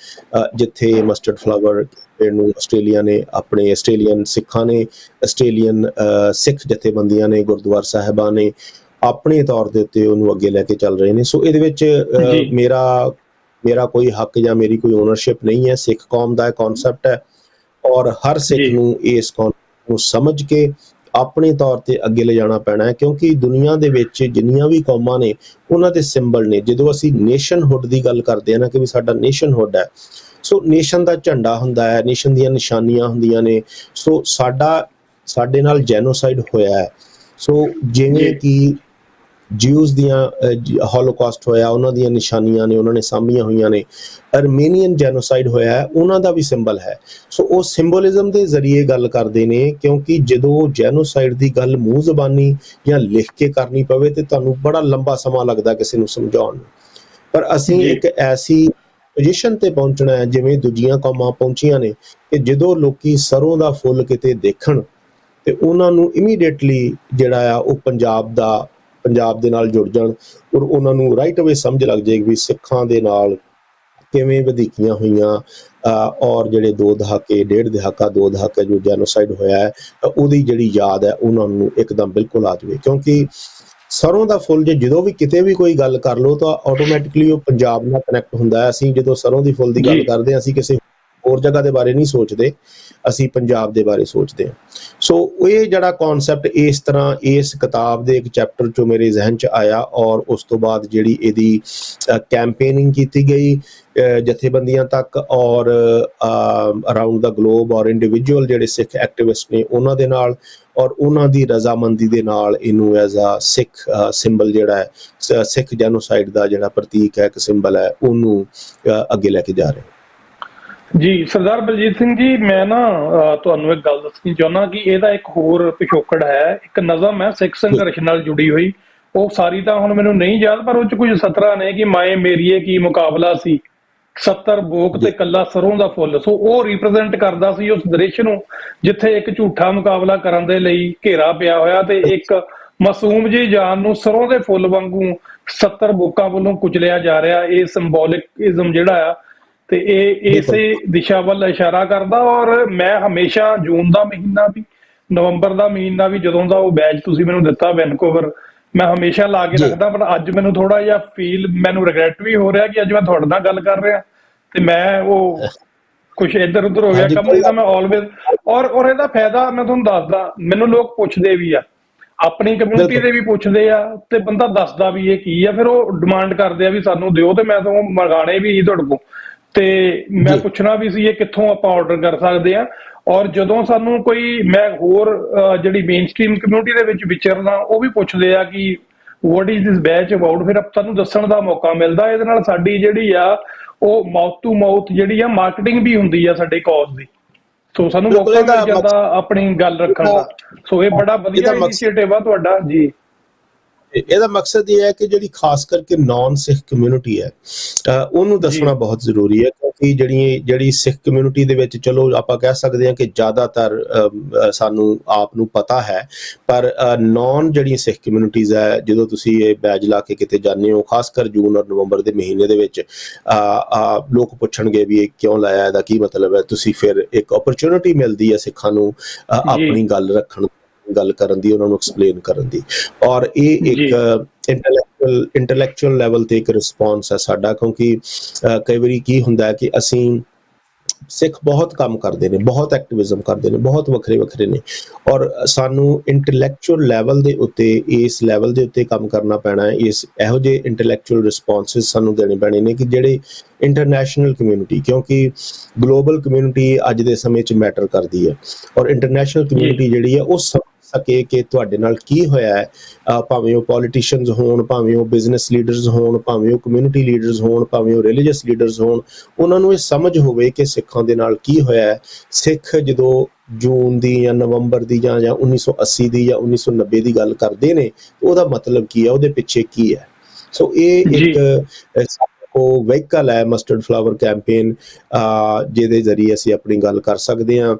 ਜਿੱਥੇ ਮਸਟਰਡ ਫਲਾਵਰ ਨੂੰ ਆਸਟ੍ਰੇਲੀਅਨ ਸਿੱਖਾਂ ਨੇ, ਆਸਟ੍ਰੇਲੀਅਨ ਸਿੱਖ ਜਥੇਬੰਦੀਆਂ ਨੇ, ਗੁਰਦੁਆਰਾ ਸਾਹਿਬਾਨ ਨੇ ਆਪਣੇ ਤੌਰ ਦੇ ਉੱਤੇ ਉਹਨੂੰ ਅੱਗੇ ਲੈ ਕੇ ਚੱਲ ਰਹੇ ਨੇ। ਸੋ ਇਹਦੇ ਵਿੱਚ ਮੇਰਾ ਕੋਈ ਹੱਕ ਜਾਂ ਮੇਰੀ ਕੋਈ ਓਨਰਸ਼ਿਪ ਨਹੀਂ ਹੈ, ਸਿੱਖ ਕੌਮ ਦਾ ਕਨਸੈਪਟ ਹੈ, ਔਰ ਹਰ ਸਿੱਖ ਨੂੰ ਇਸ ਕਨਸੈਪਟ ਨੂੰ ਸਮਝ ਕੇ ਆਪਣੇ ਤੌਰ ਤੇ ਅੱਗੇ ਲੈ ਜਾਣਾ ਪੈਣਾ ਹੈ, ਕਿਉਂਕਿ ਦੁਨੀਆ ਦੇ ਵਿੱਚ ਜਿੰਨੀਆਂ ਵੀ ਕੌਮਾਂ ਨੇ ਉਹਨਾਂ ਦੇ ਸਿੰਬਲ ਨੇ। ਜਦੋਂ ਅਸੀਂ ਨੇਸ਼ਨਹੁੱਡ ਦੀ ਗੱਲ ਕਰਦੇ ਹਾਂ ਨਾ, ਕਿ ਵੀ ਸਾਡਾ ਨੇਸ਼ਨਹੁੱਡ ਹੈ, ਸੋ ਨੇਸ਼ਨ ਦਾ ਝੰਡਾ ਹੁੰਦਾ ਹੈ, ਨੇਸ਼ਨ ਦੀਆਂ ਨਿਸ਼ਾਨੀਆਂ ਹੁੰਦੀਆਂ ਨੇ। ਸੋ ਸਾਡੇ ਨਾਲ ਜੈਨੋਸਾਈਡ ਹੋਇਆ ਹੈ। ਸੋ ਜਿਵੇਂ ਕਿ ਜਿਊਜ਼ ਦੀਆਂ ਹੋਲੋਕਾਸਟ ਹੋਇਆ, ਉਹਨਾਂ ਦੀਆਂ ਨਿਸ਼ਾਨੀਆਂ ਨੇ, ਉਹਨਾਂ ਨੇ ਸਾਂਭੀਆਂ ਹੋਈਆਂ ਨੇ। ਅਰਮੇਨੀਅਨ ਜੈਨੋਸਾਈਡ ਹੋਇਆ ਹੈ, ਉਹਨਾਂ ਦਾ ਵੀ ਸਿੰਬਲ ਹੈ। ਸੋ ਉਹ ਸਿੰਬੋਲਿਜ਼ਮ ਦੇ ਜ਼ਰੀਏ ਗੱਲ ਕਰਦੇ ਨੇ, ਕਿਉਂਕਿ ਜਦੋਂ ਜੈਨੋਸਾਈਡ ਦੀ ਗੱਲ ਮੂੰਹ ਜ਼ਬਾਨੀ ਜਾਂ ਲਿਖ ਕੇ ਕਰਨੀ ਪਵੇ ਤੇ ਤੁਹਾਨੂੰ ਬੜਾ ਲੰਬਾ ਸਮਾਂ ਲੱਗਦਾ ਕਿਸੇ ਨੂੰ ਸਮਝਾਉਣ ਨੂੰ। ਪਰ ਅਸੀਂ ਇੱਕ ਐਸੀ ਪੋਜੀਸ਼ਨ ਤੇ ਪਹੁੰਚਣਾ ਹੈ ਜਿਵੇਂ ਦੂਜੀਆਂ ਕੌਮਾਂ ਪਹੁੰਚੀਆਂ ਨੇ, ਕਿ ਜਦੋਂ ਲੋਕੀ ਸਰੋਂ ਦਾ ਫੁੱਲ ਕਿਤੇ ਦੇਖਣ ਤੇ ਉਹਨਾਂ ਨੂੰ ਇਮੀਡੀਏਟਲੀ ਜਿਹੜਾ ਆ ਉਹ ਪੰਜਾਬ ਦੇ ਨਾਲ ਜੁੜ ਜਾਣ, ਔਰ ਉਹਨਾਂ ਨੂੰ ਰਾਈਟ ਅਵੇ ਸਮਝ ਲੱਗ ਜਾਏਗੀ ਵੀ ਸਿੱਖਾਂ ਦੇ ਨਾਲ ਕਿਵੇਂ ਵਧੀਕੀਆਂ ਹੋਈਆਂ, ਔਰ ਜਿਹੜੇ 2 ਦਹਾਕੇ 1.5 ਦਹਾਕਾ 2 ਦਹਾਕੇ ਜੋ ਜੈਨੋਸਾਈਡ ਹੋਇਆ ਹੈ, ਉਹਦੀ ਜਿਹੜੀ ਯਾਦ ਹੈ ਉਹਨਾਂ ਨੂੰ ਇੱਕਦਮ ਬਿਲਕੁਲ ਆ ਜਾਵੇ। ਕਿਉਂਕਿ ਸਰੋਂ ਦਾ ਫੁੱਲ ਜਦੋਂ ਵੀ ਕਿਤੇ ਵੀ ਕੋਈ ਗੱਲ ਕਰ ਲਓ ਤਾਂ ਆਟੋਮੈਟਿਕਲੀ ਉਹ ਪੰਜਾਬ ਨਾਲ ਕਨੈਕਟ ਹੁੰਦਾ ਹੈ। ਅਸੀਂ ਜਦੋਂ ਸਰੋਂ ਦੀ ਫੁੱਲ ਦੀ ਗੱਲ ਕਰਦੇ ਹਾਂ, ਅਸੀਂ ਕਿਸੇ ਹੋਰ ਜਗ੍ਹਾ ਦੇ ਬਾਰੇ ਨਹੀਂ ਸੋਚਦੇ, ਅਸੀਂ ਪੰਜਾਬ ਦੇ ਬਾਰੇ ਸੋਚਦੇ ਹਾਂ। ਸੋ ਇਹ ਜਿਹੜਾ ਕਨਸੈਪਟ ਇਸ ਤਰ੍ਹਾਂ ਇਸ ਕਿਤਾਬ ਦੇ ਇੱਕ ਚੈਪਟਰ 'ਚੋਂ ਮੇਰੇ ਜ਼ਿਹਨ 'ਚ ਆਇਆ, ਔਰ ਉਸ ਤੋਂ ਬਾਅਦ ਜਿਹੜੀ ਇਹਦੀ ਕੈਂਪੇਨਿੰਗ ਕੀਤੀ ਗਈ ਜਥੇਬੰਦੀਆਂ ਤੱਕ, ਔਰ ਅਰਾਊਂਡ ਦਾ ਗਲੋਬ, ਔਰ ਇੰਡੀਵਿਜੂਅਲ ਜਿਹੜੇ ਸਿੱਖ ਐਕਟਿਵਿਸਟ ਨੇ ਉਹਨਾਂ ਦੇ ਨਾਲ, ਔਰ ਉਹਨਾਂ ਦੀ ਰਜ਼ਾਮੰਦੀ ਦੇ ਨਾਲ ਇਹਨੂੰ ਐਜ਼ ਆ ਸਿੱਖ ਸਿੰਬਲ ਜਿਹੜਾ ਹੈ, ਸਿੱਖ ਜੈਨੋਸਾਈਡ ਦਾ ਜਿਹੜਾ ਪ੍ਰਤੀਕ ਹੈ, ਇੱਕ ਸਿੰਬਲ ਹੈ, ਉਹਨੂੰ ਅੱਗੇ ਲੈ ਕੇ ਜਾ ਰਹੇ। ਜੀ ਸਰਦਾਰ ਬਲਜੀਤ ਸਿੰਘ ਜੀ, ਮੈਂ ਨਾ ਤੁਹਾਨੂੰ ਇੱਕ ਗੱਲ ਦੱਸਣੀ ਚਾਹੁੰਦਾ ਕਿ ਇਹਦਾ ਇੱਕ ਹੋਰ ਪਿਛੋਕੜ ਹੈ। ਇੱਕ ਨਜ਼ਮ ਹੈ ਸਿੱਖ ਸੰਘਰਸ਼ ਨਾਲ ਜੁੜੀ ਹੋਈ, ਉਹ ਸਾਰੀ ਤਾਂ ਹੁਣ ਮੈਨੂੰ ਨਹੀਂ ਯਾਦ, ਪਰ ਉਹ ਚ ਕੁਝ ਸਤਰਾਂ ਨੇ ਕਿ ਮਾਏ ਮੇਰੀਏ ਕੀ ਮੁਕਾਬਲਾ ਸੀ, 70 ਬੋਕ ਤੇ ਜੀ ਕੱਲਾ ਸਰੋਂ ਦਾ ਫੁੱਲ। ਸੋ ਉਹ ਰਿਪਰੈਜ਼ੈਂਟ ਕਰਦਾ ਸੀ ਉਸ ਦ੍ਰਿਸ਼ ਨੂੰ, ਜਿੱਥੇ ਇੱਕ ਝੂਠਾ ਮੁਕਾਬਲਾ ਕਰਨ ਦੇ ਲਈ ਘੇਰਾ ਪਿਆ ਹੋਇਆ ਤੇ ਇੱਕ ਮਾਸੂਮ ਜੀ ਜਾਨ ਨੂੰ ਸਰੋਂ ਦੇ ਫੁੱਲ ਵਾਂਗੂ 70 ਬੋਕਾਂ ਵੱਲੋਂ ਕੁਚਲਿਆ ਜਾ ਰਿਹਾ। ਇਹ ਸਿੰਬੋਲਿਕਇਜ਼ਮ ਜਿਹੜਾ ਆ ਤੇ ਇਹ ਬਿਲਕੁਲ ਇਸੇ ਦਿਸ਼ਾ ਵੱਲ ਇਸ਼ਾਰਾ ਕਰਦਾ। ਔਰ ਮੈਂ ਹਮੇਸ਼ਾ ਜੂਨ ਦਾ ਮਹੀਨਾ ਵੀ, ਨਵੰਬਰ ਦਾ ਮਹੀਨਾ ਵੀ, ਜਦੋਂ ਦਾ ਉਹ ਬੈਚ ਤੁਸੀਂ ਮੈਨੂੰ ਦਿੱਤਾ ਵੈਨਕੂਵਰ, ਮੈਂ ਹਮੇਸ਼ਾ ਲਾ ਕੇ ਜੀ ਰੱਖਦਾ। ਪਰ ਅੱਜ ਮੈਨੂੰ ਥੋੜਾ ਜਿਹਾ ਮੈਨੂੰ ਰਿਗਰੈਟ ਵੀ ਹੋ ਰਿਹਾ ਕਿ ਅੱਜ ਮੈਂ ਤੁਹਾਡੇ ਨਾਲ ਗੱਲ ਕਰ ਰਿਹਾ ਤੇ ਮੈਂ ਉਹ ਕੁਛ ਇੱਧਰ ਉੱਧਰ ਹੋ ਗਿਆ ਹਾਂਜੀ ਕੰਮ, ਕੋਈ ਨਹੀਂ ਤਾਂ ਮੈਂ ਆਲਵੇਜ਼। ਔਰ ਇਹਦਾ ਫਾਇਦਾ ਮੈਂ ਤੁਹਾਨੂੰ ਦੱਸਦਾ, ਮੈਨੂੰ ਲੋਕ ਪੁੱਛਦੇ ਵੀ ਆ, ਆਪਣੀ ਕਮਿਊਨਿਟੀ ਬਿਲਕੁਲ ਦੇ ਵੀ ਪੁੱਛਦੇ ਆ ਤੇ ਬੰਦਾ ਦੱਸਦਾ ਵੀ ਇਹ ਕੀ ਆ, ਫਿਰ ਉਹ ਡਿਮਾਂਡ ਕਰਦੇ ਆ ਵੀ ਸਾਨੂੰ ਦਿਓ, ਤੇ ਮੈਂ ਤਾਂ ਉਹ ਮੰਗਾਣੇ ਵੀ ਸੀ ਤੁਹਾਡੇ ਕੋਲ। ਤੇ ਮੈਂ ਜੀ ਪੁੱਛਣਾ ਵੀ ਸੀ ਇਹ ਕਿੱਥੋਂ ਆਪਾਂ ਆਰਡਰ ਕਰ ਸਕਦੇ ਆ। ਔਰ ਜਦੋਂ ਸਾਨੂੰ ਕੋਈ, ਮੈਂ ਹੋਰ ਜਿਹੜੀ ਮੇਨ ਸਟ੍ਰੀਮ ਕਮਿਊਨਿਟੀ ਦੇ ਵਿੱਚ ਵਿਚਰਦਾ, ਉਹ ਵੀ ਪੁੱਛਦੇ ਆ ਕਿ what is this batch about, ਫਿਰ ਸਾਨੂੰ ਦੱਸਣ ਦਾ ਮੌਕਾ ਮਿਲਦਾ। ਇਹਦੇ ਨਾਲ ਸਾਡੀ ਜਿਹੜੀ ਆ ਉਹ ਮਾਊਥ ਟੂ ਮਾਊਥ ਜਿਹੜੀ ਆ ਮਾਰਕੀਟਿੰਗ ਵੀ ਹੁੰਦੀ ਆ ਸਾਡੇ ਕਾਜ਼ ਦੀ। ਸੋ ਸਾਨੂੰ ਬਿਲਕੁਲ ਮੌਕਾ ਇਹਦਾ ਮਿਲ ਜਾਂਦਾ ਆਪਣੀ ਗੱਲ ਰੱਖਣ ਦਾ। ਸੋ ਇਹ ਬੜਾ ਵਧੀਆ ਇਹਦਾ ਮਕਸਦ ਇਨੀਸ਼ੀਏਟਿਵ ਆ ਤੁਹਾਡਾ ਜੀ। ਇਹਦਾ ਮਕਸਦ ਇਹ ਹੈ ਕਿ ਜਿਹੜੀ ਖਾਸ ਕਰਕੇ ਨਾਨ ਸਿੱਖ ਕਮਿਊਨਿਟੀ ਹੈ ਉਹਨੂੰ ਦੱਸਣਾ ਜੀ ਬਹੁਤ ਜ਼ਰੂਰੀ ਹੈ, ਕਿਉਂਕਿ ਜਿਹੜੀ ਸਿੱਖ ਕਮਿਊਨਿਟੀ ਦੇ ਵਿੱਚ ਚਲੋ ਆਪਾਂ ਕਹਿ ਸਕਦੇ ਹਾਂ ਕਿ ਜ਼ਿਆਦਾਤਰ ਸਾਨੂੰ ਆਪ ਨੂੰ ਪਤਾ ਹੈ, ਪਰ ਨਾਨ ਜਿਹੜੀਆਂ ਸਿੱਖ ਕਮਿਊਨਿਟੀਜ਼ ਹੈ, ਜਦੋਂ ਤੁਸੀਂ ਇਹ ਬੈਜ ਲਾ ਕੇ ਕਿਤੇ ਜਾਂਦੇ ਹੋ, ਖਾਸ ਕਰ ਜੂਨ ਔਰ ਨਵੰਬਰ ਦੇ ਮਹੀਨੇ ਦੇ ਵਿੱਚ ਲੋਕ ਪੁੱਛਣਗੇ ਵੀ ਇਹ ਕਿਉਂ ਲਾਇਆ, ਇਹਦਾ ਕੀ ਮਤਲਬ ਹੈ। ਤੁਸੀਂ ਫਿਰ ਇੱਕ ਓਪਰਚੁਨਿਟੀ ਮਿਲਦੀ ਹੈ ਸਿੱਖਾਂ ਨੂੰ ਜੀ ਆਪਣੀ ਗੱਲ ਰੱਖਣ, ਗੱਲ ਕਰਨ ਦੀ, ਉਹਨਾਂ ਨੂੰ ਐਕਸਪਲੇਨ ਕਰਨ ਦੀ। ਔਰ ਇਹ ਇੱਕ ਜੀ ਇੰਟੈਲੈਕਚੁਅਲ ਲੈਵਲ ਤੇ ਇੱਕ ਰਿਸਪੌਂਸ ਹੈ ਸਾਡਾ, ਕਿਉਂਕਿ ਕਈ ਵਾਰੀ ਕੀ ਹੁੰਦਾ ਹੈ ਕਿ ਅਸੀਂ ਸਿੱਖ ਬਹੁਤ ਕੰਮ ਕਰਦੇ ਨੇ, ਬਹੁਤ ਐਕਟਿਵਿਜ਼ਮ ਕਰਦੇ ਨੇ, ਬਹੁਤ ਵੱਖਰੇ ਵੱਖਰੇ ਨੇ, ਔਰ ਸਾਨੂੰ ਇੰਟੈਲੈਕਚੁਅਲ ਲੈਵਲ ਦੇ ਉੱਤੇ, ਇਸ ਲੈਵਲ ਦੇ ਉੱਤੇ ਕੰਮ ਕਰਨਾ ਪੈਣਾ ਹੈ। ਇਹੋ ਜਿਹੇ ਇੰਟੈਲੈਕਚੁਅਲ ਰਿਸਪੌਂਸਿਸ ਸਾਨੂੰ ਦੇਣੇ ਪੈਣੇ ਨੇ ਕਿ ਜਿਹੜੇ ਇੰਟਰਨੈਸ਼ਨਲ ਕਮਿਊਨਿਟੀ, ਕਿਉਂਕਿ ਗਲੋਬਲ ਕਮਿਊਨਿਟੀ ਅੱਜ ਦੇ ਸਮੇਂ 'ਚ ਮੈਟਰ ਕਰਦੀ ਹੈ, ਔਰ ਇੰਟਰਨੈਸ਼ਨਲ ਕਮਿਊਨਿਟੀ ਜਿਹੜੀ ਹੈ ਉਹ ਸਕੇ ਕਿ ਤੁਹਾਡੇ ਨਾਲ ਕੀ ਹੋਇਆ ਹੈ, ਭਾਵੇਂ ਉਹ ਪੋਲੀਟੀਸ਼ੀਅਨਸ ਹੋਣ, ਭਾਵੇਂ ਉਹ ਬਿਜ਼ਨਸ ਲੀਡਰਸ ਹੋਣ, ਭਾਵੇਂ ਉਹ ਕਮਿਊਨਿਟੀ ਲੀਡਰਸ ਹੋਣ, ਭਾਵੇਂ ਉਹ ਰਿਲੀਜੀਅਸ ਲੀਡਰਸ ਹੋਣ, ਉਹਨਾਂ ਨੂੰ ਇਹ ਸਮਝ ਹੋਵੇ ਕਿ ਸਿੱਖਾਂ ਦੇ ਨਾਲ ਕੀ ਹੋਇਆ ਹੈ। ਸਿੱਖ ਜਦੋਂ ਜੂਨ ਦੀ ਜਾਂ ਨਵੰਬਰ ਦੀ ਜਾਂ 1980 ਦੀ ਜਾਂ 1990 ਦੀ ਗੱਲ ਕਰਦੇ ਨੇ, ਉਹਦਾ ਮਤਲਬ ਕੀ ਹੈ, ਉਹਦੇ ਪਿੱਛੇ ਕੀ ਹੈ। ਸੋ ਇਹ ਇੱਕ ਉਹ ਵਹੀਕਲ ਹੈ ਮਸਟਰਡ ਫਲਾਵਰ ਕੈਂਪੇਨ, ਜਿਹਦੇ ਜ਼ਰੀਏ ਅਸੀਂ ਆਪਣੀ ਗੱਲ ਕਰ ਸਕਦੇ ਹਾਂ।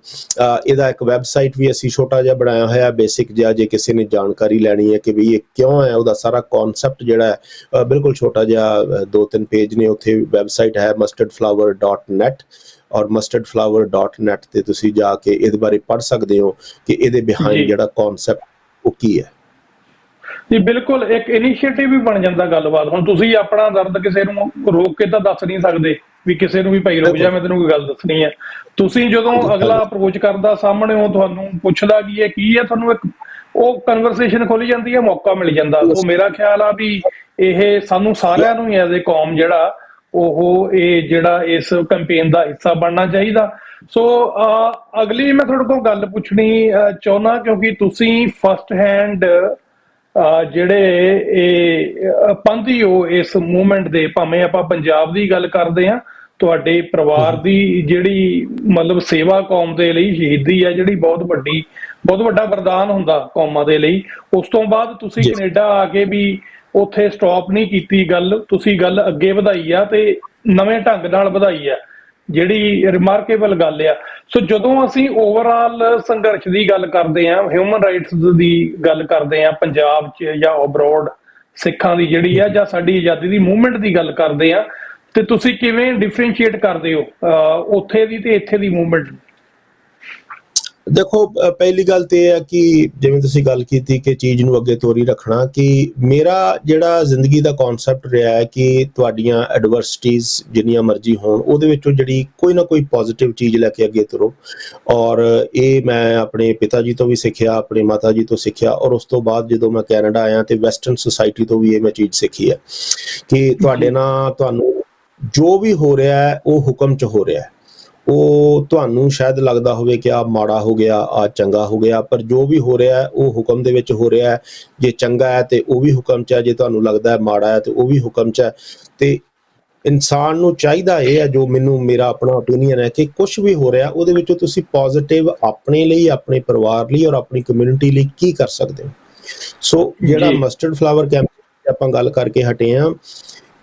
ਇਹਦਾ ਇੱਕ ਵੈਬਸਾਈਟ ਵੀ ਅਸੀਂ ਛੋਟਾ ਜਿਹਾ ਬਣਾਇਆ ਹੋਇਆ, ਬੇਸਿਕ ਜਿਹਾ, ਜੇ ਕਿਸੇ ਨੇ ਜਾਣਕਾਰੀ ਲੈਣੀ ਹੈ ਕਿ ਵੀ ਇਹ ਕਿਉਂ ਹੈ, ਉਹਦਾ ਸਾਰਾ ਕਨਸੈਪਟ ਜਿਹੜਾ ਹੈ ਬਿਲਕੁਲ ਛੋਟਾ ਜਿਹਾ, 2-3 ਪੇਜ ਨੇ। ਉੱਥੇ ਵੈਬਸਾਈਟ ਹੈ mustardflower.net, ਔਰ mustardflower.net ਤੇ ਤੁਸੀਂ ਜਾ ਕੇ ਇਹਦੇ ਬਾਰੇ ਪੜ੍ਹ ਸਕਦੇ ਹੋ ਕਿ ਇਹਦੇ ਬਿਹਾਈਂਡ ਜਿਹੜਾ ਕਨਸੈਪਟ ਉਹ ਕੀ ਹੈ। ਜੀ ਬਿਲਕੁਲ, ਇੱਕ ਇਨੀਸ਼ੀਏਟਿਵ ਵੀ ਬਣ ਜਾਂਦਾ ਗੱਲਬਾਤ। ਹੁਣ ਤੁਸੀਂ ਆਪਣਾ ਦਰਦ ਕਿਸੇ ਨੂੰ ਰੋਕ ਕੇ ਤਾਂ ਦੱਸ ਨਹੀਂ ਸਕਦੇ ਵੀ ਕਿਸੇ ਨੂੰ ਵੀ ਭਾਈ ਰੁਕ ਜਾ, ਮੈਂ ਤੈਨੂੰ ਕੋਈ ਗੱਲ ਦੱਸਣੀ ਹੈ। ਤੁਸੀਂ ਜਦੋਂ ਅਗਲਾ ਅਪਰੋਚ ਕਰਦਾ ਸਾਹਮਣੇ, ਉਹ ਤੁਹਾਨੂੰ ਪੁੱਛਦਾ ਕਿ ਇਹ ਕੀ ਹੈ, ਤੁਹਾਨੂੰ ਇੱਕ ਉਹ ਕਨਵਰਸੇਸ਼ਨ ਖੁੱਲ ਜਾਂਦੀ ਹੈ, ਮੌਕਾ ਮਿਲ ਜਾਂਦਾ। ਸੋ ਮੇਰਾ ਖਿਆਲ ਆ ਵੀ ਇਹ ਸਾਨੂੰ ਸਾਰਿਆਂ ਨੂੰ ਹੀ ਐਜ਼ ਏ ਕੌਮ ਜਿਹੜਾ ਉਹ ਇਹ ਜਿਹੜਾ ਇਸ ਕੈਂਪੇਨ ਦਾ ਹਿੱਸਾ ਬਣਨਾ ਚਾਹੀਦਾ। ਸੋ ਅਗਲੀ ਮੈਂ ਤੁਹਾਡੇ ਕੋਲ ਗੱਲ ਪੁੱਛਣੀ ਚਾਹੁੰਦਾ, ਕਿਉਂਕਿ ਤੁਸੀਂ ਫਸਟ ਹੈਂਡ ਜਿਹੜੇ ਇਹ ਪੰਥੀ ਹੋ ਇਸ ਮੂਵਮੈਂਟ ਦੇ, ਭਾਵੇਂ ਆਪਾਂ ਪੰਜਾਬ ਦੀ ਗੱਲ ਕਰਦੇ ਹਾਂ, ਤੁਹਾਡੇ ਪਰਿਵਾਰ ਦੀ ਜਿਹੜੀ ਮਤਲਬ ਸੇਵਾ ਕੌਮ ਦੇ ਲਈ, ਸ਼ਹੀਦੀ ਹੈ ਜਿਹੜੀ ਬਹੁਤ ਵੱਡਾ ਵਰਦਾਨ ਹੁੰਦਾ ਕੌਮਾਂ ਦੇ ਲਈ। ਉਸ ਤੋਂ ਬਾਅਦ ਤੁਸੀਂ ਕੈਨੇਡਾ ਆ ਕੇ ਵੀ ਉੱਥੇ ਸਟਾਪ ਨਹੀਂ ਕੀਤੀ ਗੱਲ, ਤੁਸੀਂ ਗੱਲ ਅੱਗੇ ਵਧਾਈ ਆ ਤੇ ਨਵੇਂ ਢੰਗ ਨਾਲ ਵਧਾਈ ਆ, ਜਿਹੜੀ ਰਿਮਾਰਕੇਬਲ ਗੱਲ ਆ। ਸੋ ਜਦੋਂ ਅਸੀਂ ਓਵਰਆਲ ਸੰਘਰਸ਼ ਦੀ ਗੱਲ ਕਰਦੇ ਹਾਂ, ਹਿਊਮਨ ਰਾਈਟਸ ਦੀ ਗੱਲ ਕਰਦੇ ਹਾਂ ਪੰਜਾਬ 'ਚ ਜਾਂ ਅਬਰੋਡ, ਸਿੱਖਾਂ ਦੀ ਜਿਹੜੀ ਆ ਜਾਂ ਸਾਡੀ ਆਜ਼ਾਦੀ ਦੀ ਮੂਵਮੈਂਟ ਦੀ ਗੱਲ ਕਰਦੇ ਹਾਂ, ਤੇ ਤੁਸੀਂ ਕਿਵੇਂ ਡਿਫਰੈਂਸ਼ੀਏਟ ਕਰਦੇ ਹੋ ਉੱਥੇ ਦੀ ਤੇ ਇੱਥੇ ਦੀ ਮੂਵਮੈਂਟ? ਦੇਖੋ, ਪਹਿਲੀ ਗੱਲ ਤੇ ਇਹ ਹੈ ਕਿ ਜਿਵੇਂ ਤੁਸੀਂ ਗੱਲ ਕੀਤੀ ਕਿ ਚੀਜ਼ ਨੂੰ ਅੱਗੇ ਤੋਰੀ ਰੱਖਣਾ, ਕਿ ਮੇਰਾ ਜਿਹੜਾ ਜ਼ਿੰਦਗੀ ਦਾ ਕਨਸੈਪਟ ਰਿਹਾ ਹੈ ਕਿ ਤੁਹਾਡੀਆਂ ਐਡਵਰਸਿਟੀਜ਼ ਜਿੰਨੀਆਂ ਮਰਜ਼ੀ ਹੋਣ, ਉਹਦੇ ਵਿੱਚੋਂ ਜਿਹੜੀ ਕੋਈ ਨਾ ਕੋਈ ਪੋਜ਼ਿਟਿਵ ਚੀਜ਼ ਲੈ ਕੇ ਅੱਗੇ ਤੁਰੋ। ਔਰ ਇਹ ਮੈਂ ਆਪਣੇ ਪਿਤਾ ਜੀ ਤੋਂ ਵੀ ਸਿੱਖਿਆ, ਆਪਣੇ ਮਾਤਾ ਜੀ ਤੋਂ ਸਿੱਖਿਆ, ਔਰ ਉਸ ਤੋਂ ਬਾਅਦ ਜਦੋਂ ਮੈਂ ਕੈਨੇਡਾ ਆਇਆ ਤੇ ਵੈਸਟਰਨ ਸੁਸਾਇਟੀ ਤੋਂ ਵੀ ਇਹ ਮੈਂ ਚੀਜ਼ ਸਿੱਖੀ ਹੈ ਕਿ ਤੁਹਾਡੇ ਨਾਲ ਤੁਹਾਨੂੰ ਜੋ ਵੀ ਹੋ ਰਿਹਾ ਹੈ ਉਹ ਹੁਕਮ 'ਚ ਹੋ ਰਿਹਾ ਹੈ। ਉਹ ਤੁਹਾਨੂੰ ਸ਼ਾਇਦ ਲੱਗਦਾ ਹੋਵੇ ਕਿ ਆ ਮਾੜਾ ਹੋ ਗਿਆ, ਆ ਚੰਗਾ ਹੋ ਗਿਆ, ਪਰ ਜੋ ਵੀ ਹੋ ਰਿਹਾ ਹੈ ਉਹ ਹੁਕਮ ਦੇ ਵਿੱਚ ਹੋ ਰਿਹਾ ਹੈ। ਜੇ ਚੰਗਾ ਹੈ ਤੇ ਉਹ ਵੀ ਹੁਕਮ 'ਚ ਹੈ, ਜੇ ਤੁਹਾਨੂੰ ਲੱਗਦਾ ਹੈ ਮਾੜਾ ਹੈ ਤੇ ਉਹ ਵੀ ਹੁਕਮ 'ਚ ਹੈ। ਤੇ ਇਨਸਾਨ ਨੂੰ ਚਾਹੀਦਾ ਇਹ ਹੈ, ਜੋ ਮੇਰਾ ਆਪਣਾ ਓਪੀਨੀਅਨ ਹੈ, ਕਿ ਕੁਝ ਵੀ ਹੋ ਰਿਹਾ ਉਹਦੇ ਵਿੱਚੋਂ ਤੁਸੀਂ ਪੋਜ਼ਿਟਿਵ ਆਪਣੇ ਲਈ, ਆਪਣੇ ਪਰਿਵਾਰ ਲਈ ਔਰ ਆਪਣੀ ਕਮਿਊਨਿਟੀ ਲਈ ਕੀ ਕਰ ਸਕਦੇ ਹੋ। ਸੋ ਜਿਹੜਾ ਮਸਟਰਡ ਫਲਾਵਰ ਕੈਂਪੇਨ ਆਪਾਂ ਗੱਲ ਕਰਕੇ ਹਟੇ ਆ,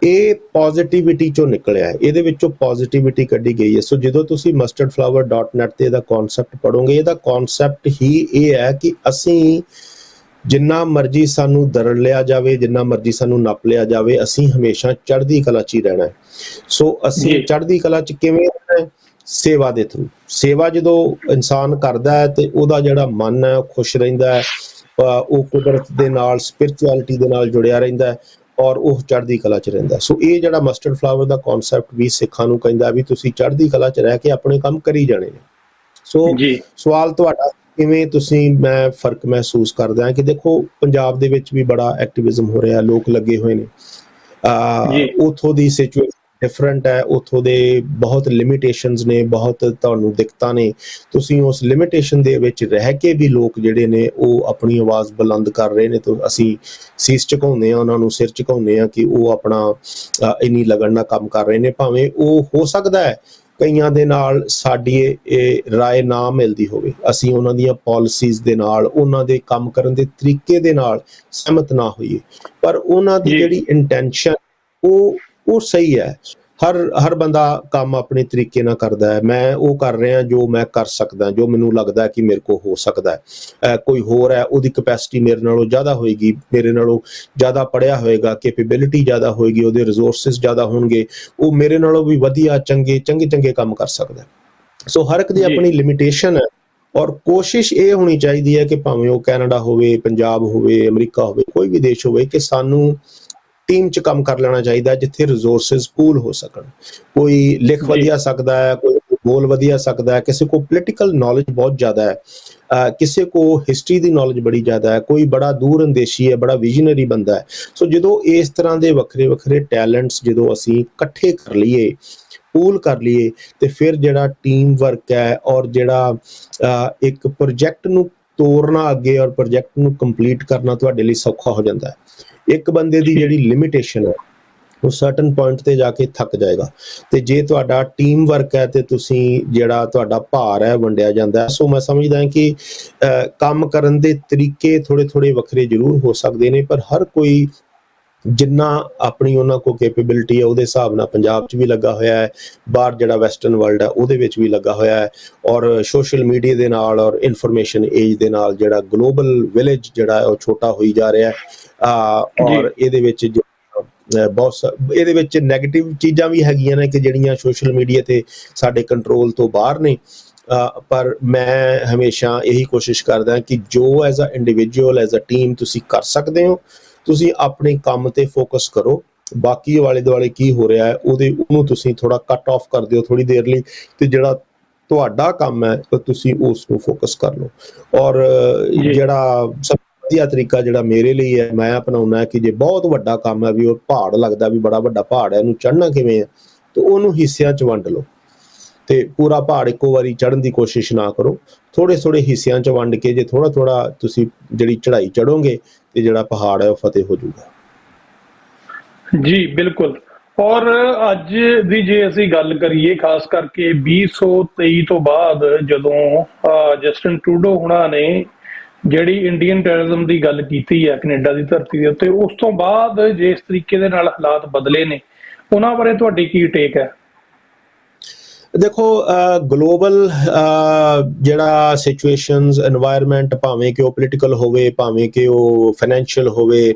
ਇਹ ਪੋਜ਼ਿਟਿਵਿਟੀ ਚੋਂ ਨਿਕਲਿਆ ਹੈ, ਇਹਦੇ ਵਿੱਚੋਂ ਪੋਜ਼ਿਟਿਵਿਟੀ ਕੱਢੀ ਗਈ ਹੈ। ਸੋ ਜਦੋਂ ਤੁਸੀਂ mustardflower.net ਤੇ ਇਹਦਾ ਕਨਸੈਪਟ ਪੜੋਗੇ, ਇਹਦਾ ਕਨਸੈਪਟ ਹੀ ਇਹ ਹੈ ਕਿ ਅਸੀਂ ਜਿੰਨਾ ਮਰਜ਼ੀ ਸਾਨੂੰ ਦਰੜ ਲਿਆ ਜਾਵੇ, ਜਿੰਨਾ ਮਰਜ਼ੀ ਸਾਨੂੰ ਨੱਪ ਲਿਆ ਜਾਵੇ, ਅਸੀਂ ਹਮੇਸ਼ਾ ਚੜ੍ਹਦੀ ਕਲਾ 'ਚ ਹੀ ਰਹਿਣਾ ਹੈ। ਸੋ ਅਸੀਂ ਚੜ੍ਹਦੀ ਕਲਾ 'ਚ ਕਿਵੇਂ ਰਹਿਣਾ ਹੈ? ਸੇਵਾ ਦੇ ਥਰੂ। ਸੇਵਾ ਜਦੋਂ ਇਨਸਾਨ ਕਰਦਾ ਹੈ ਤੇ ਉਹਦਾ ਜਿਹੜਾ ਮਨ ਹੈ ਉਹ ਖੁਸ਼ ਰਹਿੰਦਾ ਹੈ, ਉਹ ਕੁਦਰਤ ਦੇ ਨਾਲ, ਸਪਿਰਿਚੁਅਲਿਟੀ ਦੇ ਨਾਲ ਜੁੜਿਆ ਰਹਿੰਦਾ ਹੈ ਔਰ ਉਹ ਚੜ੍ਹਦੀ ਕਲਾ 'ਚ ਰਹਿੰਦਾ। ਸੋ ਇਹ ਜਿਹੜਾ ਮਸਟਰਡ ਫਲਾਵਰ ਦਾ ਕਨਸੈਪਟ ਵੀ ਸਿੱਖਾਂ ਨੂੰ ਕਹਿੰਦਾ ਵੀ ਤੁਸੀਂ ਚੜ੍ਹਦੀ ਕਲਾ 'ਚ ਰਹਿ ਕੇ ਆਪਣੇ ਕੰਮ ਕਰੀ ਜਾਣੇ ਨੇ। ਸੋ ਸਵਾਲ ਤੁਹਾਡਾ ਕਿਵੇਂ ਮੈਂ ਫਰਕ ਮਹਿਸੂਸ ਕਰਦਾ ਕਿ ਦੇਖੋ ਪੰਜਾਬ ਦੇ ਵਿੱਚ ਵੀ ਬੜਾ ਐਕਟਿਵਿਜ਼ਮ ਹੋ ਰਿਹਾ, ਲੋਕ ਲੱਗੇ ਹੋਏ ਨੇ, ਉੱਥੋਂ ਦੀ ਸਿਚੁਏਸ਼ਨ ਡਿਫਰੈਂਟ ਹੈ, ਉੱਥੋਂ ਦੇ ਬਹੁਤ ਲਿਮਿਟੇਸ਼ਨਸ ਨੇ, ਬਹੁਤ ਤੁਹਾਨੂੰ ਦਿੱਕਤਾਂ ਨੇ। ਤੁਸੀਂ ਉਸ ਲਿਮਿਟੇਸ਼ਨ ਦੇ ਵਿੱਚ ਰਹਿ ਕੇ ਵੀ ਲੋਕ ਜਿਹੜੇ ਨੇ ਉਹ ਆਪਣੀ ਆਵਾਜ਼ ਬੁਲੰਦ ਕਰ ਰਹੇ ਨੇ, ਤਾਂ ਅਸੀਂ ਸੀਸ ਝੁਕਾਉਂਦੇ ਹਾਂ, ਉਹਨਾਂ ਨੂੰ ਸਿਰ ਝੁਕਾਉਂਦੇ ਹਾਂ ਕਿ ਉਹ ਆਪਣਾ ਇੰਨੀ ਲਗਨ ਨਾਲ ਕੰਮ ਕਰ ਰਹੇ ਨੇ। ਭਾਵੇਂ ਉਹ ਹੋ ਸਕਦਾ ਹੈ ਕਈਆਂ ਦੇ ਨਾਲ ਸਾਡੀ ਇਹ ਰਾਏ ਨਾ ਮਿਲਦੀ ਹੋਵੇ, ਅਸੀਂ ਉਹਨਾਂ ਦੀਆਂ ਪਾਲਿਸੀਜ਼ ਦੇ ਨਾਲ, ਉਹਨਾਂ ਦੇ ਕੰਮ ਕਰਨ ਦੇ ਤਰੀਕੇ ਦੇ ਨਾਲ ਸਹਿਮਤ ਨਾ ਹੋਈਏ, ਪਰ ਉਹਨਾਂ ਦੀ ਜਿਹੜੀ ਇੰਟੈਂਸ਼ਨ ਉਹ ਸਹੀ ਹੈ। ਹਰ ਬੰਦਾ ਕੰਮ ਆਪਣੇ ਤਰੀਕੇ ਨਾਲ ਕਰਦਾ ਹੈ। ਮੈਂ ਉਹ ਕਰ ਰਿਹਾ ਜੋ ਮੈਂ ਕਰ ਸਕਦਾ, ਜੋ ਮੈਨੂੰ ਲੱਗਦਾ ਕਿ ਮੇਰੇ ਕੋਲ ਹੋ ਸਕਦਾ ਹੈ। ਕੋਈ ਹੋਰ ਹੈ, ਉਹਦੀ ਕੈਪੈਸਿਟੀ ਮੇਰੇ ਨਾਲੋਂ ਜ਼ਿਆਦਾ ਹੋਏਗੀ, ਮੇਰੇ ਨਾਲੋਂ ਜ਼ਿਆਦਾ ਪੜ੍ਹਿਆ ਹੋਏਗਾ, ਕੈਪੇਬਿਲਿਟੀ ਜ਼ਿਆਦਾ ਹੋਏਗੀ, ਉਹਦੇ ਰਿਸੋਰਸਿਸ ਜ਼ਿਆਦਾ ਹੋਣਗੇ, ਉਹ ਮੇਰੇ ਨਾਲੋਂ ਵੀ ਵਧੀਆ ਚੰਗੇ ਕੰਮ ਕਰ ਸਕਦਾ। ਸੋ ਹਰ ਇੱਕ ਦੀ ਆਪਣੀ ਲਿਮਿਟੇਸ਼ਨ ਹੈ ਔਰ ਕੋਸ਼ਿਸ਼ ਇਹ ਹੋਣੀ ਚਾਹੀਦੀ ਹੈ ਕਿ ਭਾਵੇਂ ਉਹ ਕੈਨੇਡਾ ਹੋਵੇ, ਪੰਜਾਬ ਹੋਵੇ, ਅਮਰੀਕਾ ਹੋਵੇ, ਕੋਈ ਵੀ ਦੇਸ਼ ਹੋਵੇ, ਕਿ ਸਾਨੂੰ ਟੀਮ 'ਚ ਕੰਮ ਕਰ ਲੈਣਾ ਚਾਹੀਦਾ ਜਿੱਥੇ ਰਿਸੋਰਸਿਸ ਪੂਲ ਹੋ ਸਕਣ। ਕੋਈ ਲਿਖ ਵਧੀਆ ਸਕਦਾ ਹੈ, ਕੋਈ ਬੋਲ ਵਧੀਆ ਸਕਦਾ ਹੈ, ਕਿਸੇ ਕੋ ਪੋਲੀਟੀਕਲ ਨੌਲੇਜ ਬਹੁਤ ਜ਼ਿਆਦਾ ਹੈ, ਕਿਸੇ ਕੋ ਹਿਸਟਰੀ ਦੀ ਨੌਲੇਜ ਬੜੀ ਜ਼ਿਆਦਾ ਹੈ, ਕੋਈ ਬੜਾ ਦੂਰ ਅੰਦੇਸ਼ੀ ਹੈ, ਬੜਾ ਵਿਜ਼ਨਰੀ ਬੰਦਾ ਹੈ। ਸੋ ਜਦੋਂ ਇਸ ਤਰ੍ਹਾਂ ਦੇ ਵੱਖਰੇ ਟੈਲੈਂਟਸ ਜਦੋਂ ਅਸੀਂ ਇਕੱਠੇ ਕਰ ਲਈਏ, ਪੂਲ ਕਰ ਲਈਏ, ਤੇ ਫਿਰ ਜਿਹੜਾ ਟੀਮ ਵਰਕ ਹੈ ਔਰ ਜਿਹੜਾ ਇੱਕ ਪ੍ਰੋਜੈਕਟ ਨੂੰ ਤੋਰਨਾ ਅੱਗੇ ਔਰ ਪ੍ਰੋਜੈਕਟ ਨੂੰ ਕੰਪਲੀਟ ਕਰਨਾ ਤੁਹਾਡੇ ਲਈ ਸੌਖਾ ਹੋ ਜਾਂਦਾ ਹੈ। ਇੱਕ ਬੰਦੇ ਦੀ ਜਿਹੜੀ ਲਿਮਿਟੇਸ਼ਨ ਹੈ ਉਹ ਸਰਟਨ ਪੁਆਇੰਟ ਤੇ ਜਾ ਕੇ ਥੱਕ ਜਾਏਗਾ, ਤੇ ਜੇ ਤੁਹਾਡਾ ਟੀਮ ਵਰਕ ਹੈ ਤੇ ਤੁਸੀਂ ਜਿਹੜਾ ਤੁਹਾਡਾ ਭਾਰ ਹੈ ਵੰਡਿਆ ਜਾਂਦਾ। ਸੋ ਮੈਂ ਸਮਝਦਾ ਕਿ ਕੰਮ ਕਰਨ ਦੇ ਤਰੀਕੇ ਥੋੜੇ ਵੱਖਰੇ ਜ਼ਰੂਰ ਹੋ ਸਕਦੇ ਨੇ, ਪਰ ਹਰ ਕੋਈ ਜਿੰਨਾ ਆਪਣੀ ਉਹਨਾਂ ਕੋਲ ਕੈਪੇਬਿਲਿਟੀ ਹੈ ਉਹਦੇ ਹਿਸਾਬ ਨਾਲ ਪੰਜਾਬ 'ਚ ਵੀ ਲੱਗਾ ਹੋਇਆ ਹੈ, ਬਾਹਰ ਜਿਹੜਾ ਵੈਸਟਰਨ ਵਰਲਡ ਹੈ ਉਹਦੇ ਵਿੱਚ ਵੀ ਲੱਗਾ ਹੋਇਆ ਹੈ, ਔਰ ਸੋਸ਼ਲ ਮੀਡੀਆ ਦੇ ਨਾਲ ਔਰ ਇਨਫੋਰਮੇਸ਼ਨ ਏਜ ਦੇ ਨਾਲ ਜਿਹੜਾ ਗਲੋਬਲ ਵਿਲੇਜ ਜਿਹੜਾ ਹੈ ਉਹ ਛੋਟਾ ਹੋਈ ਜਾ ਰਿਹਾ ਹੈ। ਔਰ ਇਹਦੇ ਵਿੱਚ ਨੈਗੇਟਿਵ ਚੀਜ਼ਾਂ ਵੀ ਹੈਗੀਆਂ ਨੇ ਕਿ ਜਿਹੜੀਆਂ ਸੋਸ਼ਲ ਮੀਡੀਆ ਤੇ ਸਾਡੇ ਕੰਟਰੋਲ ਤੋਂ ਬਾਹਰ ਨੇ, ਪਰ ਮੈਂ ਹਮੇਸ਼ਾ ਇਹੀ ਕੋਸ਼ਿਸ਼ ਕਰਦਾ ਕਿ ਜੋ as a individual, as a team ਤੁਸੀਂ ਕਰ ਸਕਦੇ ਹੋ, ਤੁਸੀਂ ਆਪਣੇ ਕੰਮ ਤੇ ਫੋਕਸ ਕਰੋ। ਬਾਕੀ ਆਲੇ ਦੁਆਲੇ ਕੀ ਹੋ ਰਿਹਾ ਹੈ ਉਹਨੂੰ ਤੁਸੀਂ ਥੋੜਾ ਕੱਟ ਆਫ ਕਰ ਦਿਓ ਥੋੜੀ ਦੇਰ ਲਈ, ਤੇ ਜਿਹੜਾ ਤੁਹਾਡਾ ਕੰਮ ਹੈ ਤੁਸੀਂ ਉਸ ਨੂੰ ਫੋਕਸ ਕਰ ਲਓ। ਔਰ ਜਿਹੜਾ ਸਭ ਵਧੀਆ ਤਰੀਕਾ ਜਿਹੜਾ ਮੇਰੇ ਲਈ ਹੈ, ਮੈਂ ਅਪਣਾਉਣਾ ਹੈ ਕਿ ਜੇ ਬਹੁਤ ਵੱਡਾ ਕੰਮ ਹੈ, ਵੀ ਉਹ ਪਹਾੜ ਲੱਗਦਾ ਵੀ ਬੜਾ ਵੱਡਾ ਪਹਾੜ ਹੈ, ਇਹਨੂੰ ਚੜ੍ਹਨਾ ਕਿਵੇਂ ਹੈ, ਤੇ ਉਹਨੂੰ ਹਿੱਸਿਆਂ 'ਚ ਵੰਡ ਲਓ, ਤੇ ਪੂਰਾ ਪਹਾੜ ਇੱਕੋ ਵਾਰੀ ਚੜ੍ਹਨ ਦੀ ਕੋਸ਼ਿਸ਼ ਨਾ ਕਰੋ। ਥੋੜੇ ਹਿੱਸਿਆਂ 'ਚ ਵੰਡ ਕੇ ਜੇ ਥੋੜਾ ਤੁਸੀਂ ਜਿਹੜੀ ਚੜ੍ਹਾਈ ਚੜੋਗੇ ਤੇ ਜਿਹੜਾ ਪਹਾੜ ਹੈ ਉਹ ਫਤਿਹ ਹੋ ਜਾਊਗਾ। ਜੀ ਬਿਲਕੁਲ। ਔਰ ਅੱਜ ਦੀ ਜੇ ਅਸੀਂ ਗੱਲ ਕਰੀਏ ਖਾਸ ਕਰਕੇ 2023 ਤੋਂ ਬਾਅਦ, ਜਦੋਂ ਜਸਟਿਨ ਟਰੂਡੋ ਹੁਣਾਂ ਨੇ ਜਿਹੜੀ ਇੰਡੀਅਨ ਟੈਰਰਿਜ਼ਮ ਦੀ ਗੱਲ ਕੀਤੀ ਹੈ ਕੈਨੇਡਾ ਦੀ ਧਰਤੀ ਦੇ ਉੱਤੇ, ਉਸ ਤੋਂ ਬਾਅਦ ਜੇ ਇਸ ਤਰੀਕੇ ਦੇ ਨਾਲ ਹਾਲਾਤ ਬਦਲੇ ਨੇ, ਉਹਨਾਂ ਬਾਰੇ ਤੁਹਾਡੀ ਕੀ ਟੇਕ ਹੈ? ਦੇਖੋ, ਗਲੋਬਲ ਜਿਹੜਾ ਸਿਚੁਏਸ਼ਨਸ, এনवायरमेंट, ਭਾਵੇਂ ਕਿ ਉਹ ਪੋਲੀਟੀਕਲ ਹੋਵੇ, ਭਾਵੇਂ ਕਿ ਉਹ ਫਾਈਨੈਂਸ਼ੀਅਲ ਹੋਵੇ,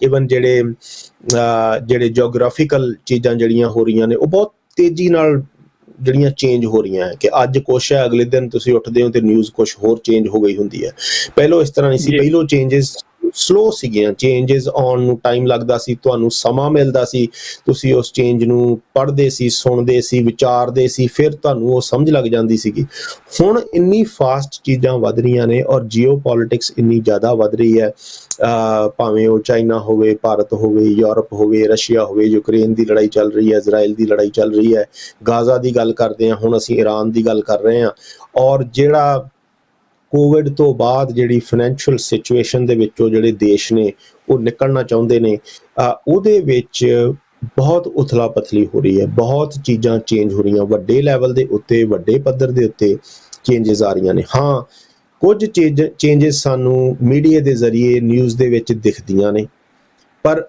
ਇਵਨ ਜਿਹੜੇ ਜਿਓਗ੍ਰਾਫੀਕਲ ਚੀਜ਼ਾਂ ਜਿਹੜੀਆਂ ਹੋ ਰਹੀਆਂ ਨੇ ਉਹ ਬਹੁਤ ਤੇਜ਼ੀ ਨਾਲ ਜਿਹੜੀਆਂ ਚੇਂਜ ਹੋ ਰਹੀਆਂ ਹੈ, ਕਿ ਅੱਜ ਕੁਛ ਹੈ ਅਗਲੇ ਦਿਨ ਤੁਸੀਂ ਉੱਠਦੇ ਹੋ ਤੇ ਨਿਊਜ਼ ਕੁਛ ਹੋਰ ਚੇਂਜ ਹੋ ਗਈ ਹੁੰਦੀ ਹੈ। ਪਹਿਲੋਂ ਇਸ ਤਰ੍ਹਾਂ ਨਹੀਂ ਸੀ, ਪਹਿਲੋਂ ਚੇਂਜਸ ਸਲੋ ਸੀਗੀਆਂ, ਚੇਂਜਸ ਆਉਣ ਨੂੰ ਟਾਈਮ ਲੱਗਦਾ ਸੀ, ਤੁਹਾਨੂੰ ਸਮਾਂ ਮਿਲਦਾ ਸੀ, ਤੁਸੀਂ ਉਸ ਚੇਂਜ ਨੂੰ ਪੜ੍ਹਦੇ ਸੀ, ਸੁਣਦੇ ਸੀ, ਵਿਚਾਰਦੇ ਸੀ, ਫਿਰ ਤੁਹਾਨੂੰ ਉਹ ਸਮਝ ਲੱਗ ਜਾਂਦੀ ਸੀਗੀ। ਹੁਣ ਇੰਨੀ ਫਾਸਟ ਚੀਜ਼ਾਂ ਵੱਧ ਰਹੀਆਂ ਨੇ ਔਰ ਜੀਓ ਪੋਲਿਟਿਕਸ ਇੰਨੀ ਜ਼ਿਆਦਾ ਵੱਧ ਰਹੀ ਹੈ, ਭਾਵੇਂ ਉਹ ਚਾਈਨਾ ਹੋਵੇ, ਭਾਰਤ ਹੋਵੇ, ਯੂਰਪ ਹੋਵੇ, ਰਸ਼ੀਆ ਹੋਵੇ, ਯੂਕਰੇਨ ਦੀ ਲੜਾਈ ਚੱਲ ਰਹੀ ਹੈ, ਇਜ਼ਰਾਈਲ ਦੀ ਲੜਾਈ ਚੱਲ ਰਹੀ ਹੈ, ਗਾਜ਼ਾ ਦੀ ਗੱਲ ਕਰਦੇ ਹਾਂ, ਹੁਣ ਅਸੀਂ ਈਰਾਨ ਦੀ ਗੱਲ ਕਰ ਰਹੇ ਹਾਂ। ਔਰ ਜਿਹੜਾ ਕੋਵਿਡ ਤੋਂ ਬਾਅਦ ਜਿਹੜੀ ਫਾਈਨੈਂਸ਼ੀਅਲ ਸਿਚੁਏਸ਼ਨ ਦੇ ਵਿੱਚੋਂ ਜਿਹੜੇ ਦੇਸ਼ ਨੇ ਉਹ ਨਿਕਲਣਾ ਚਾਹੁੰਦੇ ਨੇ, ਉਹਦੇ ਵਿੱਚ ਬਹੁਤ ਉਥਲਾ ਪਥਲੀ ਹੋ ਰਹੀ ਹੈ, ਬਹੁਤ ਚੀਜ਼ਾਂ ਚੇਂਜ ਹੋ ਰਹੀਆਂ, ਵੱਡੇ ਲੈਵਲ ਦੇ ਉੱਤੇ, ਵੱਡੇ ਪੱਧਰ ਦੇ ਉੱਤੇ ਚੇਂਜਸ ਆ ਰਹੀਆਂ ਨੇ। ਹਾਂ, ਕੁਝ ਚੇਂਜਸ ਸਾਨੂੰ ਮੀਡੀਆ ਦੇ ਜ਼ਰੀਏ ਨਿਊਜ਼ ਦੇ ਵਿੱਚ ਦਿਖਦੀਆਂ ਨੇ, ਪਰ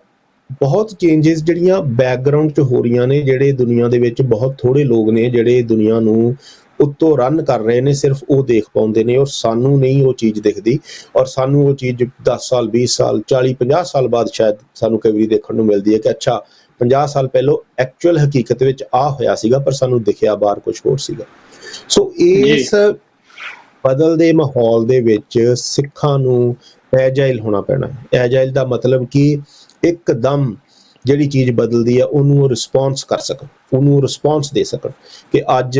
ਬਹੁਤ ਚੇਂਜਸ ਜਿਹੜੀਆਂ ਬੈਕਗਰਾਊਂਡ 'ਚ ਹੋ ਰਹੀਆਂ ਨੇ, ਜਿਹੜੇ ਦੁਨੀਆ ਦੇ ਵਿੱਚ ਬਹੁਤ ਥੋੜ੍ਹੇ ਲੋਕ ਨੇ ਜਿਹੜੇ ਦੁਨੀਆ ਨੂੰ ਉੱਤੋਂ ਰਨ ਕਰ ਰਹੇ ਨੇ, ਸਿਰਫ ਉਹ ਦੇਖ ਪਾਉਂਦੇ ਨੇ, ਔਰ ਸਾਨੂੰ ਨਹੀਂ ਉਹ ਚੀਜ਼ ਦਿਖਦੀ। ਔਰ ਸਾਨੂੰ ਉਹ ਚੀਜ਼ 10 ਸਾਲ 20 ਸਾਲ 40 50 ਸਾਲ ਬਾਅਦ ਸ਼ਾਇਦ ਸਾਨੂੰ ਕਈ ਵਾਰੀ ਦੇਖਣ ਨੂੰ ਮਿਲਦੀ ਹੈ ਕਿ ਅੱਛਾ 50 ਸਾਲ ਪਹਿਲਾਂ ਐਕਚੁਅਲ ਹਕੀਕਤ ਵਿੱਚ ਆ ਹੋਇਆ ਸੀਗਾ, ਪਰ ਸਾਨੂੰ ਦਿਖਿਆ ਬਾਹਰ ਕੁਝ ਹੋਰ ਸੀਗਾ। ਸੋ ਇਸ ਬਦਲਦੇ ਮਾਹੌਲ ਦੇ ਵਿੱਚ ਸਿੱਖਾਂ ਨੂੰ ਐਜਾਈਲ ਹੋਣਾ ਪੈਣਾ। ਐਜਾਈਲ ਦਾ ਮਤਲਬ ਕਿ ਇੱਕਦਮ ਜਿਹੜੀ ਚੀਜ਼ ਬਦਲਦੀ ਹੈ ਉਹਨੂੰ ਰਿਸਪੌਂਸ ਕਰ ਸਕਣ, ਉਹਨੂੰ ਰਿਸਪੌਂਸ ਦੇ ਸਕਣ ਕਿ ਅੱਜ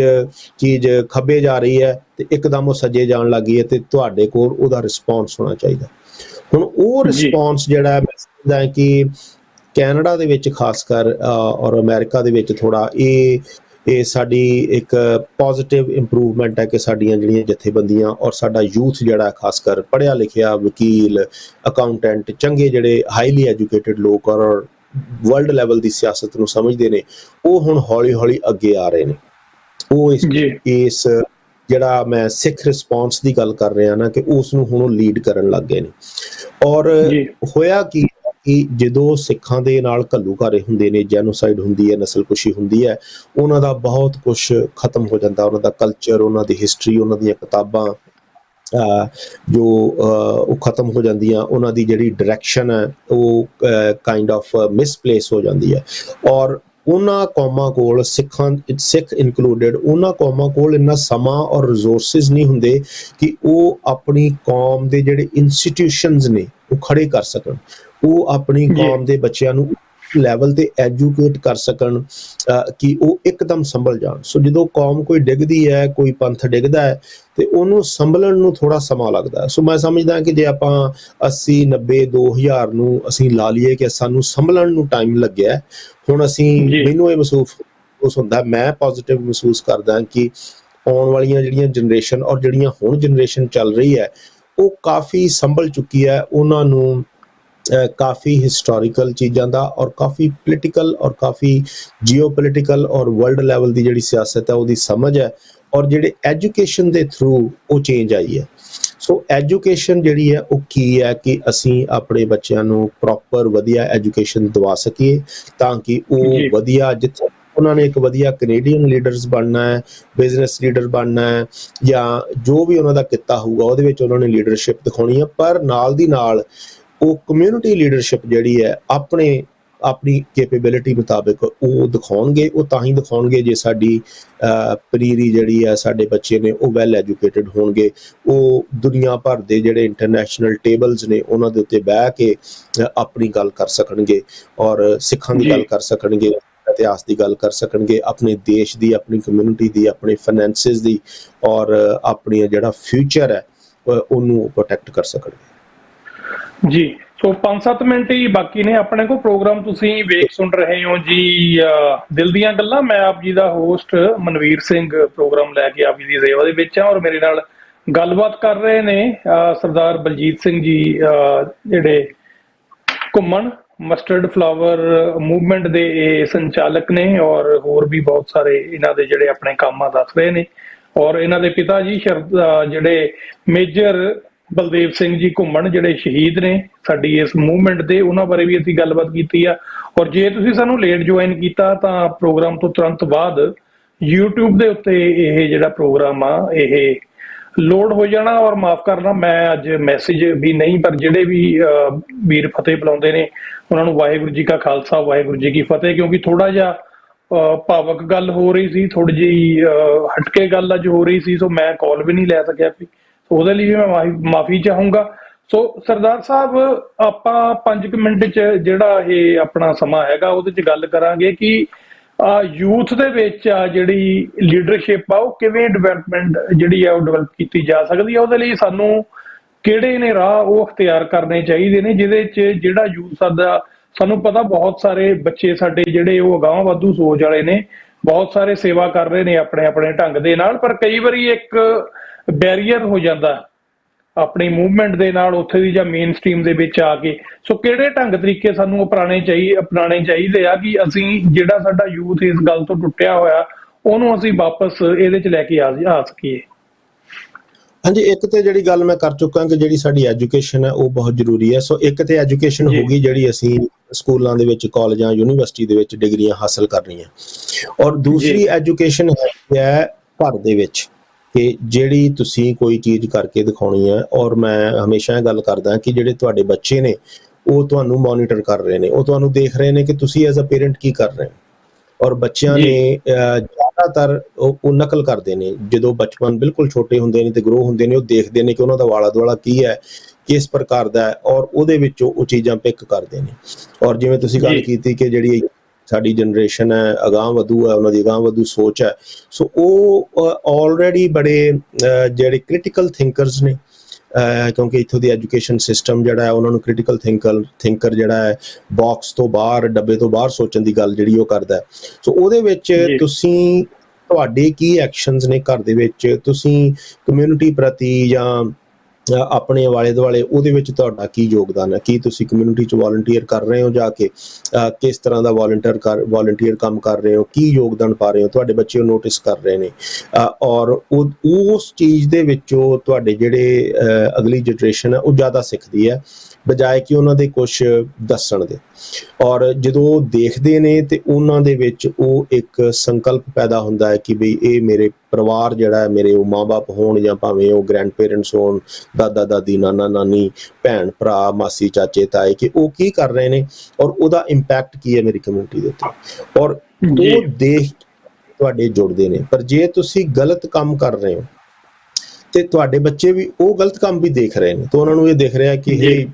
ਚੀਜ਼ ਖੱਬੇ ਜਾ ਰਹੀ ਹੈ ਤੇ ਇੱਕਦਮ ਉਹ ਸੱਜੇ ਜਾਣ ਲੱਗੀ ਹੈ, ਤੇ ਤੁਹਾਡੇ ਕੋਲ ਉਹਦਾ ਰਿਸਪੌਂਸ ਹੋਣਾ ਚਾਹੀਦਾ। ਹੁਣ ਉਹ ਰਿਸਪੌਂਸ ਜਿਹੜਾ ਮੈਂ ਸਮਝਦਾ ਕਿ ਕੈਨੇਡਾ ਦੇ ਵਿੱਚ ਖਾਸ ਕਰ ਔਰ ਅਮਰੀਕਾ ਦੇ ਵਿੱਚ ਥੋੜ੍ਹਾ ਇਹ ਸਾਡੀ ਇੱਕ ਪੋਜ਼ੀਟਿਵ ਇੰਪਰੂਵਮੈਂਟ ਹੈ ਕਿ ਸਾਡੀਆਂ ਜਿਹੜੀਆਂ ਜਥੇਬੰਦੀਆਂ ਔਰ ਸਾਡਾ ਯੂਥ ਜਿਹੜਾ ਖਾਸ ਕਰ ਪੜ੍ਹਿਆ ਲਿਖਿਆ ਵਕੀਲ, ਅਕਾਊਂਟੈਂਟ, ਚੰਗੇ ਜਿਹੜੇ ਹਾਈਲੀ ਐਜੂਕੇਟਿਡ ਲੋਕ ਔਰ ਵਰਲਡ ਲੈਵਲ ਦੀ ਸਿਆਸਤ ਨੂੰ ਸਮਝਦੇ ਨੇ, ਉਹ ਹੁਣ ਹੌਲੀ ਹੌਲੀ ਅੱਗੇ ਆ ਰਹੇ ਨੇ। ਉਹ ਇਸ ਜਿਹੜਾ ਮੈਂ ਸਿੱਖ ਰਿਸਪੌਂਸ ਦੀ ਗੱਲ ਕਰ ਰਿਹਾ ਨਾ ਕਿ ਉਸ ਨੂੰ ਹੁਣ ਉਹ ਲੀਡ ਕਰਨ ਲੱਗ ਗਏ ਨੇ। ਔਰ ਹੋਇਆ ਕਿ ਜਦੋਂ ਸਿੱਖਾਂ ਦੇ ਨਾਲ ਘੱਲੂਘਾਰੇ ਹੁੰਦੇ ਨੇ, ਜੈਨੋਸਾਈਡ ਹੁੰਦੀ ਹੈ, ਨਸਲਕੁਸ਼ੀ ਹੁੰਦੀ ਹੈ, ਉਹਨਾਂ ਦਾ ਬਹੁਤ ਕੁਛ ਖਤਮ ਹੋ ਜਾਂਦਾ, ਉਹਨਾਂ ਦਾ ਕਲਚਰ, ਉਹਨਾਂ ਦੀ ਹਿਸਟਰੀ, ਉਹਨਾਂ ਦੀਆਂ ਕਿਤਾਬਾਂ ਜੋ ਉਹ ਖਤਮ ਹੋ ਜਾਂਦੀਆਂ, ਉਹਨਾਂ ਦੀ ਜਿਹੜੀ ਡਾਇਰੈਕਸ਼ਨ ਹੈ ਉਹ ਕਾਈਂਡ ਆਫ ਮਿਸਪਲੇਸ ਹੋ ਜਾਂਦੀ ਹੈ। ਔਰ ਉਹਨਾਂ ਕੌਮਾਂ ਕੋਲ ਸਿੱਖ ਇਨਕਲੂਡਿਡ, ਉਹਨਾਂ ਕੌਮਾਂ ਕੋਲ ਇੰਨਾ ਸਮਾਂ ਔਰ ਰਿਸੋਰਸਿਸ ਨਹੀਂ ਹੁੰਦੇ ਕਿ ਉਹ ਆਪਣੀ ਕੌਮ ਦੇ ਜਿਹੜੇ ਇੰਸਟੀਟਿਊਸ਼ਨਸ ਨੇ ਉਹ ਖੜੇ ਕਰ ਸਕਣ, ਉਹ ਆਪਣੀ ਕੌਮ ਦੇ ਬੱਚਿਆਂ ਨੂੰ ਲੈਵਲ ਤੇ ਐਜੂਕੇਟ ਕਰ ਸਕਣ ਕਿ ਉਹ ਇੱਕਦਮ ਸੰਭਲ ਜਾਣ। ਸੋ ਜਦੋਂ ਕੌਮ ਕੋਈ ਡਿੱਗਦੀ ਹੈ, ਕੋਈ ਪੰਥ ਡਿੱਗਦਾ ਹੈ, ਤੇ ਉਹਨੂੰ ਸੰਭਲਣ ਨੂੰ ਥੋੜਾ ਸਮਾਂ ਲੱਗਦਾ। ਸੋ ਮੈਂ ਸਮਝਦਾ ਕਿ ਜੇ ਆਪਾਂ 80 90 2000 ਨੂੰ ਅਸੀਂ ਲਾ ਲਈਏ ਕਿ ਸਾਨੂੰ ਸੰਭਲਣ ਨੂੰ ਟਾਈਮ ਲੱਗਿਆ, ਹੁਣ ਮੈਨੂੰ ਇਹ ਮਹਿਸੂਸ ਹੁੰਦਾ, ਮੈਂ ਪੋਜ਼ਿਟਿਵ ਮਹਿਸੂਸ ਕਰਦਾ ਕਿ ਆਉਣ ਵਾਲੀਆਂ ਜਿਹੜੀਆਂ ਜਨਰੇਸ਼ਨ ਔਰ ਜਿਹੜੀਆਂ ਹੁਣ ਜਨਰੇਸ਼ਨ ਚੱਲ ਰਹੀ ਹੈ ਉਹ ਕਾਫੀ ਸੰਭਲ ਚੁੱਕੀ ਹੈ। ਉਹਨਾਂ ਨੂੰ ਕਾਫੀ ਹਿਸਟੋਰੀਕਲ ਚੀਜ਼ਾਂ ਦਾ ਔਰ ਕਾਫੀ ਪੋਲੀਟੀਕਲ ਔਰ ਕਾਫੀ ਜੀਓਪੋਲੀਟੀਕਲ ਔਰ ਵਰਲਡ ਲੈਵਲ ਦੀ ਜਿਹੜੀ ਸਿਆਸਤ ਹੈ ਉਹਦੀ ਸਮਝ ਹੈ, ਔਰ ਜਿਹੜੇ ਐਜੂਕੇਸ਼ਨ ਦੇ ਥਰੂ ਉਹ ਚੇਂਜ ਆਈ ਹੈ। ਸੋ ਐਜੂਕੇਸ਼ਨ ਜਿਹੜੀ ਹੈ ਉਹ ਕੀ ਹੈ ਕਿ ਅਸੀਂ ਆਪਣੇ ਬੱਚਿਆਂ ਨੂੰ ਪ੍ਰੋਪਰ ਵਧੀਆ ਐਜੂਕੇਸ਼ਨ ਦਵਾ ਸਕੀਏ ਤਾਂ ਕਿ ਉਹ ਵਧੀਆ, ਜਿੱਥੇ ਉਹਨਾਂ ਨੇ ਇੱਕ ਵਧੀਆ ਕੈਨੇਡੀਅਨ ਲੀਡਰਸ ਬਣਨਾ ਹੈ, ਬਿਜ਼ਨਸ ਲੀਡਰ ਬਣਨਾ ਹੈ, ਜਾਂ ਜੋ ਵੀ ਉਹਨਾਂ ਦਾ ਕਿੱਤਾ ਹੋਊਗਾ ਉਹਦੇ ਵਿੱਚ ਉਹਨਾਂ ਨੇ ਲੀਡਰਸ਼ਿਪ ਦਿਖਾਉਣੀ ਹੈ, ਪਰ ਨਾਲ ਦੀ ਨਾਲ ਉਹ ਕਮਿਊਨਿਟੀ ਲੀਡਰਸ਼ਿਪ ਜਿਹੜੀ ਹੈ ਆਪਣੀ ਕੈਪੇਬਿਲਿਟੀ ਮੁਤਾਬਿਕ ਉਹ ਦਿਖਾਉਣਗੇ। ਉਹ ਤਾਂ ਹੀ ਦਿਖਾਉਣਗੇ ਜੇ ਸਾਡੀ ਪਨੀਰੀ ਜਿਹੜੀ ਹੈ, ਸਾਡੇ ਬੱਚੇ ਨੇ ਉਹ ਵੈਲ ਐਜੂਕੇਟਿਡ ਹੋਣਗੇ, ਉਹ ਦੁਨੀਆ ਭਰ ਦੇ ਜਿਹੜੇ ਇੰਟਰਨੈਸ਼ਨਲ ਟੇਬਲਸ ਨੇ ਉਹਨਾਂ ਦੇ ਉੱਤੇ ਬਹਿ ਕੇ ਆਪਣੀ ਗੱਲ ਕਰ ਸਕਣਗੇ ਔਰ ਸਿੱਖਾਂ ਦੀ ਗੱਲ ਕਰ ਸਕਣਗੇ, ਇਤਿਹਾਸ ਦੀ ਗੱਲ ਕਰ ਸਕਣਗੇ, ਆਪਣੇ ਦੇਸ਼ ਦੀ, ਆਪਣੀ ਕਮਿਊਨਿਟੀ ਦੀ, ਆਪਣੇ ਫਾਈਨੈਂਸਿਸ ਦੀ ਔਰ ਆਪਣੀ ਜਿਹੜਾ ਫਿਊਚਰ ਹੈ ਉਹਨੂੰ ਪ੍ਰੋਟੈਕਟ ਕਰ ਸਕਣਗੇ। ਜੀ, ਸੋ 5-7 ਮਿੰਟ ਹੀ ਬਾਕੀ ਨੇ ਆਪਣੇ ਕੋਲ। ਪ੍ਰੋਗਰਾਮ ਤੁਸੀਂ ਵੇਖ ਸੁਣ ਰਹੇ ਹੋ ਜੀ ਦਿਲ ਦੀਆਂ ਗੱਲਾਂ। ਮੈਂ ਆਪ ਜੀ ਦਾ ਹੋਸਟ ਮਨਵੀਰ ਸਿੰਘ ਪ੍ਰੋਗਰਾਮ ਲੈ ਕੇ ਆਪ ਜੀ ਦੀ ਸੇਵਾ ਦੇ ਵਿੱਚ ਹਾਂ, ਔਰ ਮੇਰੇ ਨਾਲ ਗੱਲਬਾਤ ਕਰ ਰਹੇ ਨੇ ਸਰਦਾਰ ਬਲਜੀਤ ਸਿੰਘ ਜੀ, ਜਿਹੜੇ ਘੁੰਮਣ ਮਸਟਰਡ ਫਲਾਵਰ ਮੂਵਮੈਂਟ ਦੇ ਇਹ ਸੰਚਾਲਕ ਨੇ, ਔਰ ਹੋਰ ਵੀ ਬਹੁਤ ਸਾਰੇ ਇਹਨਾਂ ਦੇ ਜਿਹੜੇ ਆਪਣੇ ਕੰਮਾਂ ਦੱਸ ਰਹੇ ਨੇ। ਔਰ ਇਹਨਾਂ ਦੇ ਪਿਤਾ ਜੀ ਜਿਹੜੇ ਮੇਜਰ ਬਲਦੇਵ ਸਿੰਘ ਜੀ ਘੁੰਮਣ, ਜਿਹੜੇ ਸ਼ਹੀਦ ਨੇ ਸਾਡੀ ਇਸ ਮੂਵਮੈਂਟ ਦੇ, ਉਹਨਾਂ ਬਾਰੇ ਵੀ ਅਸੀਂ ਗੱਲਬਾਤ ਕੀਤੀ ਆ। ਔਰ ਜੇ ਤੁਸੀਂ ਸਾਨੂੰ ਲੇਟ ਜੁਆਇਨ ਕੀਤਾ ਤਾਂ ਪ੍ਰੋਗਰਾਮ ਤੋਂ ਤੁਰੰਤ ਬਾਅਦ YouTube ਦੇ ਉੱਤੇ ਇਹ ਜਿਹੜਾ ਪ੍ਰੋਗਰਾਮ ਆ ਇਹ ਲੋਡ ਹੋ ਜਾਣਾ। ਔਰ ਮਾਫ ਕਰਨਾ, ਮੈਂ ਅੱਜ ਮੈਸੇਜ ਵੀ ਨਹੀਂ, ਪਰ ਜਿਹੜੇ ਵੀ ਵੀਰ ਫਤਿਹ ਬੁਲਾਉਂਦੇ ਨੇ ਉਹਨਾਂ ਨੂੰ ਵਾਹਿਗੁਰੂ ਜੀ ਕਾ ਖਾਲਸਾ, ਵਾਹਿਗੁਰੂ ਜੀ ਕੀ ਫਤਿਹ। ਕਿਉਂਕਿ ਥੋੜਾ ਜਿਹਾ ਭਾਵਕ ਗੱਲ ਹੋ ਰਹੀ ਸੀ, ਥੋੜੀ ਜਿਹੀ ਹਟਕੇ ਗੱਲ ਅੱਜ ਹੋ ਰਹੀ ਸੀ, ਸੋ ਮੈਂ ਕਾਲ ਵੀ ਨਹੀਂ ਲੈ ਸਕਿਆ ਸੀ, ਉਹਦੇ ਲਈ ਵੀ ਮੈਂ ਮਾਫੀ ਚਾਹੂੰਗਾ। ਸੋ ਸਰਦਾਰ ਸਾਹਿਬ, ਆਪਾਂ 5 ਮਿੰਟ 'ਚ ਜਿਹੜਾ ਇਹ ਆਪਣਾ ਸਮਾਂ ਹੈਗਾ ਉਹਦੇ 'ਚ ਗੱਲ ਕਰਾਂਗੇ ਕਿ ਯੂਥ ਦੇ ਵਿੱਚ ਜਿਹੜੀ ਲੀਡਰਸ਼ਿਪ ਆ ਉਹ ਕਿਵੇਂ ਡਿਵੈਲਪਮੈਂਟ ਜਿਹੜੀ ਆ ਉਹ ਡਿਵੈਲਪ ਕੀਤੀ ਜਾ ਸਕਦੀ ਆ। ਉਹਦੇ ਲਈ ਸਾਨੂੰ ਕਿਹੜੇ ਨੇ ਰਾਹ ਉਹ ਅਖਤਿਆਰ ਕਰਨੇ ਚਾਹੀਦੇ ਨੇ, ਜਿਹਦੇ 'ਚ ਜਿਹੜਾ ਯੂਥ ਸਾਨੂੰ ਪਤਾ ਬਹੁਤ ਸਾਰੇ ਬੱਚੇ ਸਾਡੇ ਜਿਹੜੇ ਉਹ ਅਗਾਂਹ ਵਾਧੂ ਸੋਚ ਵਾਲੇ ਨੇ, ਬਹੁਤ ਸਾਰੇ ਸੇਵਾ ਕਰ ਰਹੇ ਨੇ ਆਪਣੇ ਆਪਣੇ ਢੰਗ ਦੇ ਨਾਲ, ਪਰ ਕਈ ਵਾਰੀ ਇੱਕ ਬੈਰੀਅਰ ਹੋ ਜਾਂਦਾ ਆਪਣੀ ਮੂਵਮੈਂਟ ਦੇ ਨਾਲ ਉੱਥੇ ਦੀ ਜਾਂ ਮੇਨ ਸਟ੍ਰੀਮ ਦੇ ਵਿੱਚ ਆ ਕੇ। ਸੋ ਕਿਹੜੇ ਢੰਗ ਤਰੀਕੇ ਸਾਨੂੰ ਅਪਣਾਉਣੇ ਚਾਹੀਦੇ ਆ ਕਿ ਅਸੀਂ ਜਿਹੜਾ ਸਾਡਾ ਯੂਥ ਇਸ ਗੱਲ ਤੋਂ ਟੁੱਟਿਆ ਹੋਇਆ ਉਹਨੂੰ ਅਸੀਂ ਵਾਪਸ ਇਹਦੇ 'ਚ ਲੈ ਕੇ ਆ ਸਕੀਏ? ਹਾਂਜੀ, ਇੱਕ ਤੇ ਜਿਹੜੀ ਗੱਲ ਮੈਂ ਕਰ ਚੁੱਕਾ ਕਿ ਜਿਹੜੀ ਸਾਡੀ ਐਜੂਕੇਸ਼ਨ ਹੈ ਉਹ ਬਹੁਤ ਜ਼ਰੂਰੀ ਹੈ। ਸੋ ਇੱਕ ਤੇ ਐਜੂਕੇਸ਼ਨ ਹੋ ਗਈ ਜਿਹੜੀ ਅਸੀਂ ਸਕੂਲਾਂ ਦੇ ਵਿੱਚ, ਕਾਲਜਾਂ, ਯੂਨੀਵਰਸਿਟੀ ਦੇ ਵਿੱਚ ਡਿਗਰੀਆਂ ਹਾਸਲ ਕਰਨੀਆਂ, ਔਰ ਦੂਸਰੀ ਐਜੂਕੇਸ਼ਨ ਹੈ ਘਰ ਦੇ ਵਿੱਚ ਕਿ ਜਿਹੜੀ ਤੁਸੀਂ ਕੋਈ ਚੀਜ਼ ਕਰਕੇ ਦਿਖਾਉਣੀ ਹੈ। ਔਰ ਮੈਂ ਹਮੇਸ਼ਾ ਇਹ ਗੱਲ ਕਰਦਾ ਕਿ ਜਿਹੜੇ ਤੁਹਾਡੇ ਬੱਚੇ ਨੇ ਉਹ ਤੁਹਾਨੂੰ ਮੋਨੀਟਰ ਕਰ ਰਹੇ ਨੇ, ਉਹ ਤੁਹਾਨੂੰ ਦੇਖ ਰਹੇ ਨੇ ਕਿ ਤੁਸੀਂ ਐਜ਼ ਅ ਪੇਰੈਂਟ ਕੀ ਕਰ ਰਹੇ ਹੋ। ਔਰ ਬੱਚਿਆਂ ਨੇ ਜ਼ਿਆਦਾਤਰ ਉਹ ਨਕਲ ਕਰਦੇ ਨੇ, ਜਦੋਂ ਬਚਪਨ ਬਿਲਕੁਲ ਛੋਟੇ ਹੁੰਦੇ ਨੇ ਤੇ ਗਰੋ ਹੁੰਦੇ ਨੇ, ਉਹ ਦੇਖਦੇ ਨੇ ਕਿ ਉਹਨਾਂ ਦਾ ਆਲਾ ਦੁਆਲਾ ਕੀ ਹੈ, ਕਿਸ ਪ੍ਰਕਾਰ ਦਾ ਹੈ, ਔਰ ਉਹਦੇ ਵਿੱਚੋਂ ਉਹ ਚੀਜ਼ਾਂ ਪਿਕ ਕਰਦੇ ਨੇ। ਔਰ ਜਿਵੇਂ ਤੁਸੀਂ ਗੱਲ ਕੀਤੀ ਕਿ ਜਿਹੜੀ ਸਾਡੀ ਜਨਰੇਸ਼ਨ ਹੈ ਅਗਾਂਹ ਵਧੂ ਹੈ, ਉਹਨਾਂ ਦੀ ਅਗਾਂਹ ਵਧੂ ਸੋਚ ਹੈ, ਸੋ ਉਹ ਆਲਰੇਡੀ ਬੜੇ ਜਿਹੜੇ ਕ੍ਰਿਟੀਕਲ ਥਿੰਕਰਸ ਨੇ, ਕਿਉਂਕਿ ਇੱਥੋਂ ਦੀ ਐਜੂਕੇਸ਼ਨ ਸਿਸਟਮ ਜਿਹੜਾ ਹੈ ਉਹਨਾਂ ਨੂੰ ਕ੍ਰਿਟੀਕਲ ਥਿੰਕਰ ਜਿਹੜਾ ਹੈ ਬਾਕਸ ਤੋਂ ਬਾਹਰ, ਡੱਬੇ ਤੋਂ ਬਾਹਰ ਸੋਚਣ ਦੀ ਗੱਲ ਜਿਹੜੀ ਉਹ ਕਰਦਾ ਹੈ। ਸੋ ਉਹਦੇ ਵਿੱਚ ਤੁਸੀਂ, ਤੁਹਾਡੇ ਕੀ ਐਕਸ਼ਨਸ ਨੇ ਘਰ ਦੇ ਵਿੱਚ, ਤੁਸੀਂ ਕਮਿਊਨਿਟੀ ਪ੍ਰਤੀ ਜਾਂ ਆਪਣੇ ਆਲੇ ਦੁਆਲੇ ਉਹਦੇ ਵਿੱਚ ਤੁਹਾਡਾ ਕੀ ਯੋਗਦਾਨ ਹੈ? ਕੀ ਤੁਸੀਂ ਕਮਿਊਨਿਟੀ 'ਚ ਵਾਲੰਟੀਅਰ ਕਰ ਰਹੇ ਹੋ ਜਾ ਕੇ? ਕਿਸ ਤਰ੍ਹਾਂ ਦਾ ਵਾਲੰਟੀਅਰ ਕੰਮ ਕਰ ਰਹੇ ਹੋ? ਕੀ ਯੋਗਦਾਨ ਪਾ ਰਹੇ ਹੋ? ਤੁਹਾਡੇ ਬੱਚੇ ਉਹ ਨੋਟਿਸ ਕਰ ਰਹੇ ਨੇ, ਔਰ ਉਸ ਚੀਜ਼ ਦੇ ਵਿੱਚੋਂ ਤੁਹਾਡੇ ਜਿਹੜੇ ਅਗਲੀ ਜਨਰੇਸ਼ਨ ਹੈ ਉਹ ਜ਼ਿਆਦਾ ਸਿੱਖਦੀ ਹੈ ਬਜਾਏ ਕਿ ਉਹਨਾਂ ਦੇ ਕੁਛ ਦੱਸਣ ਦੇ। ਔਰ ਜਦੋਂ ਉਹ ਦੇਖਦੇ ਨੇ ਤੇ ਉਹਨਾਂ ਦੇ ਵਿੱਚ ਉਹ ਇੱਕ ਸੰਕਲਪ ਪੈਦਾ ਹੁੰਦਾ ਹੈ ਕਿ ਬਈ ਇਹ ਮੇਰੇ ਪਰਿਵਾਰ ਜਿਹੜਾ ਹੈ, ਮੇਰੇ ਉਹ ਮਾਂ-ਬਾਪ ਹੋਣ ਜਾਂ ਭਾਵੇਂ ਉਹ ਗ੍ਰੈਂਡ ਪੇਰੈਂਟਸ ਹੋਣ, ਦਾਦਾ ਦਾਦੀ, ਨਾਨਾ ਨਾਨੀ, ਭੈਣ ਭਰਾ, ਮਾਸੀ ਚਾਚੇ ਤਾਏ, ਕਿ ਉਹ ਕੀ ਕਰ ਰਹੇ ਨੇ ਔਰ ਉਹਦਾ ਇੰਪੈਕਟ ਕੀ ਹੈ ਮੇਰੀ ਕਮਿਊਨਿਟੀ ਦੇ ਉੱਤੇ। ਔਰ ਉਹ ਦੇਖ ਤੁਹਾਡੇ ਜੁੜਦੇ ਨੇ। ਪਰ ਜੇ ਤੁਸੀਂ ਗਲਤ ਕੰਮ ਕਰ ਰਹੇ ਹੋ ਤੇ ਤੁਹਾਡੇ ਬੱਚੇ ਵੀ ਉਹ ਗਲਤ ਕੰਮ ਵੀ ਦੇਖ ਰਹੇ ਨੇ, ਤਾਂ ਉਹਨਾਂ ਨੂੰ ਇਹ ਦਿਖ ਰਿਹਾ ਕਿ ਇਹ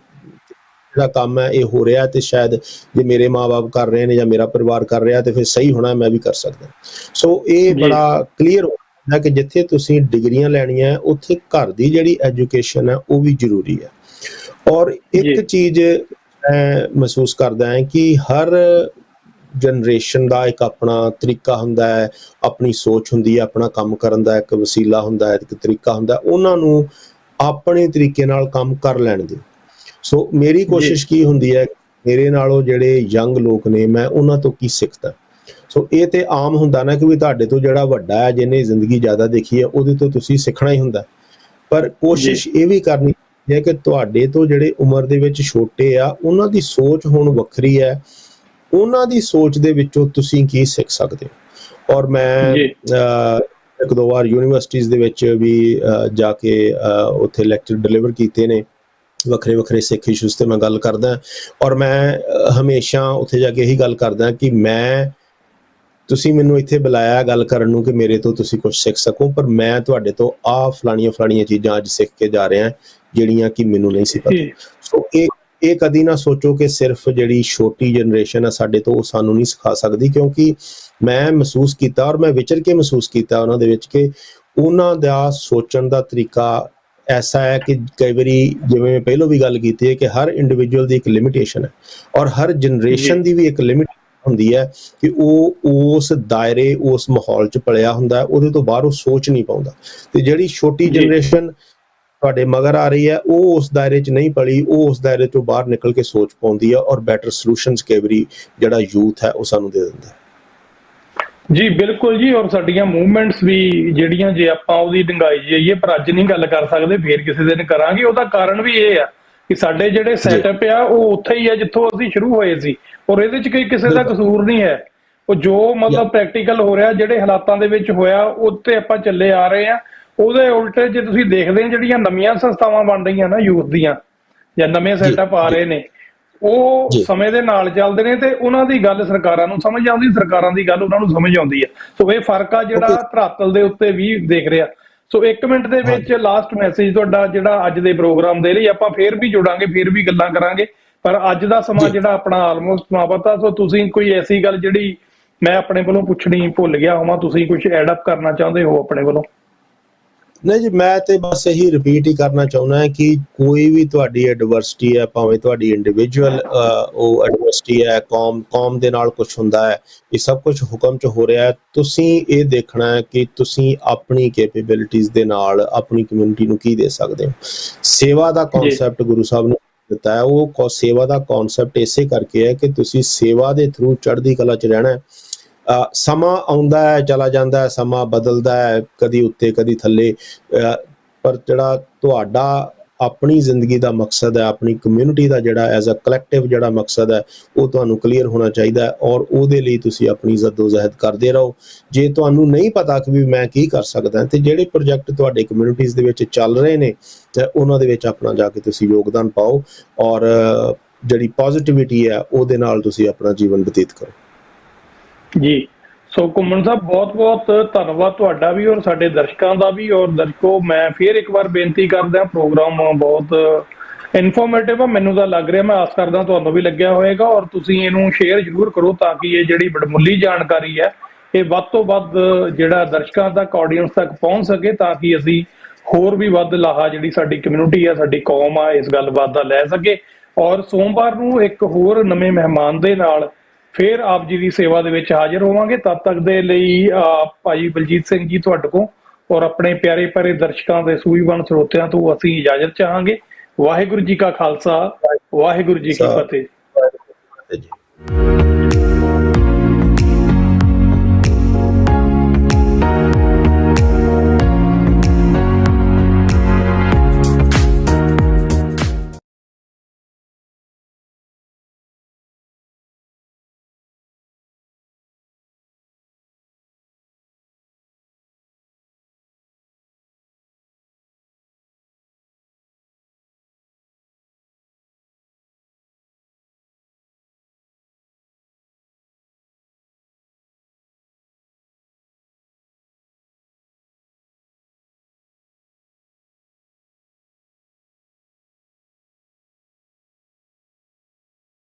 ਜਿਹੜਾ ਕੰਮ ਹੈ ਇਹ ਹੋ ਰਿਹਾ ਤੇ ਸ਼ਾਇਦ ਜੇ ਮੇਰੇ ਮਾਂ-ਬਾਪ ਕਰ ਰਹੇ ਨੇ ਜਾਂ ਮੇਰਾ ਪਰਿਵਾਰ ਕਰ ਰਿਹਾ ਤੇ ਫਿਰ ਸਹੀ ਹੋਣਾ, ਮੈਂ ਵੀ ਕਰ ਸਕਦਾ। ਸੋ ਇਹ ਬੜਾ ਕਲੀਅਰ ਹੋ ਜਾਂਦਾ ਕਿ ਜਿੱਥੇ ਤੁਸੀਂ ਡਿਗਰੀਆਂ ਲੈਣੀਆਂ ਉੱਥੇ ਘਰ ਦੀ ਜਿਹੜੀ ਐਜੂਕੇਸ਼ਨ ਹੈ ਉਹ ਵੀ ਜ਼ਰੂਰੀ ਹੈ। ਔਰ ਇੱਕ ਚੀਜ਼ ਮੈਂ ਮਹਿਸੂਸ ਕਰਦਾ ਹੈ ਕਿ ਹਰ ਜਨਰੇਸ਼ਨ ਦਾ ਇੱਕ ਆਪਣਾ ਤਰੀਕਾ ਹੁੰਦਾ ਹੈ, ਆਪਣੀ ਸੋਚ ਹੁੰਦੀ ਹੈ, ਆਪਣਾ ਕੰਮ ਕਰਨ ਦਾ ਇੱਕ ਵਸੀਲਾ ਹੁੰਦਾ ਹੈ, ਇੱਕ ਤਰੀਕਾ ਹੁੰਦਾ, ਉਹਨਾਂ ਨੂੰ ਆਪਣੇ ਤਰੀਕੇ ਨਾਲ ਕੰਮ ਕਰ ਲੈਣ ਦਿਓ। ਸੋ ਮੇਰੀ ਕੋਸ਼ਿਸ਼ ਕੀ ਹੁੰਦੀ ਹੈ, ਮੇਰੇ ਨਾਲੋਂ ਜਿਹੜੇ ਯੰਗ ਲੋਕ ਨੇ ਮੈਂ ਉਹਨਾਂ ਤੋਂ ਕੀ ਸਿੱਖਦਾ। ਸੋ ਇਹ ਤੇ ਆਮ ਹੁੰਦਾ ਨਾ ਕਿ ਵੀ ਤੁਹਾਡੇ ਤੋਂ ਜਿਹੜਾ ਵੱਡਾ ਹੈ, ਜਿਹਨੇ ਜ਼ਿੰਦਗੀ ਜ਼ਿਆਦਾ ਦੇਖੀ ਹੈ, ਉਹਦੇ ਤੋਂ ਤੁਸੀਂ ਸਿੱਖਣਾ ਹੀ ਹੁੰਦਾ। ਪਰ ਕੋਸ਼ਿਸ਼ ਇਹ ਵੀ ਕਰਨੀ ਹੈ ਕਿ ਤੁਹਾਡੇ ਤੋਂ ਜਿਹੜੇ ਉਮਰ ਦੇ ਵਿੱਚ ਛੋਟੇ ਆ, ਉਹਨਾਂ ਦੀ ਸੋਚ ਹੁਣ ਵੱਖਰੀ ਹੈ, ਉਹਨਾਂ ਦੀ ਸੋਚ ਦੇ ਵਿੱਚੋਂ ਤੁਸੀਂ ਕੀ ਸਿੱਖ ਸਕਦੇ ਹੋ। ਔਰ ਮੈਂ ਇੱਕ ਦੋ ਵਾਰ ਯੂਨੀਵਰਸਿਟੀਜ਼ ਦੇ ਵਿੱਚ ਵੀ ਜਾ ਕੇ ਉੱਥੇ ਲੈਕਚਰ ਡਿਲੀਵਰ ਕੀਤੇ ਨੇ, ਵੱਖਰੇ ਸਿੱਖ ਇਸ਼ੂਜ਼ ਤੇ ਮੈਂ ਗੱਲ ਕਰਦਾ। ਔਰ ਮੈਂ ਹਮੇਸ਼ਾ ਉੱਥੇ ਜਾ ਕੇ ਇਹੀ ਗੱਲ ਕਰਦਾ ਕਿ ਤੁਸੀਂ ਮੈਨੂੰ ਇੱਥੇ ਬੁਲਾਇਆ ਗੱਲ ਕਰਨ ਨੂੰ ਕਿ ਮੇਰੇ ਤੋਂ ਤੁਸੀਂ ਕੁਝ ਸਿੱਖ ਸਕੋ, ਪਰ ਮੈਂ ਤੁਹਾਡੇ ਤੋਂ ਫਲਾਣੀਆਂ ਚੀਜ਼ਾਂ ਅੱਜ ਸਿੱਖ ਕੇ ਜਾ ਰਿਹਾ ਜਿਹੜੀਆਂ ਕਿ ਮੈਨੂੰ ਨਹੀਂ ਸੀ ਪਤਾ। ਸੋ ਇਹ ਕਦੀ ਨਾ ਸੋਚੋ ਕਿ ਸਿਰਫ ਜਿਹੜੀ ਛੋਟੀ ਜਨਰੇਸ਼ਨ ਹੈ ਸਾਡੇ ਤੋਂ, ਉਹ ਸਾਨੂੰ ਨਹੀਂ ਸਿਖਾ ਸਕਦੀ, ਕਿਉਂਕਿ ਮੈਂ ਮਹਿਸੂਸ ਕੀਤਾ ਔਰ ਮੈਂ ਵਿਚਰ ਕੇ ਮਹਿਸੂਸ ਕੀਤਾ ਉਹਨਾਂ ਦੇ ਵਿੱਚ ਕਿ ਉਹਨਾਂ ਦਾ ਸੋਚਣ ਦਾ ਤਰੀਕਾ ਐਸਾ ਹੈ ਕਿ ਕਈ ਵਾਰੀ, ਜਿਵੇਂ ਮੈਂ ਪਹਿਲਾਂ ਵੀ ਗੱਲ ਕੀਤੀ ਹੈ, ਕਿ ਹਰ ਇੰਡੀਵਿਜੂਅਲ ਦੀ ਇੱਕ ਲਿਮਿਟੇਸ਼ਨ ਹੈ ਔਰ ਹਰ ਜਨਰੇਸ਼ਨ ਦੀ ਵੀ ਇੱਕ ਲਿਮਿਟ ਹੁੰਦੀ ਹੈ ਕਿ ਉਹ ਉਸ ਦਾਇਰੇ, ਉਸ ਮਾਹੌਲ 'ਚ ਪਲਿਆ ਹੁੰਦਾ, ਉਹਦੇ ਤੋਂ ਬਾਹਰ ਉਹ ਸੋਚ ਨਹੀਂ ਪਾਉਂਦਾ। ਤੇ ਜਿਹੜੀ ਛੋਟੀ ਜਨਰੇਸ਼ਨ ਤੁਹਾਡੇ ਮਗਰ ਆ ਰਹੀ ਹੈ, ਉਹ ਉਸ ਦਾਇਰੇ 'ਚ ਨਹੀਂ ਪਲੀ, ਉਹ ਉਸ ਦਾਇਰੇ ਤੋਂ ਬਾਹਰ ਨਿਕਲ ਕੇ ਸੋਚ ਪਾਉਂਦੀ ਹੈ ਔਰ ਬੈਟਰ ਸੋਲੂਸ਼ਨਸ ਕਈ ਵਾਰੀ ਜਿਹੜਾ ਯੂਥ ਹੈ ਉਹ ਸਾਨੂੰ ਦੇ ਦਿੰਦਾ ਹੈ। ਜੀ ਬਿਲਕੁਲ ਜੀ। ਔਰ ਸਾਡੀਆਂ ਮੂਵਮੈਂਟਸ ਵੀ ਜਿਹੜੀਆਂ, ਜੇ ਆਪਾਂ ਉਹਦੀ ਡੰਗਾਈ ਜਾਈਏ, ਪਰ ਅੱਜ ਨਹੀਂ ਗੱਲ ਕਰ ਸਕਦੇ, ਫੇਰ ਕਿਸੇ ਦਿਨ ਕਰਾਂਗੇ। ਉਹਦਾ ਕਾਰਨ ਵੀ ਇਹ ਆ ਕਿ ਸਾਡੇ ਜਿਹੜੇ ਸੈਟਅਪ ਆ ਉਹ ਉੱਥੇ ਹੀ ਆ ਜਿੱਥੋਂ ਅਸੀਂ ਸ਼ੁਰੂ ਹੋਏ ਸੀ, ਔਰ ਇਹਦੇ 'ਚ ਕਿਸੇ ਦਾ ਕਸੂਰ ਨਹੀਂ ਹੈ। ਉਹ ਜੋ ਮਤਲਬ ਪ੍ਰੈਕਟੀਕਲ ਹੋ ਰਿਹਾ, ਜਿਹੜੇ ਹਾਲਾਤਾਂ ਦੇ ਵਿੱਚ ਹੋਇਆ, ਉੱਤੇ ਆਪਾਂ ਚੱਲੇ ਆ ਰਹੇ ਆ। ਉਹਦੇ ਉਲਟੇ ਜੇ ਤੁਸੀਂ ਦੇਖਦੇ ਹੋ, ਜਿਹੜੀਆਂ ਨਵੀਆਂ ਸੰਸਥਾਵਾਂ ਬਣ ਰਹੀਆਂ ਨਾ ਯੂਥ ਦੀਆਂ, ਜਾਂ ਨਵੇਂ ਸੈਟਅਪ ਆ ਰਹੇ ਨੇ, ਉਹ ਸਮੇਂ ਦੇ ਨਾਲ ਚੱਲਦੇ ਨੇ ਤੇ ਉਹਨਾਂ ਦੀ ਗੱਲ ਸਰਕਾਰਾਂ ਨੂੰ ਸਮਝ ਆਉਂਦੀ, ਸਰਕਾਰਾਂ ਦੀ ਗੱਲ ਉਹਨਾਂ ਨੂੰ ਸਮਝ ਆਉਂਦੀ ਹੈ। ਸੋ ਇਹ ਫਰਕ ਆ ਜਿਹੜਾ ਧਰਾਤਲ ਦੇ ਉੱਤੇ ਵੀ ਦੇਖ ਰਿਹਾ। ਸੋ 1 ਮਿੰਟ ਦੇ ਵਿੱਚ ਲਾਸਟ ਮੈਸੇਜ ਤੁਹਾਡਾ ਜਿਹੜਾ ਅੱਜ ਦੇ ਪ੍ਰੋਗਰਾਮ ਦੇ ਲਈ, ਆਪਾਂ ਫੇਰ ਵੀ ਜੁੜਾਂਗੇ, ਫੇਰ ਵੀ ਗੱਲਾਂ ਕਰਾਂਗੇ, ਪਰ ਅੱਜ ਦਾ ਸਮਾਂ ਜਿਹੜਾ ਆਪਣਾ ਆਲਮੋਸਟ ਸਮਾਪਤ ਆ। ਸੋ ਤੁਸੀਂ ਕੋਈ ਐਸੀ ਗੱਲ ਜਿਹੜੀ ਮੈਂ ਆਪਣੇ ਵੱਲੋਂ ਪੁੱਛਣੀ ਭੁੱਲ ਗਿਆ ਹੋਵਾਂ, ਤੁਸੀਂ ਕੁਝ ਐਡ ਅਪ ਕਰਨਾ ਚਾਹੁੰਦੇ ਹੋ ਆਪਣੇ ਵੱਲੋਂ? नहीं जी, मैं तो बस यही रिपीट ही करना चाਹੁੰਦਾ है कि कोई भी ਤੁਹਾਡੀ ਐਡਵਰਸਿਟੀ ਹੈ, ਭਾਵੇਂ ਤੁਹਾਡੀ ਇੰਡੀਵਿਜੂਅਲ ਉਹ ਐਡਵਰਸਿਟੀ ਹੈ, ਕੌਮ ਦੇ ਨਾਲ ਕੁਝ ਹੁੰਦਾ ਹੈ, ਇਹ ਸਭ ਕੁਝ ਹੁਕਮ 'ਚ ਹੋ ਰਿਹਾ ਹੈ। ਤੁਸੀਂ ਇਹ ਦੇਖਣਾ ਹੈ ਕਿ ਤੁਸੀਂ ਆਪਣੀ ਕੈਪੇਬਿਲਿਟੀਜ਼ ਦੇ ਨਾਲ ਆਪਣੀ ਕਮਿਊਨਿਟੀ ਨੂੰ ਕੀ ਦੇ ਸਕਦੇ ਹੋ। ਸੇਵਾ ਦਾ ਕਨਸੈਪਟ ਗੁਰੂ ਸਾਹਿਬ ਨੇ ਦਿੱਤਾ ਹੈ, ਉਹ ਸੇਵਾ ਦਾ ਕਨਸੈਪਟ ਇਸੇ ਕਰਕੇ ਹੈ ਕਿ ਤੁਸੀਂ ਸੇਵਾ ਦੇ ਥਰੂ ਚੜ੍ਹਦੀ ਕਲਾ 'ਚ ਰਹਿਣਾ ਹੈ। ਸਮਾਂ ਆਉਂਦਾ ਹੈ, ਚਲਾ ਜਾਂਦਾ ਹੈ, ਸਮਾਂ ਬਦਲਦਾ ਹੈ, ਕਦੀ ਉੱਤੇ ਕਦੀ ਥੱਲੇ, ਪਰ ਜਿਹੜਾ ਤੁਹਾਡਾ ਆਪਣੀ ਜ਼ਿੰਦਗੀ ਦਾ ਮਕਸਦ ਹੈ, ਆਪਣੀ ਕਮਿਊਨਿਟੀ ਦਾ ਜਿਹੜਾ ਐਜ਼ ਅ ਕਲੈਕਟਿਵ ਜਿਹੜਾ ਮਕਸਦ ਹੈ, ਉਹ ਤੁਹਾਨੂੰ ਕਲੀਅਰ ਹੋਣਾ ਚਾਹੀਦਾ ਹੈ ਔਰ ਉਹਦੇ ਲਈ ਤੁਸੀਂ ਆਪਣੀ ਜ਼ੱਦੋ-ਜ਼ਹਿਦ ਕਰਦੇ ਰਹੋ। ਜੇ ਤੁਹਾਨੂੰ ਨਹੀਂ ਪਤਾ ਕਿ ਵੀ ਮੈਂ ਕੀ ਕਰ ਸਕਦਾ, ਤੇ ਜਿਹੜੇ ਪ੍ਰੋਜੈਕਟ ਤੁਹਾਡੇ ਕਮਿਊਨਿਟੀਜ਼ ਦੇ ਵਿੱਚ ਚੱਲ ਰਹੇ ਨੇ ਉਹਨਾਂ ਦੇ ਵਿੱਚ ਆਪਣਾ ਜਾ ਕੇ ਤੁਸੀਂ ਯੋਗਦਾਨ ਪਾਓ ਔਰ ਜਿਹੜੀ ਪੋਜ਼ਿਟਿਵਿਟੀ ਹੈ ਉਹਦੇ ਨਾਲ ਤੁਸੀਂ ਆਪਣਾ ਜੀਵਨ ਬਤੀਤ ਕਰੋ। ਜੀ, ਸੋ ਘੁੰਮਣ ਸਾਹਿਬ ਬਹੁਤ ਬਹੁਤ ਧੰਨਵਾਦ ਤੁਹਾਡਾ ਵੀ ਔਰ ਸਾਡੇ ਦਰਸ਼ਕਾਂ ਦਾ ਵੀ। ਔਰ ਦਰਸ਼ਕੋ, ਮੈਂ ਫਿਰ ਇੱਕ ਵਾਰ ਬੇਨਤੀ ਕਰਦਾ, ਪ੍ਰੋਗਰਾਮ ਬਹੁਤ ਇਨਫੋਰਮੇਟਿਵ ਆ, ਮੈਨੂੰ ਤਾਂ ਲੱਗ ਰਿਹਾ, ਮੈਂ ਆਸ ਕਰਦਾ ਤੁਹਾਨੂੰ ਵੀ ਲੱਗਿਆ ਹੋਵੇਗਾ ਔਰ ਤੁਸੀਂ ਇਹਨੂੰ ਸ਼ੇਅਰ ਜ਼ਰੂਰ ਕਰੋ ਤਾਂ ਕਿ ਇਹ ਜਿਹੜੀ ਬੜਮੁੱਲੀ ਜਾਣਕਾਰੀ ਹੈ ਇਹ ਵੱਧ ਤੋਂ ਵੱਧ ਜਿਹੜਾ ਦਰਸ਼ਕਾਂ ਤੱਕ, ਆਡੀਅנס ਤੱਕ ਪਹੁੰਚ ਸਕੇ, ਤਾਂ ਕਿ ਅਸੀਂ ਹੋਰ ਵੀ ਵੱਧ ਲਾਹਾ ਜਿਹੜੀ ਸਾਡੀ ਕਮਿਊਨਿਟੀ ਆ, ਸਾਡੀ ਕੌਮ ਆ, ਇਸ ਗੱਲਬਾਤ ਦਾ ਲੈ ਸਕੇ। ਔਰ ਸੋਮਵਾਰ ਨੂੰ ਇੱਕ ਹੋਰ ਨਵੇਂ ਮਹਿਮਾਨ ਦੇ ਨਾਲ ਫਿਰ ਆਪ ਜੀ ਦੀ ਸੇਵਾ ਦੇ ਵਿੱਚ ਹਾਜ਼ਰ ਹੋਵਾਂਗੇ। ਤਦ ਤੱਕ ਦੇ ਲਈ ਭਾਈ ਬਲਜੀਤ ਸਿੰਘ ਜੀ ਤੁਹਾਡੇ ਕੋਲ ਔਰ ਆਪਣੇ ਪਿਆਰੇ ਪਿਆਰੇ ਦਰਸ਼ਕਾਂ ਦੇ ਸੂਝਵਾਨ ਸਰੋਤਿਆਂ ਤੋਂ ਅਸੀਂ ਇਜਾਜ਼ਤ ਚਾਹਾਂਗੇ। ਵਾਹਿਗੁਰੂ ਜੀ ਕਾ ਖਾਲਸਾ, ਵਾਹਿਗੁਰੂ ਜੀ ਕੀ ਫਤਿਹ।